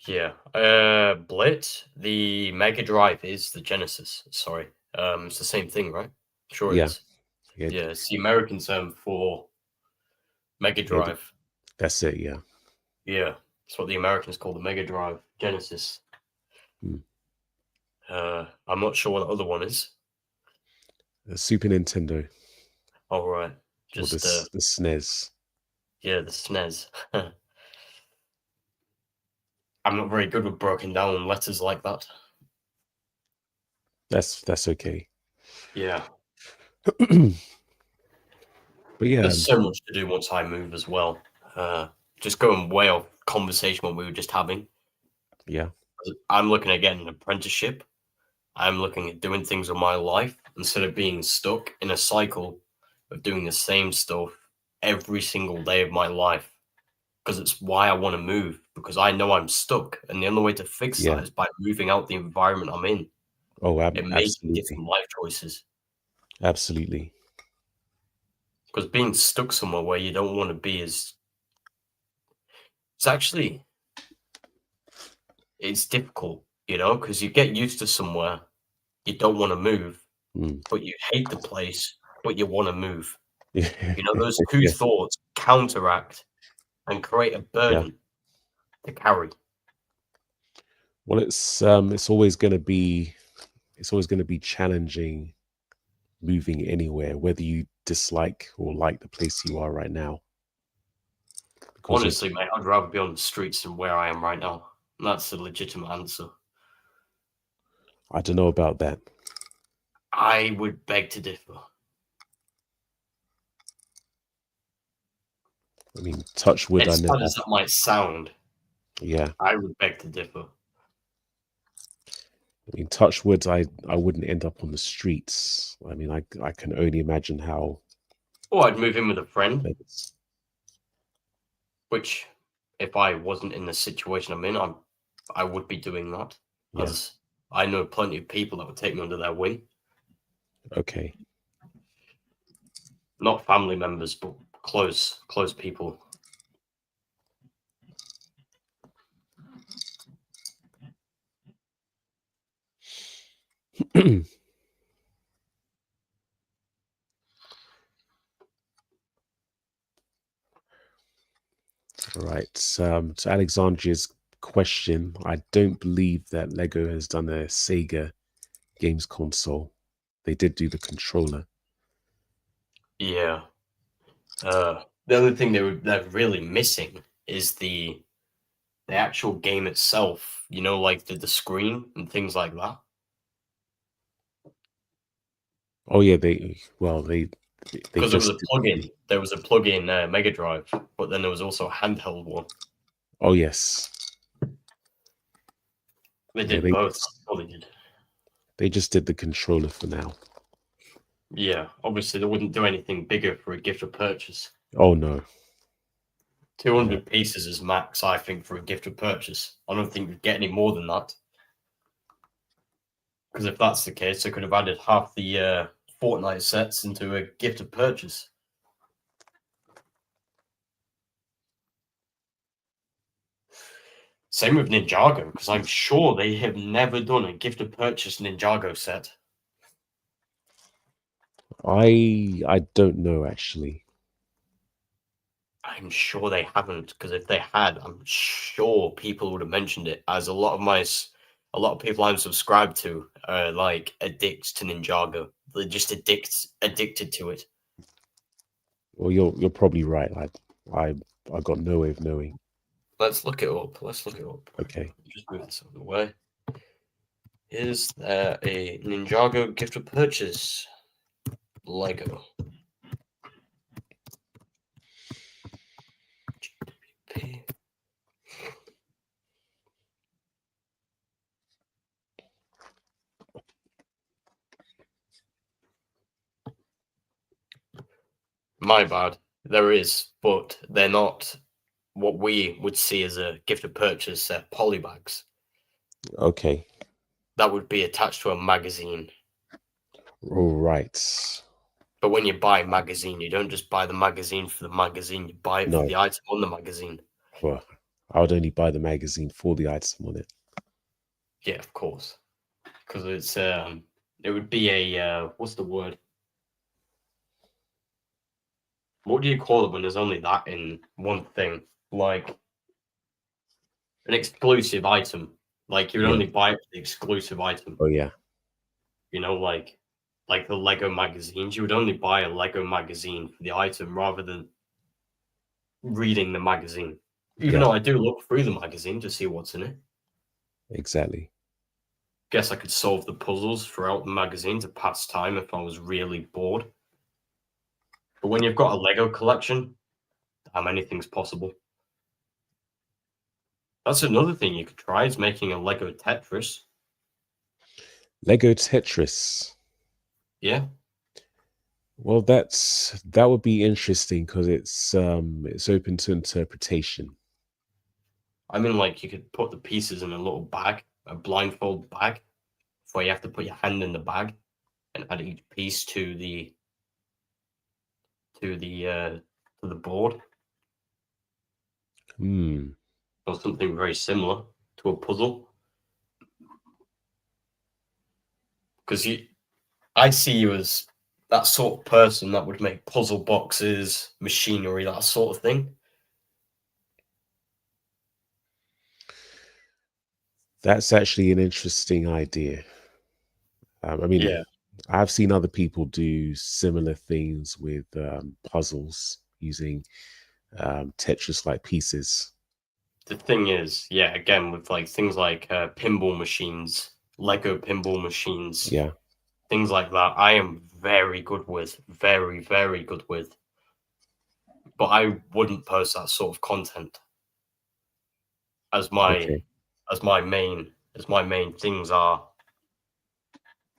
Yeah. Blit, the Mega Drive is the Genesis. Sorry. It's the same thing, right? Sure it Yeah, is. yeah, Yeah, it's the American term for Mega yeah. Drive. That's it. Yeah. Yeah. It's what the Americans call the Mega Drive. Genesis. Hmm. I'm not sure what the other one is. The Super Nintendo All right. or the Just the SNES. yeah, the SNES. I'm not very good with broken down letters like that. That's okay. Yeah. But yeah, There's so much to do once I move as well. Just going way off conversation what we were just having. yeah, I'm looking at getting an apprenticeship. I'm looking at doing things with my life instead of being stuck in a cycle of doing the same stuff every single day of my life. Because it's why I want to move, because I know I'm stuck. And the only way to fix yeah. that is by moving out the environment I'm in Oh, and making absolutely, different life choices. absolutely. Because being stuck somewhere where you don't want to be is it's actually it's difficult, because you get used to somewhere, you don't want to move, Mm. but you hate the place, but you want to move. Yeah, Those two yeah, thoughts counteract and create a yeah. burden to carry. Well, it's always going to be challenging moving anywhere, whether you dislike or like the place you are right now, because you're. Honestly, mate, I'd rather be on the streets than where I am right now. And that's a legitimate answer. I don't know about that. I would beg to differ. I mean, touch wood. I As sad never. as that might sound, Yeah. I would beg to differ. I mean, touch wood. I wouldn't end up on the streets. I mean, I can only imagine how. Or I'd move in with a friend, It's, which, if I wasn't in the situation I'm in, I would be doing that, yeah. as I know plenty of people that would take me under their wing. Okay. Not family members, but close people. All right. To Alexandria's question, I don't believe that Lego has done a Sega games console. They did do the controller. Yeah. The only thing they're really missing is the actual game itself. Like the screen and things like that. Oh yeah, they Because there was just a did plugin. There was a plugin Mega Drive, but then there was also a handheld one. oh yes. They Yeah, did both. Oh, they did. they just did the controller for now. Yeah, obviously they wouldn't do anything bigger for a gift of purchase. Oh no. 200 pieces is max, I think, for a gift of purchase. I don't think you'd get any more than that. Because if that's the case, they could have added half the Fortnite sets into a gift of purchase. Same with Ninjago, because I'm sure they have never done a gift of purchase Ninjago set. I don't know actually. I'm sure they haven't, because if they had, I'm sure people would have mentioned it. As a lot of people I'm subscribed to are like addicts to Ninjago. They're just addicted to it. Well, you're probably right. I I got no way of knowing. Let's look it up. Okay. Just move this out of the way. Is there a Ninjago gift of purchase? Lego. GWP. My bad. There is, but they're not what we would see as a gift of purchase. They're polybags. Okay. That would be attached to a magazine. All right. But when you buy a magazine, you don't just buy the magazine for the magazine. You buy it for No. the item on the magazine. Well, I would only buy the magazine for the item on it. Yeah, of course. Because it would be a what's the word? What do you call it when there's only that in one thing? Like an exclusive item. Like you would only buy it for the exclusive item. Oh yeah. You know, like the Lego magazines. You would only buy a Lego magazine for the item rather than reading the magazine. Even though I do look through the magazine to see what's in it. Exactly. Guess I could solve the puzzles throughout the magazine to pass time if I was really bored. But when you've got a Lego collection, anything's possible. That's another thing you could try, is making a Lego Tetris. Lego Tetris. Yeah. Well, that would be interesting because it's open to interpretation. I mean, like, you could put the pieces in a little bag, a blindfold bag, where you have to put your hand in the bag and add each piece to the board. Or something very similar to a puzzle. Because I see you as that sort of person that would make puzzle boxes, machinery, that sort of thing. That's actually an interesting idea. I mean, Yeah. I've seen other people do similar things with puzzles using Tetris-like pieces. The thing is, yeah, again, with like things like pinball machines, Lego pinball machines, Yeah. things like that, I am very good with, very, very good with. But I wouldn't post that sort of content as my main things are.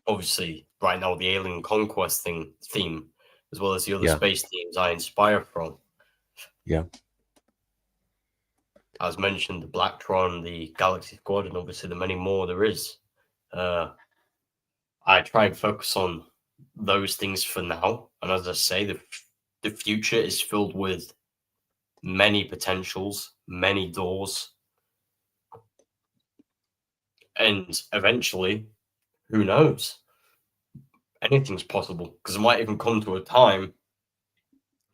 Obviously, right now the Alien Conquest theme, as well as the other space themes I inspire from. Yeah. As mentioned, the Blacktron, the Galaxy Squad, and obviously the many more there is. I try and focus on those things for now. And as I say, the future is filled with many potentials, many doors. And eventually, who knows? Anything's possible. Because it might even come to a time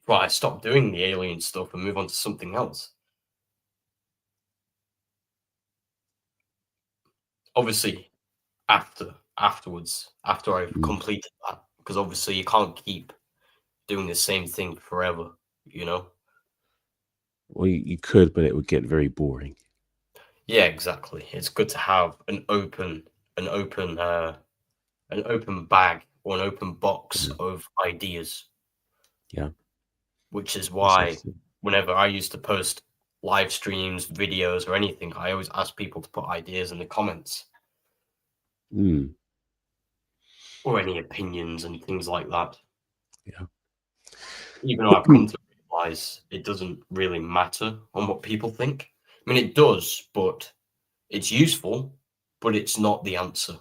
where I stop doing the alien stuff and move on to something else. Obviously, afterwards, after I've completed that. Because obviously you can't keep doing the same thing forever, you know? Well, you could, but it would get very boring. Yeah, exactly. It's good to have an open bag or an open box of ideas. Yeah. Which is why whenever I used to post live streams, videos, or anything, I always ask people to put ideas in the comments. Or any opinions and things like that. Yeah. Even though I've come to realize it doesn't really matter on what people think. I mean, it does, but it's useful, but it's not the answer.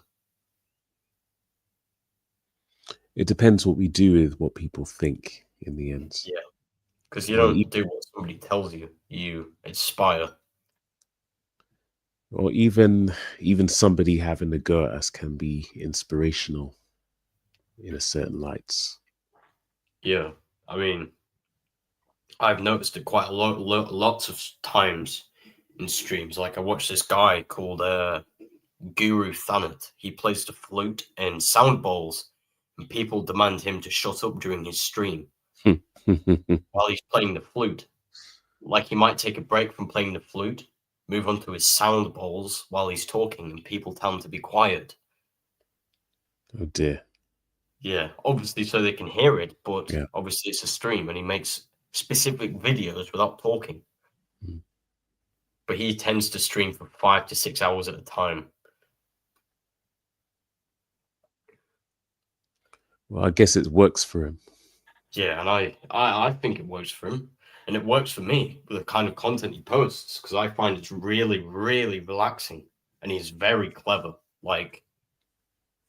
It depends what we do with what people think in the end. Yeah, because you don't do what somebody tells you. You inspire. Or even somebody having a go at us can be inspirational in a certain lights. Yeah, I mean, I've noticed it quite lots of times in streams. Like I watched this guy called Guru Thanet. He plays the flute and sound bowls, and people demand him to shut up during his stream while he's playing the flute. Like he might take a break from playing the flute, move on to his sound bowls while he's talking, and people tell him to be quiet. Oh dear. Yeah, obviously so they can hear it, but obviously it's a stream and he makes specific videos without talking. But he tends to stream for 5 to 6 hours at a time. Well, I guess it works for him. Yeah, and I think it works for him, and it works for me with the kind of content he posts because I find it's really, really relaxing, and he's very clever. Like,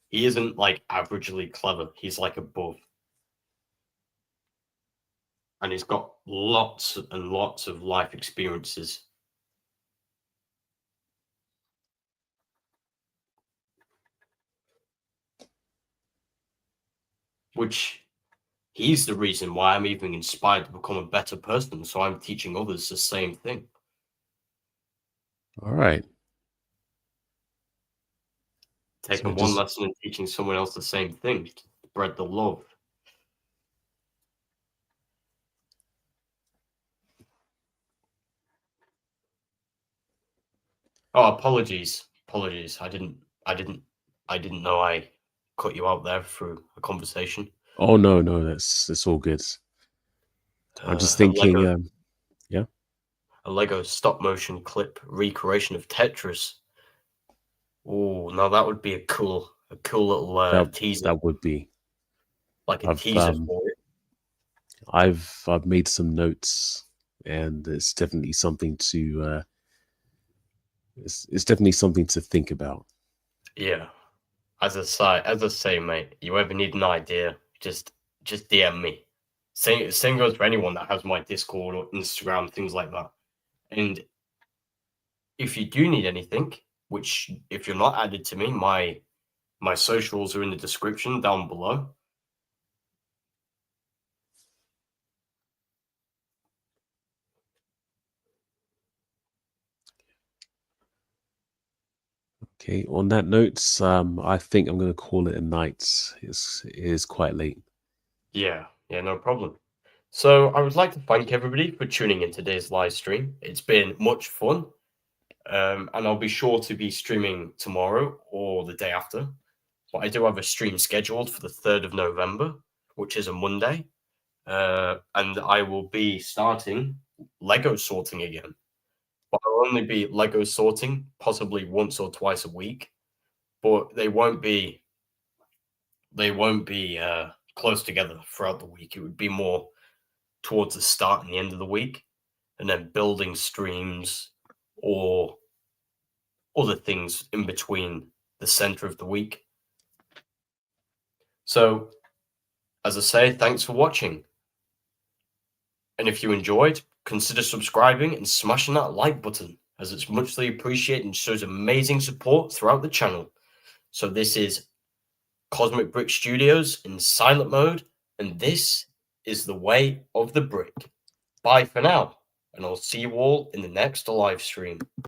he isn't like averagely clever; he's like above, and he's got lots and lots of life experiences. Which he's the reason why I'm even inspired to become a better person. So I'm teaching others the same thing. All right. So Taking one just lesson and teaching someone else the same thing to spread the love. Oh, apologies. Apologies. I didn't know I cut you out there through a conversation. oh no, that's all good. I'm just A thinking, yeah, Lego stop motion clip recreation of Tetris. Oh, now that would be a cool little that teaser, that would be. like a I've teaser for it. I've made some notes, and it's definitely something to it's definitely something to think about. Yeah. As I say, mate, you ever need an idea, just DM me. Same goes for anyone that has my Discord or Instagram, things like that. And if you do need anything, which if you're not added to me, my socials are in the description down below. Okay. On that note, I think I'm going to call it a night. It is quite late. Yeah, no problem. So I would like to thank everybody for tuning in today's live stream. It's been much fun. And I'll be sure to be streaming tomorrow or the day after. But I do have a stream scheduled for the 3rd of November, which is a Monday. And I will be starting Lego sorting again. But I'll only be Lego sorting possibly once or twice a week. But they won't be close together throughout the week. It would be more towards the start and the end of the week, and then building streams or other things in between the center of the week. So, as I say, thanks for watching. And if you enjoyed, consider subscribing and smashing that like button, as it's muchly appreciated and shows amazing support throughout the channel. So this is Cosmic Brick Studios in silent mode, and this is the way of the brick. Bye for now, and I'll see you all in the next live stream.